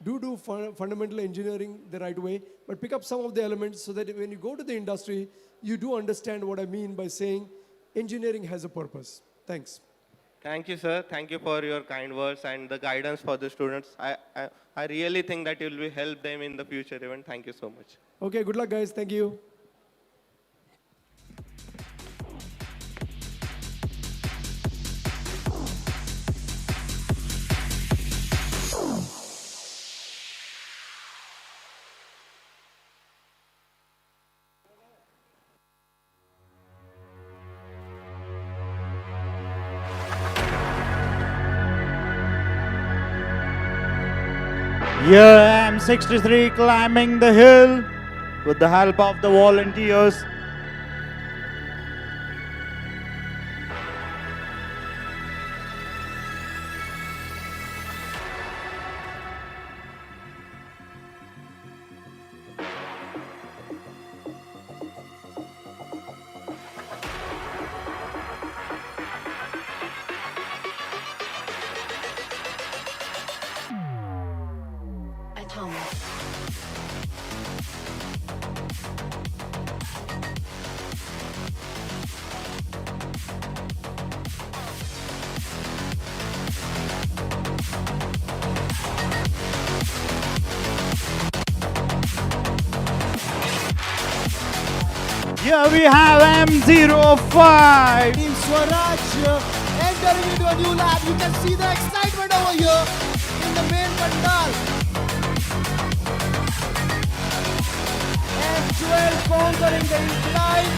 Do fundamental engineering the right way, but pick up some of the elements so that when you go to the industry, you do understand what I mean by saying engineering has a purpose. Thanks. Thank you, sir. Thank you for your kind words and the guidance for the students. I really think that you will help them in the future event. Thank you so much. Okay, good luck, guys. Thank you. Here I am 63 climbing the hill with the help of the volunteers. Here we have M05. Team Swaraj entering into a new lap. You can see the excitement over here in the main pandal. M12 conquering the incline.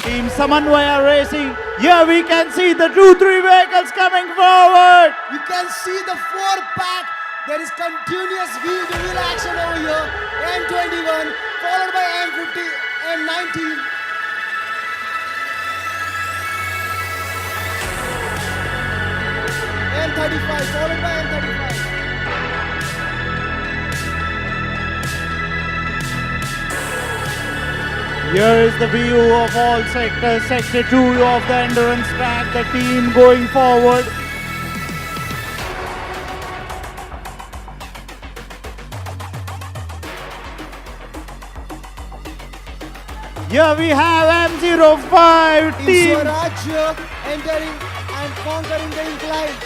Team Samanvaya Racing. Here we can see the 2-3 vehicles coming forward. You can see the 4-pack. There is continuous wheel-to-wheel action over here. M21 followed by M50, M19. M35 followed by M35. Here is the view of all sectors, sector 2 of the endurance track, the team going forward. Here we have M05 team. Swaraj entering and conquering the incline.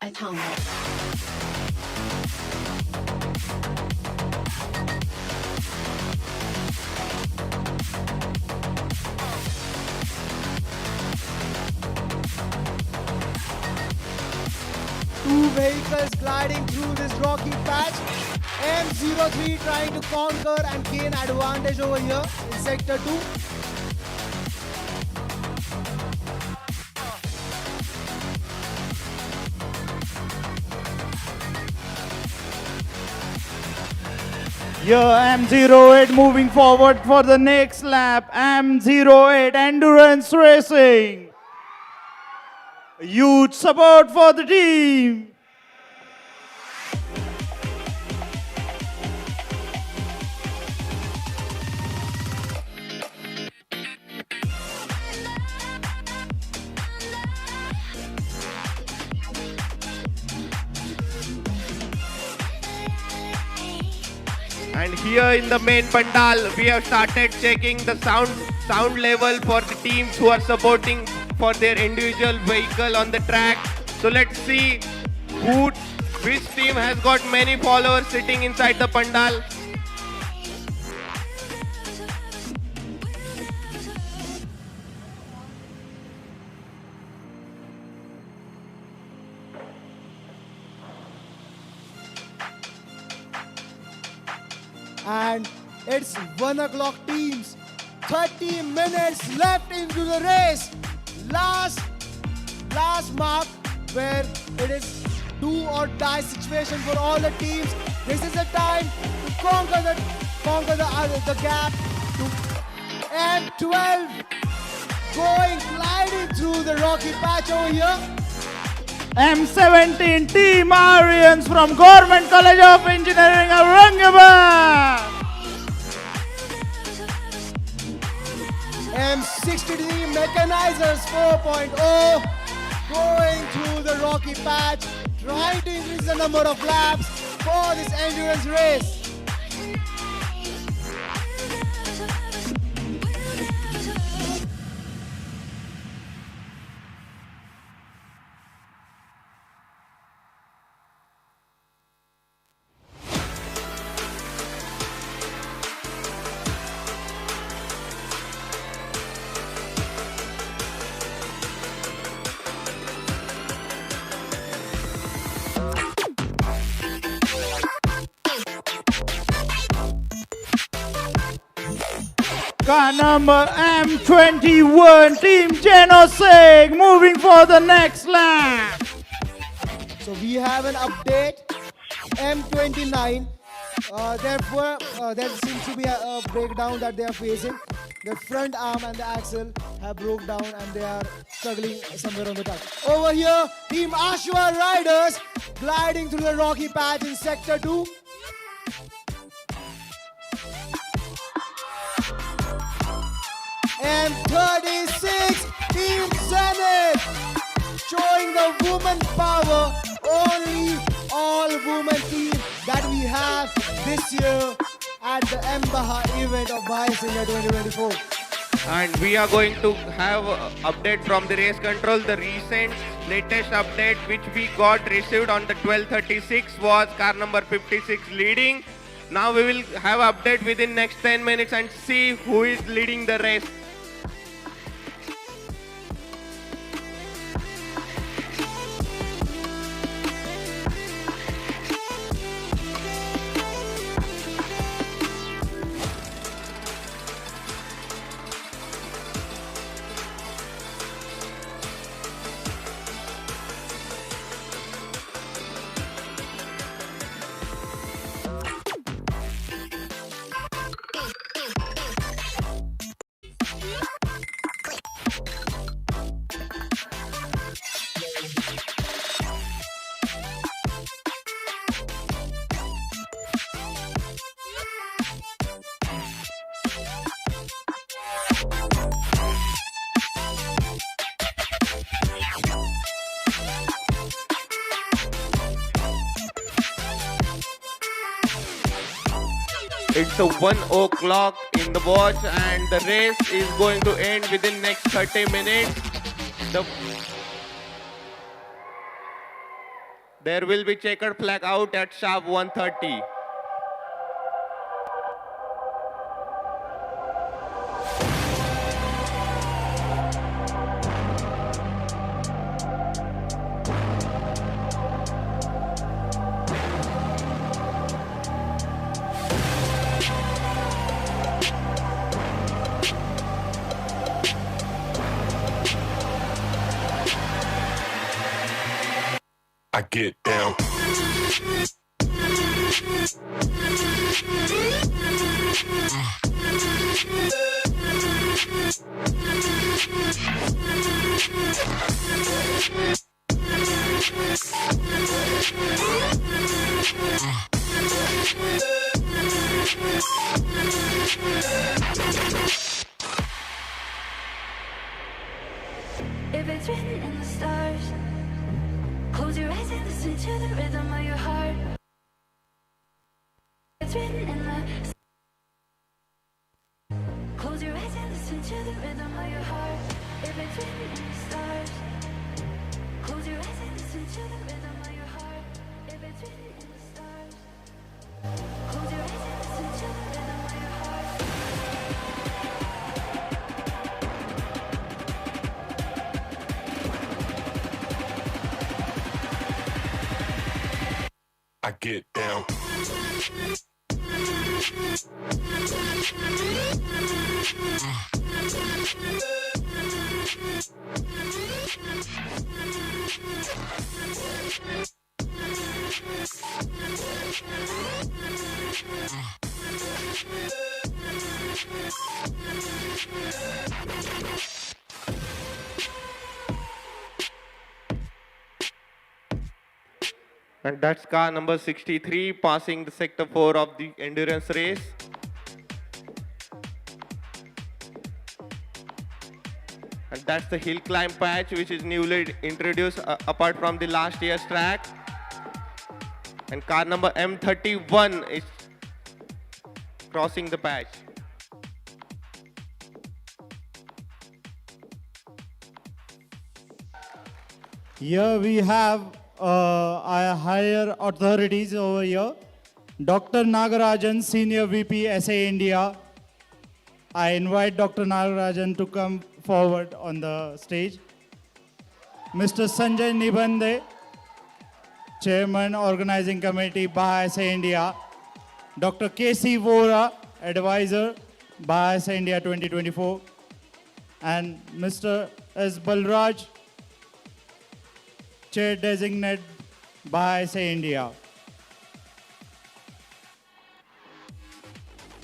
Atomic. Two vehicles gliding through this rocky patch. M03 trying to conquer and gain advantage over here in sector 2. Yeah, M08 moving forward for the next lap. M08 Endurance Racing. Huge support for the team. And here in the main pandal, we have started checking the sound level for the teams who are supporting for their individual vehicle on the track. So let's see which team has got many followers sitting inside the pandal. And it's 1 o'clock teams. 30 minutes left into the race. Last mark where it is do or die situation for all the teams. This is the time to conquer the gap to M12 gliding through the rocky patch over here. M17 Team Aryans from Government College of Engineering Aurangabad. M63 Mechanizers 4.0 going through the rocky patch, trying to increase the number of laps for this endurance race. Car number M21 Team Genosig moving for the next lap. So we have an update. M29. Therefore, there seems to be a breakdown that they are facing. The front arm and the axle have broke down and they are struggling somewhere on the track. Over here, Team Ashwa Riders gliding through the rocky patch in Sector 2. M36 Team Zenith showing the woman power, only all-woman team that we have this year at the mBAJA event of BAJA SAEINDIA 2024. And we are going to have an update from the race control. The latest update which we got received on the 12:36 was car number 56 leading. Now we will have update within next 10 minutes and see who is leading the race. It's a 1 o'clock in the watch and the race is going to end within next 30 minutes. There will be checkered flag out at sharp 1:30. I get down. If it's written in the stars, close your eyes and listen to the rhythm of your heart. It's written in the close your eyes and listen to the rhythm of your heart. If it's written in the stars, close your eyes and listen to the rhythm of your heart. If it's written in the stars, close your eyes and listen to the rhythm of your heart. I get down. And that's car number 63 passing the sector 4 of the endurance race. And that's the hill climb patch which is newly introduced apart from the last year's track. And car number M31 is crossing the patch. Here we have our higher authorities over here. Dr. Nagarajan, Senior VP, SA India. I invite Dr. Nagarajan to come forward on the stage. Mr. Sanjay Nibande, Chairman, Organizing Committee, BAJA SA India. Dr. K.C. Vora, Advisor, BAJA SA India 2024. And Mr. S. Balraj, Chair Designate, BAJA SA India.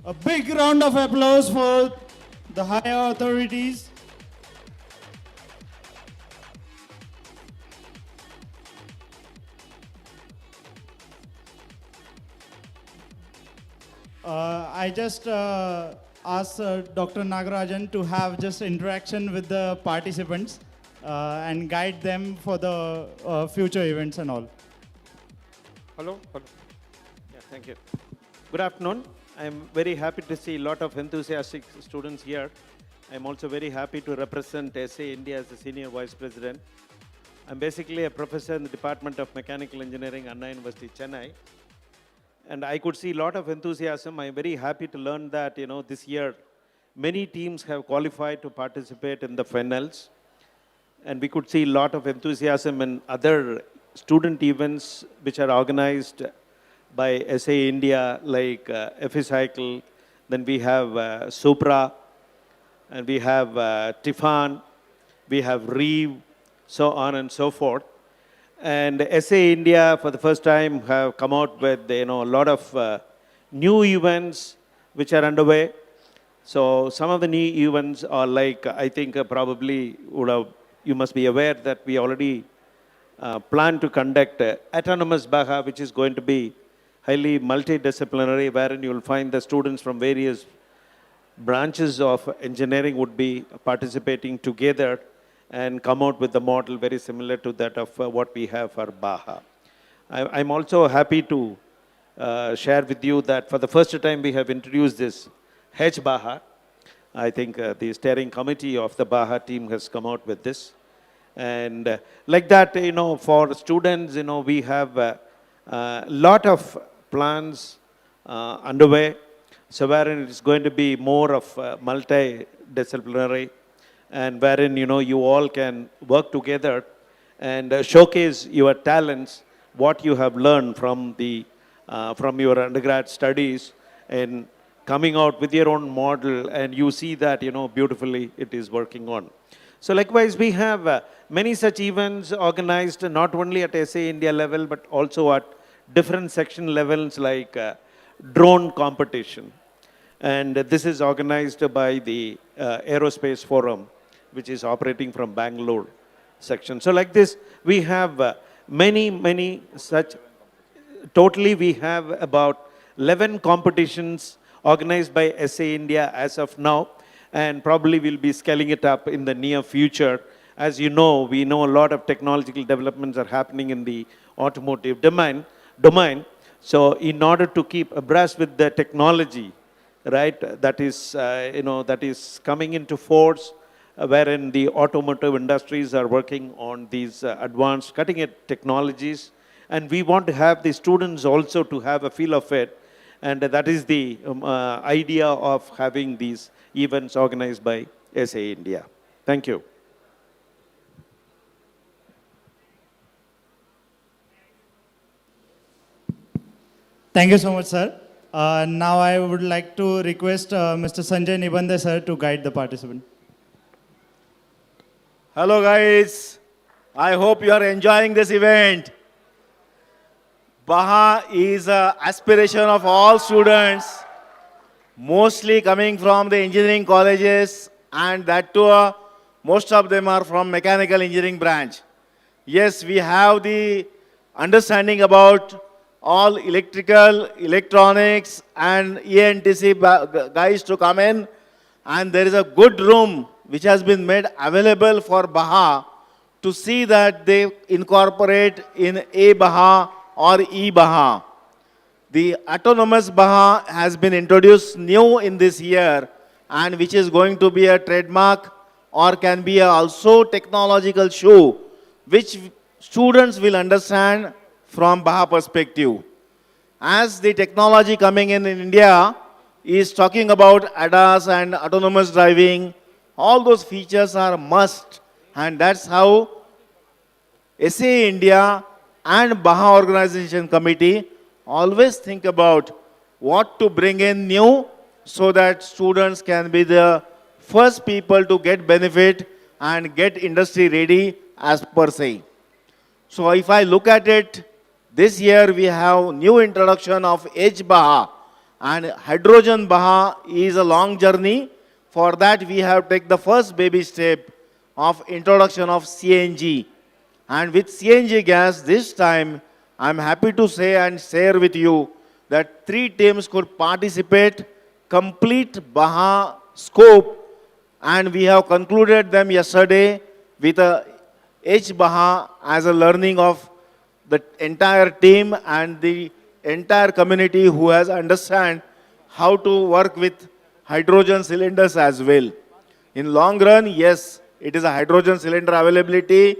A big round of applause for the higher authorities. I just asked Dr. Nagarajan to have just interaction with the participants and guide them for the future events and all. Hello. Yeah, thank you. Good afternoon. I'm very happy to see a lot of enthusiastic students here. I'm also very happy to represent SA India as the Senior Vice President. I'm basically a professor in the Department of Mechanical Engineering, Anna University, Chennai. And I could see a lot of enthusiasm. I'm very happy to learn that, this year, many teams have qualified to participate in the finals. And we could see a lot of enthusiasm in other student events which are organized by SA India, like Eficycle, then we have Supra, and we have Tiffan, we have Reeve, so on and so forth. And SA India, for the first time, have come out with a lot of new events which are underway. So some of the new events are like, I think probably you must be aware that we already plan to conduct autonomous BAJA, which is going to be highly multidisciplinary, wherein you will find the students from various branches of engineering would be participating together and come out with a model very similar to that of what we have for BAJA. I'm also happy to share with you that for the first time we have introduced this BAJA. I think the steering committee of the BAJA team has come out with this. And like that, for students, we have a lot of plans underway. So wherein it's going to be more of multidisciplinary, and wherein, you all can work together and showcase your talents, what you have learned from your undergrad studies, and coming out with your own model, and you see that, beautifully it is working on. So likewise, we have many such events organized not only at SA India level, but also at different section levels like drone competition. And this is organized by the Aerospace Forum, which is operating from Bangalore section. So like this, we have many such. Totally, we have about 11 competitions organized by SA India as of now, and probably we'll be scaling it up in the near future. As you know, we know a lot of technological developments are happening in the automotive domain. So in order to keep abreast with the technology, right, that is, that is coming into force, wherein the automotive industries are working on these advanced cutting-edge technologies. And we want to have the students also to have a feel of it. And that is the idea of having these events organized by SA India. Thank you. Thank you so much, sir. Now I would like to request Mr. Sanjay Nibande, sir, to guide the participant. Hello, guys. I hope you are enjoying this event. BAJA is an aspiration of all students, mostly coming from the engineering colleges, and that too, most of them are from mechanical engineering branch. Yes, we have the understanding about all electrical, electronics, and ENTC guys to come in, and there is a good room which has been made available for BAJA to see that they incorporate in A-BAJA or E-BAJA. The autonomous BAJA has been introduced new in this year, and which is going to be a trademark or can be also technological shoe, which students will understand from BAJA perspective. As the technology coming in India is talking about ADAS and autonomous driving, all those features are must, and that's how SA India and BAJA Organization Committee always think about what to bring in new so that students can be the first people to get benefit and get industry ready as per se. So if I look at it, this year we have new introduction of H-BAJA, and hydrogen BAJA is a long journey. For that we have taken the first baby step of introduction of CNG. And with CNG gas this time, I'm happy to say and share with you that 3 teams could participate, complete BAJA scope, and we have concluded them yesterday with a H-BAJA as a learning of the entire team and the entire community who has understand how to work with hydrogen cylinders as well. In long run, yes, it is a hydrogen cylinder availability.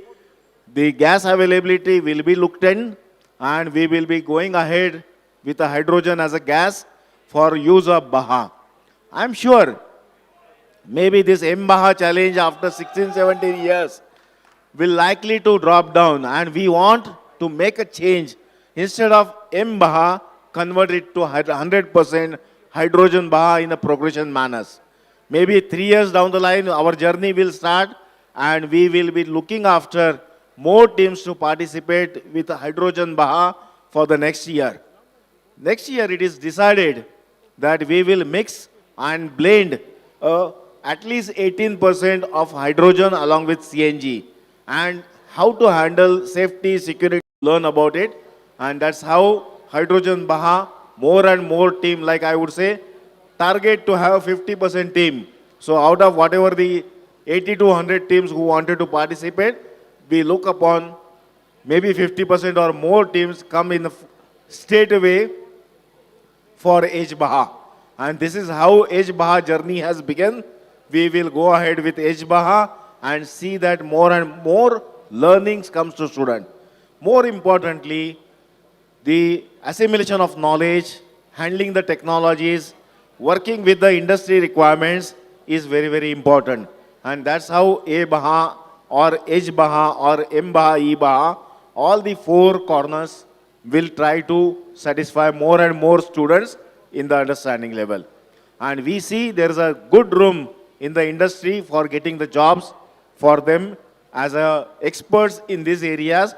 The gas availability will be looked in, and we will be going ahead with the hydrogen as a gas for use of BAJA. I'm sure maybe this mBAJA challenge after 16, 17 years will likely to drop down, and we want to make a change. Instead of mBAJA, convert it to 100% hydrogen BAJA in a progression manners. Maybe 3 years down the line, our journey will start, and we will be looking after more teams to participate with the hydrogen BAJA for the next year. Next year, it is decided that we will mix and blend at least 18% of hydrogen along with CNG, and how to handle safety, security, learn about it, and that's how hydrogen BAJA, more and more team, like I would say, target to have 50% team. So out of whatever the 80 to 100 teams who wanted to participate, we look upon maybe 50% or more teams come in straight away for H-BAJA. And this is how H-BAJA journey has begun. We will go ahead with H-BAJA and see that more and more learnings comes to student. More importantly, the assimilation of knowledge, handling the technologies, working with the industry requirements is very, very important. And that's how A-BAJA or H-BAJA or mBAJA, E-BAJA, all the 4 corners will try to satisfy more and more students in the understanding level. And we see there is a good room in the industry for getting the jobs for them as experts in these areas.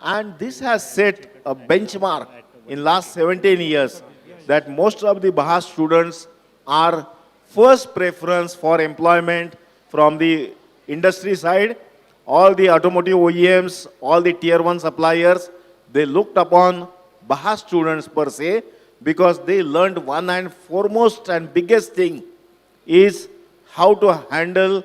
And this has set a benchmark in last 17 years that most of the BAJA students are first preference for employment from the industry side. All the automotive OEMs, all the tier 1 suppliers, they looked upon BAJA students per se because they learned one and foremost and biggest thing is how to handle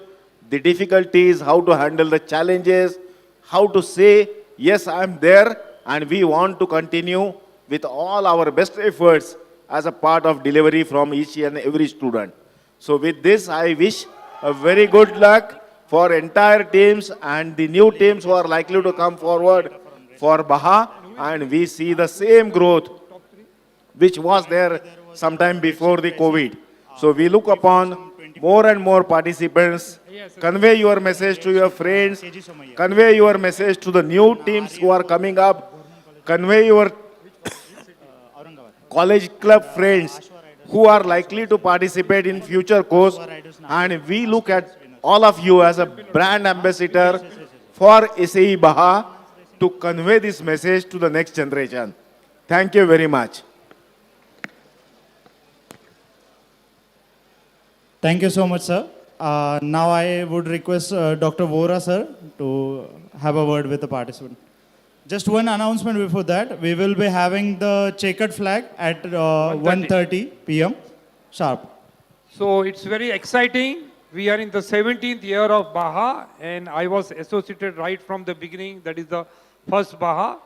the difficulties, how to handle the challenges, how to say, yes, I'm there and we want to continue with all our best efforts as a part of delivery from each and every student. So with this, I wish a very good luck for entire teams and the new teams who are likely to come forward for BAJA, and we see the same growth which was there sometime before the COVID. So we look upon more and more participants. Convey your message to your friends. Convey your message to the new teams who are coming up. Convey your college club friends who are likely to participate in future course. And we look at all of you as a brand ambassador for SAE BAJA to convey this message to the next generation. Thank you very much. Thank you so much, sir. Now I would request Dr. Vora, sir, to have a word with the participant. Just one announcement before that. We will be having the checkered flag at 1:30 p.m. sharp. So it's very exciting. We are in the 17th year of BAJA, and I was associated right from the beginning. That is the first BAJA,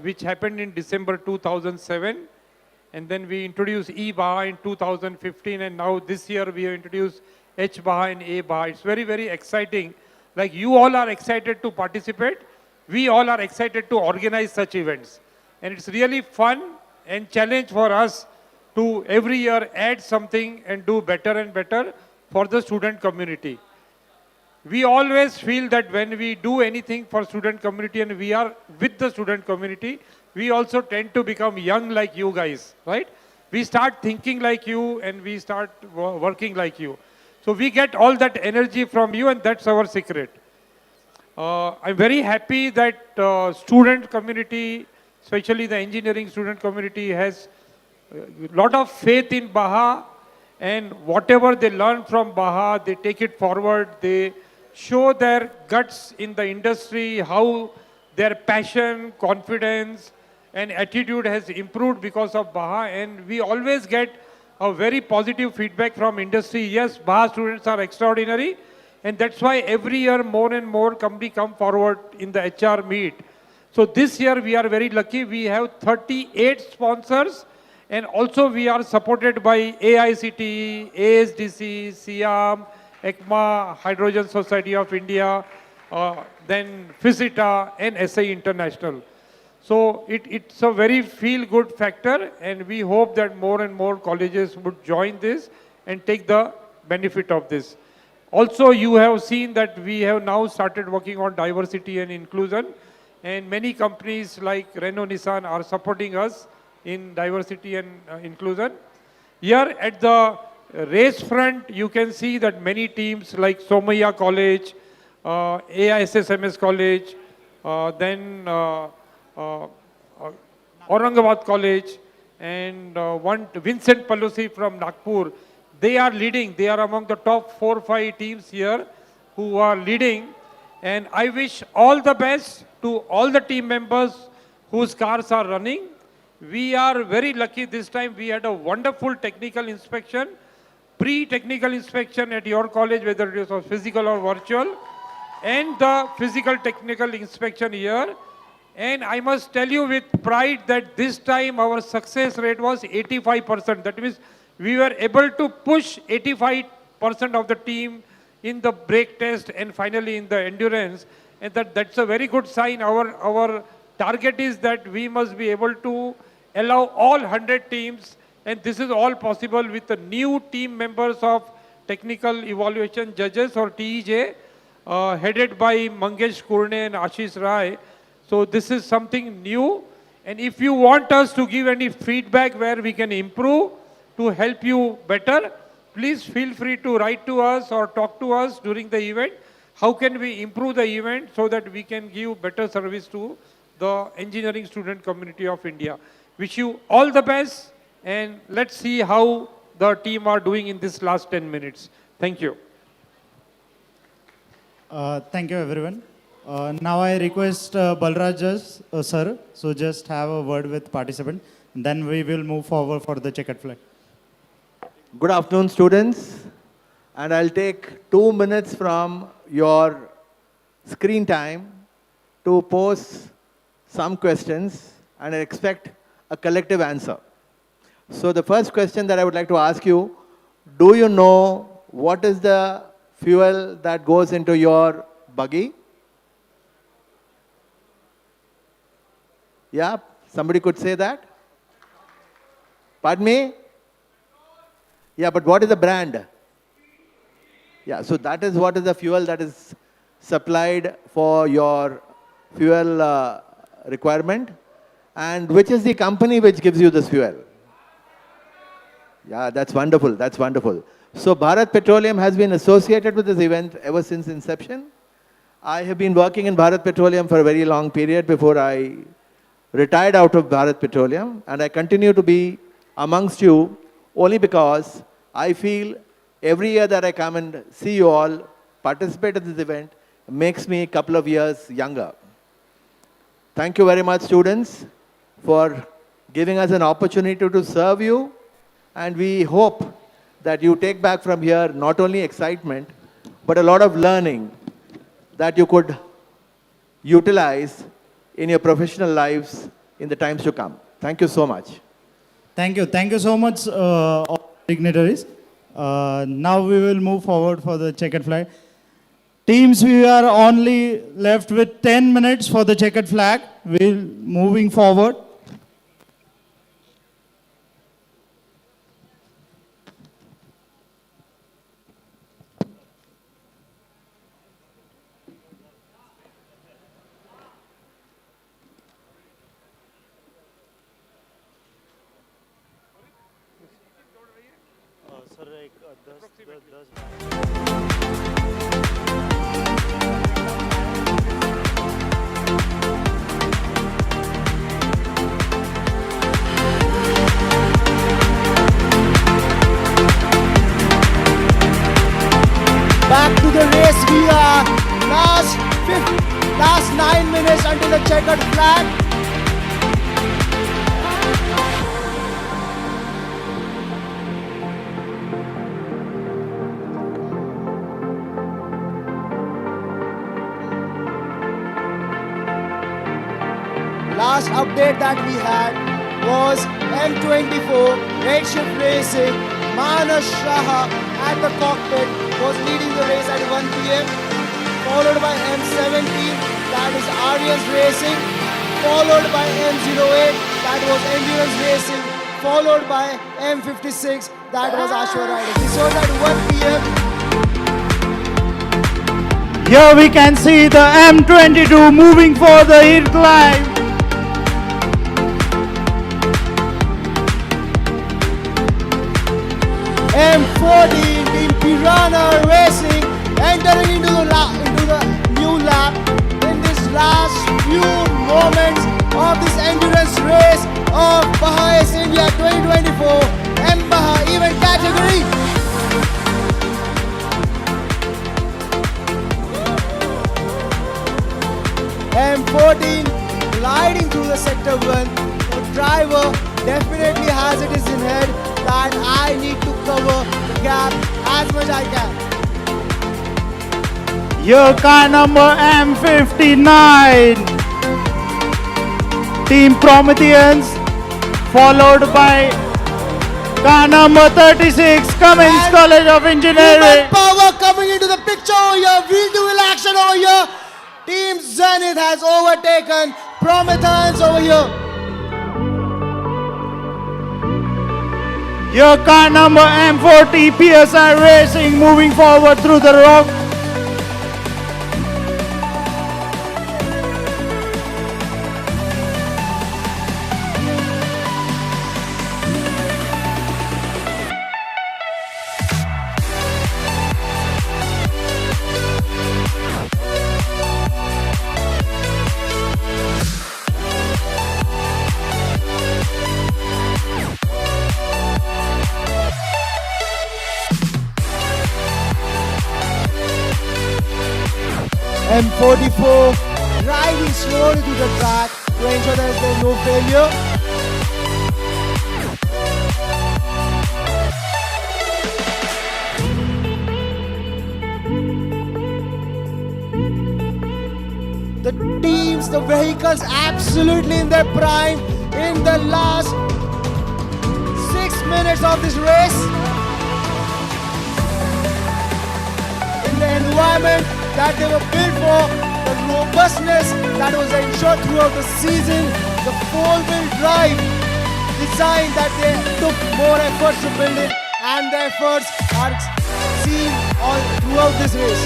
which happened in December 2007. And then we introduced E-BAJA in 2015, and now this year we have introduced H-BAJA and A-BAJA. It's very, very exciting. Like you all are excited to participate, we all are excited to organize such events. And it's really fun and challenge for us to every year add something and do better and better for the student community. We always feel that when we do anything for student community and we are with the student community, we also tend to become young like you guys, right? We start thinking like you and we start working like you. So we get all that energy from you, and that's our secret. I'm very happy that student community, especially the engineering student community, has a lot of faith in BAJA, and whatever they learn from BAJA, they take it forward. They show their guts in the industry, how their passion, confidence, and attitude has improved because of BAJA, and we always get a very positive feedback from industry. Yes, BAJA students are extraordinary, and that's why every year more and more company come forward in the HR meet. So this year we are very lucky. We have 38 sponsors, and also we are supported by AICTE, ASDC, SIAM, ECMA, Hydrogen Society of India, then FISITA, and SAE International. So it's a very feel-good factor, and we hope that more and more colleges would join this and take the benefit of this. Also, you have seen that we have now started working on diversity and inclusion, and many companies like Renault Nissan are supporting us in diversity and inclusion. Here at the race front, you can see that many teams like Somaiya College, AISSMS College, then Aurangabad College, and one Vincent Pelosi from Nagpur. They are leading. They are among the top 4 or 5 teams here who are leading. And I wish all the best to all the team members whose cars are running. We are very lucky this time. We had a wonderful technical inspection, pre-technical inspection at your college, whether it was physical or virtual, and the physical technical inspection here. And I must tell you with pride that this time our success rate was 85%. That means we were able to push 85% of the team in the brake test and finally in the endurance. And that's a very good sign. Our target is that we must be able to allow all 100 teams, and this is all possible with the new team members of Technical Evaluation Judges or TEJ, headed by Mangesh Kurne and Ashish Rai. So this is something new, and if you want us to give any feedback where we can improve to help you better, please feel free to write to us or talk to us during the event how can we improve the event so that we can give better service to the engineering student community of India. Wish you all the best, and let's see how the team are doing in this last 10 minutes. Thank you. Thank you, everyone. Now I request Balraj sir, so just have a word with participant. Then we will move forward for the checkered flag. Good afternoon, students. And I'll take 2 minutes from your screen time to pose some questions, and I expect a collective answer. So the first question that I would like to ask you, do you know what is the fuel that goes into your buggy? Yeah, somebody could say that? Pardon me? Yeah, but what is the brand? Yeah, so that is what is the fuel that is supplied for your fuel requirement. And which is the company which gives you this fuel? Yeah, that's wonderful, that's wonderful. So Bharat Petroleum has been associated with this event ever since inception. I have been working in Bharat Petroleum for a very long period before I retired out of Bharat Petroleum, and I continue to be amongst you only because I feel every year that I come and see you all participate in this event makes me a couple of years younger. Thank you very much, students, for giving us an opportunity to serve you, and we hope that you take back from here not only excitement, but a lot of learning that you could utilize in your professional lives in the times to come. Thank you so much. Thank you. Thank you so much, all dignitaries. Now we will move forward for the checkered flag. Teams, we are only left with 10 minutes for the checkered flag. We're moving forward. Back to the race, we are last 9 minutes until the checkered flag. Last update that we had was M24 Red Shift Racing. Manas Shah at the cockpit was leading the race at 1 p.m. Followed by M17, that is Aryans Racing. Followed by M08, that was Endurance Racing. Followed by M56, that was Ashwa Riding. This was at 1 p.m. Here we can see the M22 moving for the hill climb. M14 Team Piranha Racing entering into the new lap in this last few moments of this endurance race of BAJA SAEINDIA 2024 mBAJA event category. M14 gliding through the sector 1. The driver definitely has it in his head that I need to cover the gap as much as I can. Your car number M59. Team Prometheans, followed by car number 36, Cummins College of Engineering. Human power coming into the picture over here. Wheel to wheel action over here. Team Zenith has overtaken Prometheans over here. Your car number M40 PSI Racing moving forward through the rock. M44 driving slowly to the track to ensure that there's no failure. The teams, the vehicles absolutely in their prime in the last 6 minutes of this race. In the environment that they were built for, the robustness that was ensured throughout the season, the four-wheel drive design that they took more efforts to build it, and the efforts are seen all throughout this race.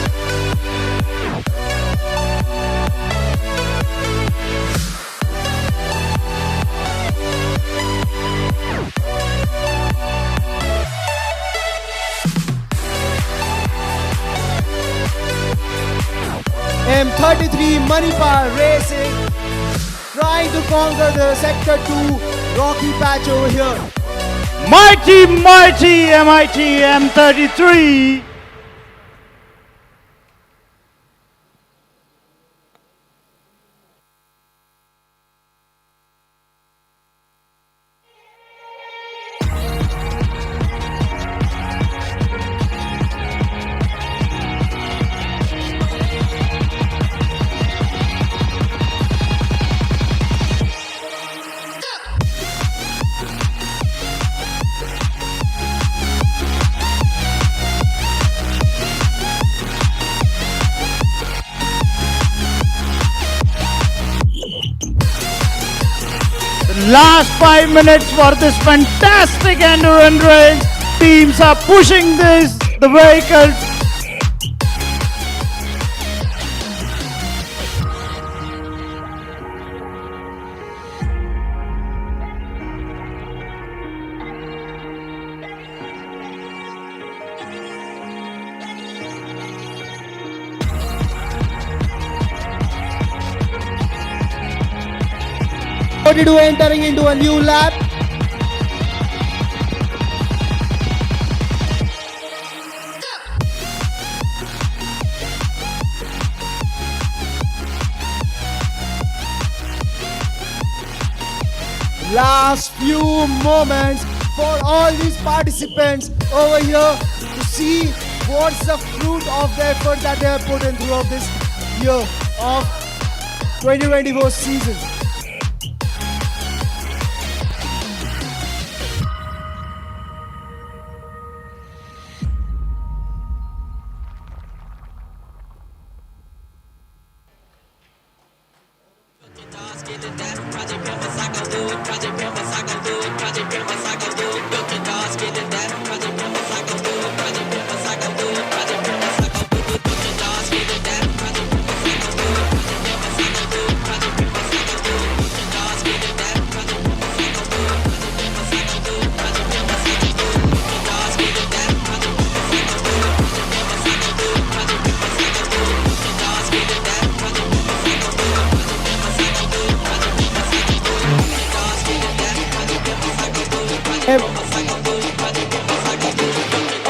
M33 Manipal Racing trying to conquer the sector 2 rocky patch over here. Mighty, mighty MIT M33. Last 5 minutes for this fantastic endurance race. Teams are pushing the vehicles. Entering into a new lap. Last few moments for all these participants over here to see what's the fruit of the effort that they have put in throughout this year of 2024 season.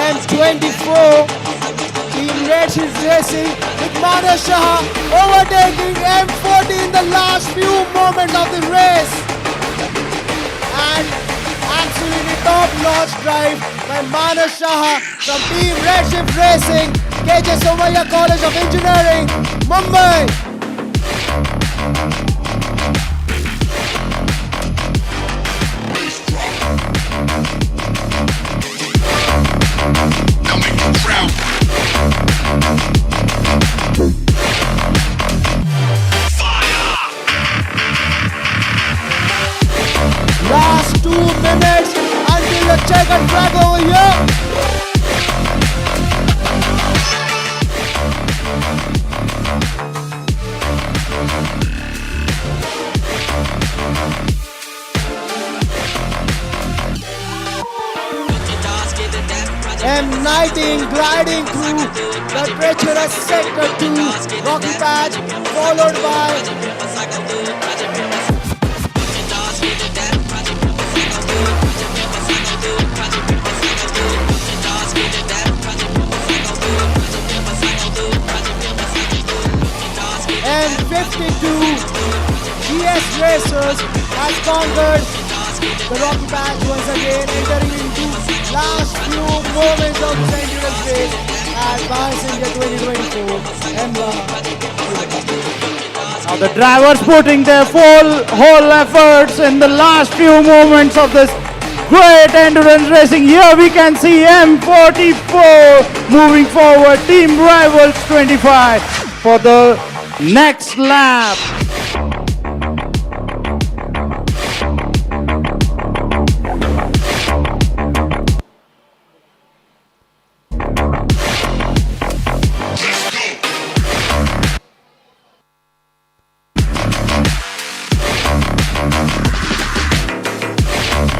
M24 Team Red is racing with mBAJA overtaking M40 in the last few moments of the race. And absolutely top-notch drive by mBAJA from Team Red Shift Racing, KJ Somaiya College of Engineering, Mumbai. Last 2 minutes until the checkered flag over here. M19 gliding through the treacherous sector 2 rocky patch, followed by racers has conquered the rocky patch once again, entering into last few moments of this endurance race at BAJA SAEINDIA 2024 mBAJA. Now the drivers putting their whole efforts in the last few moments of this great endurance racing. Here we can see M44 moving forward, Team Rivals 25 for the next lap.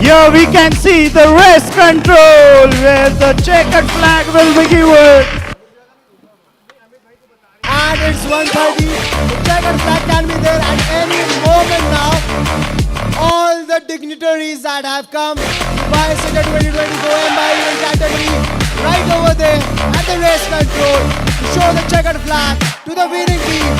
Here we can see the race control where the checkered flag will be given. And it's 1:30. The checkered flag can be there at any moment now. All the dignitaries that have come to BAJA SAEINDIA 2024 mBAJA category right over there at the race control to show the checkered flag to the winning team.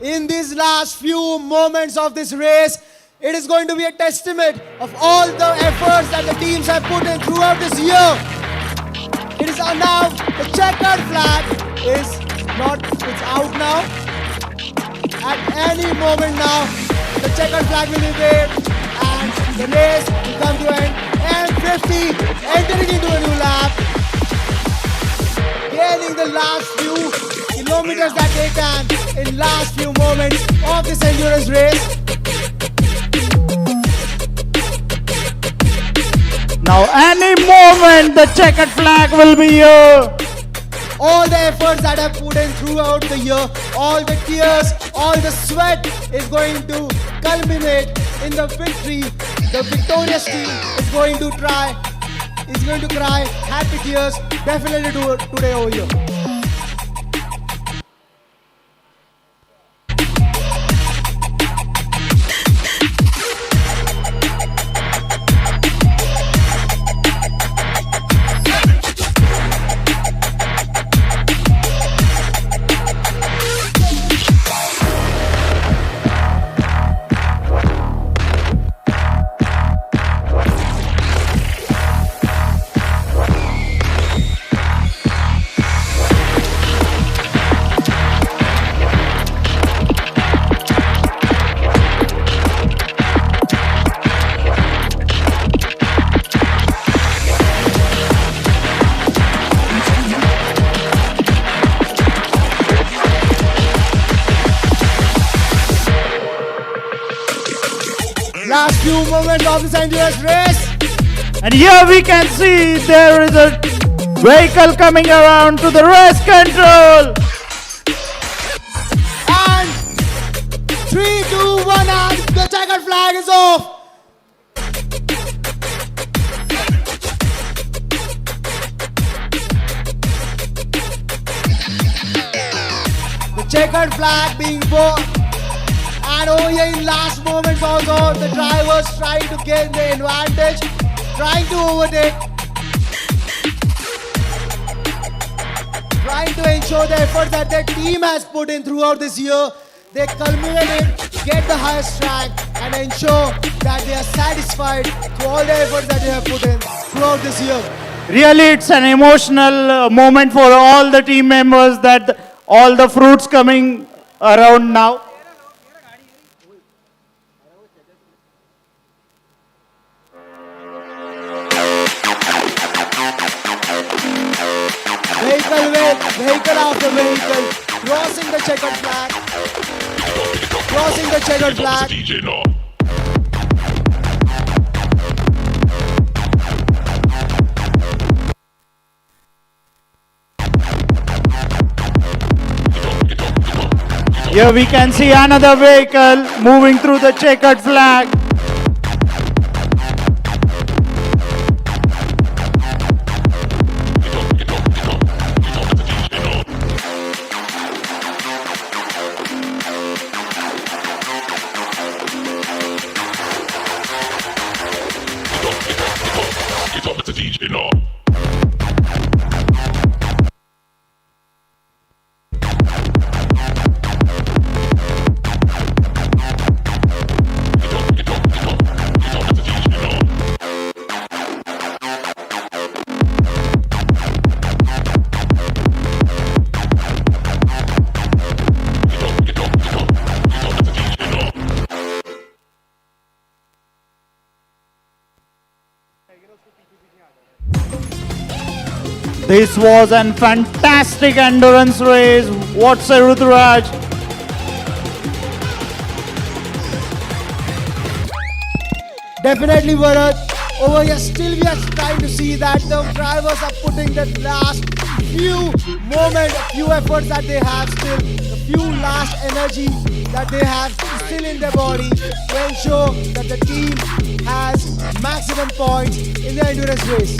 In these last few moments of this race, it is going to be a testament of all the efforts that the teams have put in throughout this year. It is now, the checkered flag is it's out now. At any moment now, the checkered flag will be there and the race will come to an end. M50 entering into a new lap, gaining the last few kilometers that they can in last few moments of this endurance race. Now any moment the checkered flag will be here. All the efforts that have put in throughout the year, all the tears, all the sweat is going to culminate in the victory. The victorious team is going to cry happy tears definitely today over here. Last few moments of this endurance race. And here we can see there is a vehicle coming around to the race control. And 3, 2, 1 and the checkered flag is off. The checkered flag being born. And over here in last moments also, the drivers trying to gain the advantage, trying to overtake, trying to ensure the effort that their team has put in throughout this year. They culminate it, get the highest rank, and ensure that they are satisfied through all the efforts that they have put in throughout this year. Really, it's an emotional moment for all the team members that all the fruits coming around now. Vehicle after vehicle, crossing the checkered flag, crossing the checkered flag. Here we can see another vehicle moving through the checkered flag. DJ know. This was a fantastic endurance race. What say, Ruturaj? Definitely, Bharat. Over here, still we are trying to see that the drivers are putting that last few moments, few efforts that they have still, the few last energy that they have still in their body to ensure that the team has maximum points in the endurance race.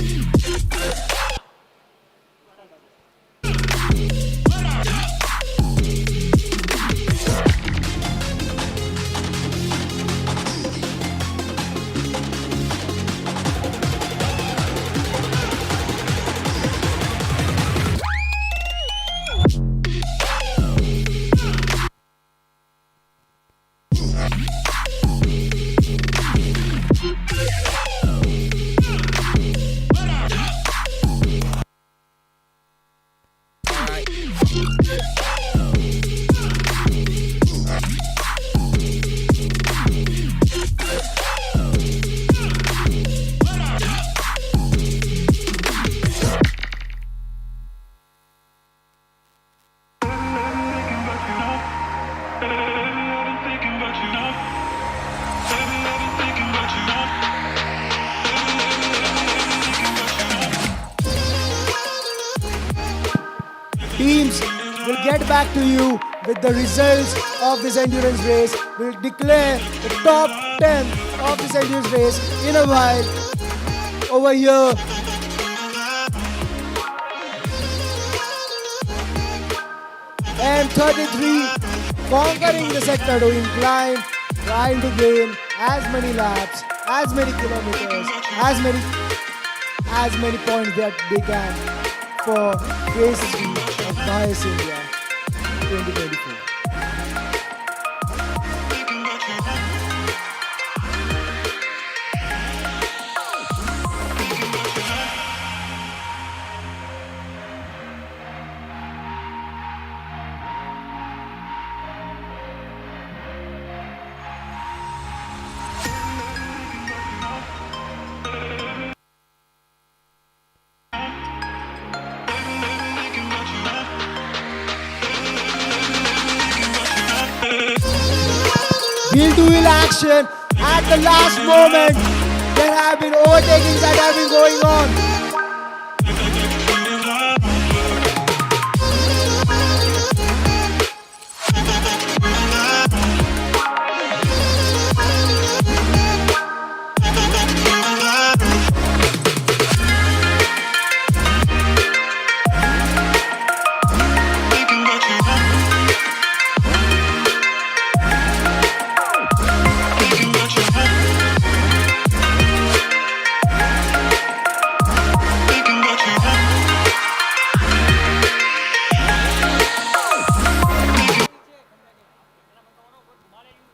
Teams will get back to you with the results of this endurance race. We'll declare the top 10 of this endurance race in a while. Over here, M33 conquering the sector to incline, trying to gain as many laps, as many kilometers, as many points that they can for race 3 of BAJA SAEINDIA 2024. Wheel-to-wheel action at the last moment. There have been overtakings that have been going on.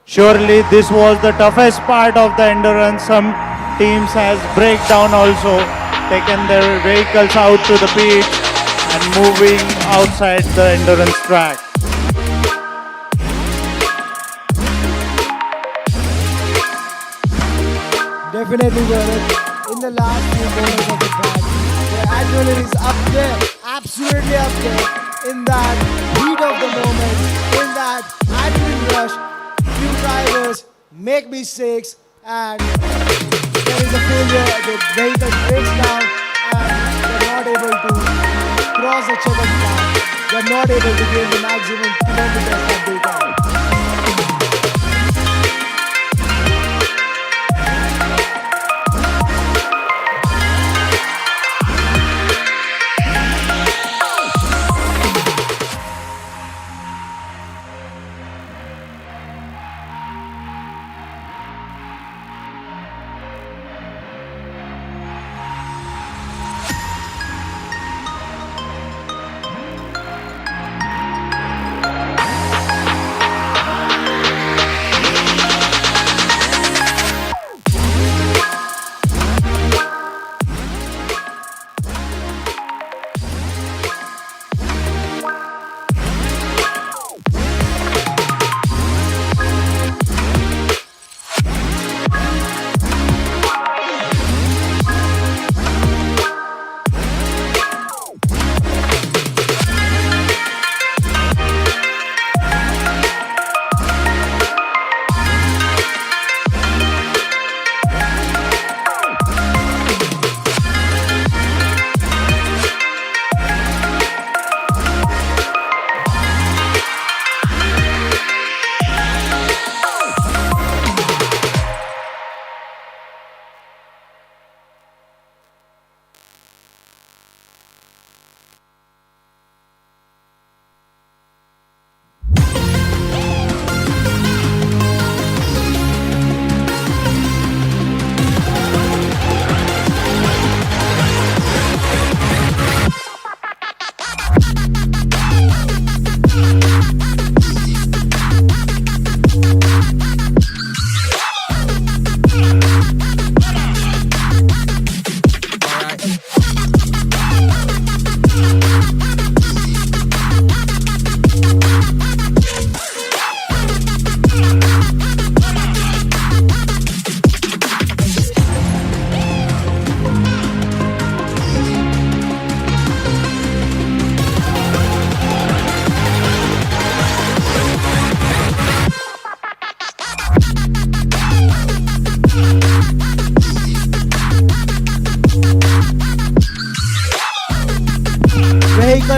Surely this was the toughest part of the endurance. Some teams has breakdown also, taken their vehicles out to the beach and moving outside the endurance track. Definitely, Bharat. In the last few moments of the track, the adrenaline is up there, absolutely up there. In that heat of the moment, in that adrenaline rush, few drivers make mistakes and there is a failure. The vehicle breaks down and they're not able to cross the checkered line. They're not able to gain the maximum kilometers that they can.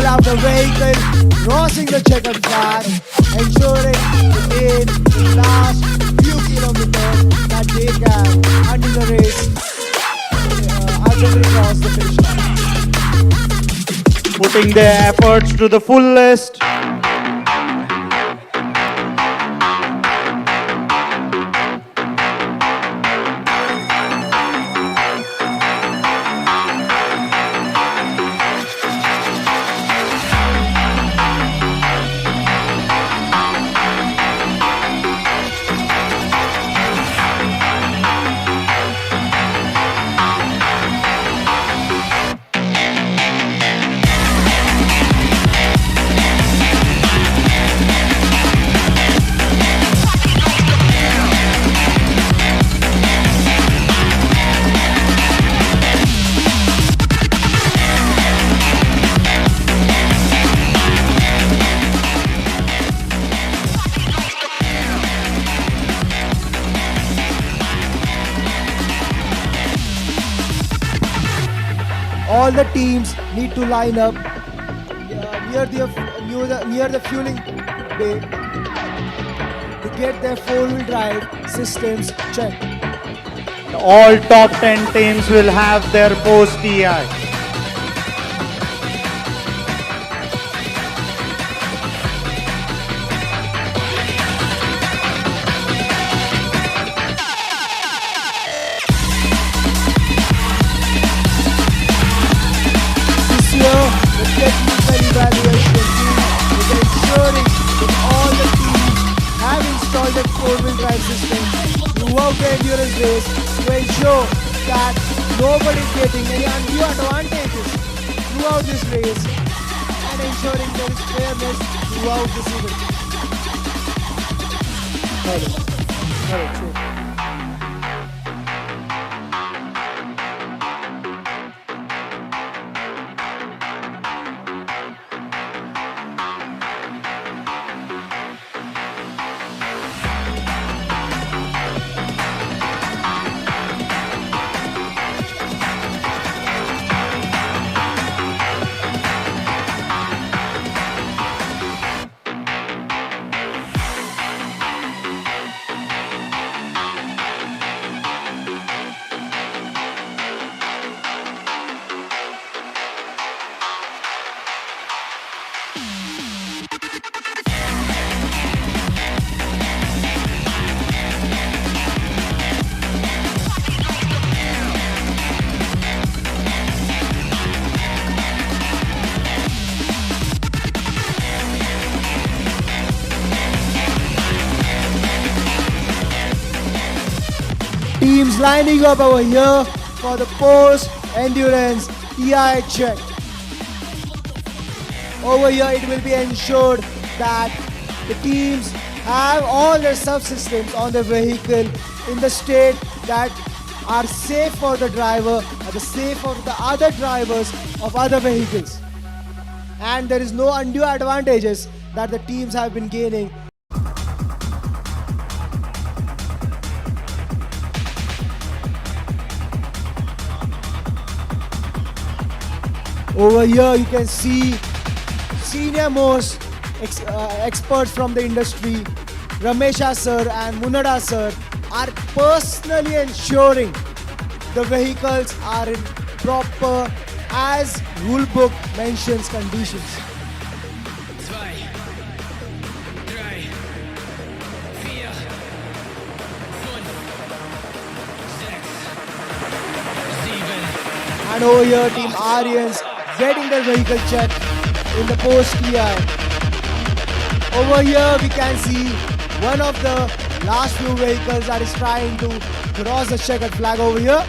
vehicle after vehicle crossing the checkered flag, ensuring to gain the last few kilometers that they can until the race, until they cross the finish line. Putting their efforts to the fullest. All the teams need to line up near the fueling bay to get their four-wheel drive systems checked. All top 10 teams will have their post-TI. This year, the technical evaluation team is ensuring that all the teams have installed their four-wheel drive system throughout the endurance race to ensure that nobody is getting any undue advantages throughout this race and ensuring there is fairness throughout this event. Teams lining up over here for the post-endurance TI check. Over here it will be ensured that the teams have all their subsystems on the vehicle in the state that are safe for the driver and safe for the other drivers of other vehicles. And there is no undue advantages that the teams have been gaining. Over here you can see senior most experts from the industry, Ramesha sir and Munada sir, are personally ensuring the vehicles are in proper, as rule book mentions, conditions. And over here Team Aryans getting their vehicle checked in the post-TI. Over here we can see one of the last few vehicles that is trying to cross the checkered flag over here.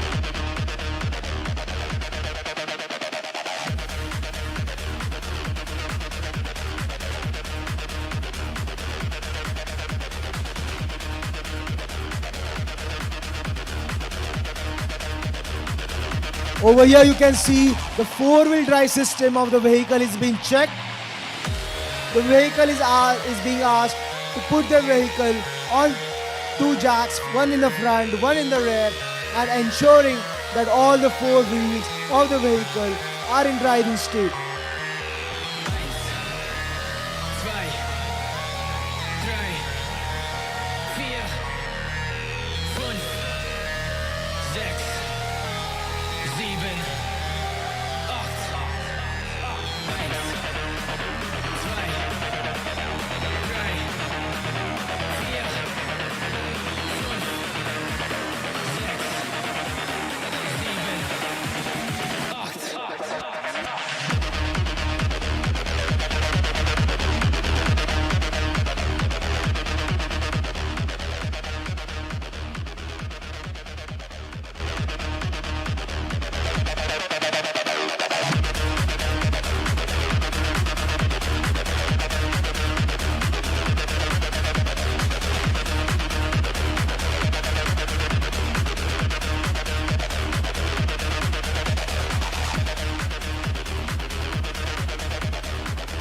Over here you can see the four-wheel drive system of the vehicle is being checked. The vehicle is being asked to put the vehicle on two jacks, one in the front, one in the rear, and ensuring that all the four wheels of the vehicle are in driving state.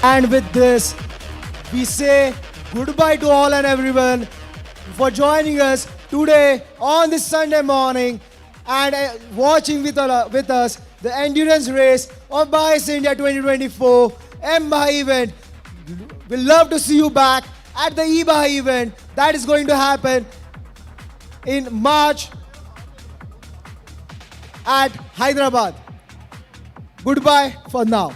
And with this, we say goodbye to all and everyone for joining us today on this Sunday morning and watching with us the endurance race of BAJA SAEINDIA 2024 mBAJA event. We'll love to see you back at the eBAJA event that is going to happen in March at Hyderabad. Goodbye for now.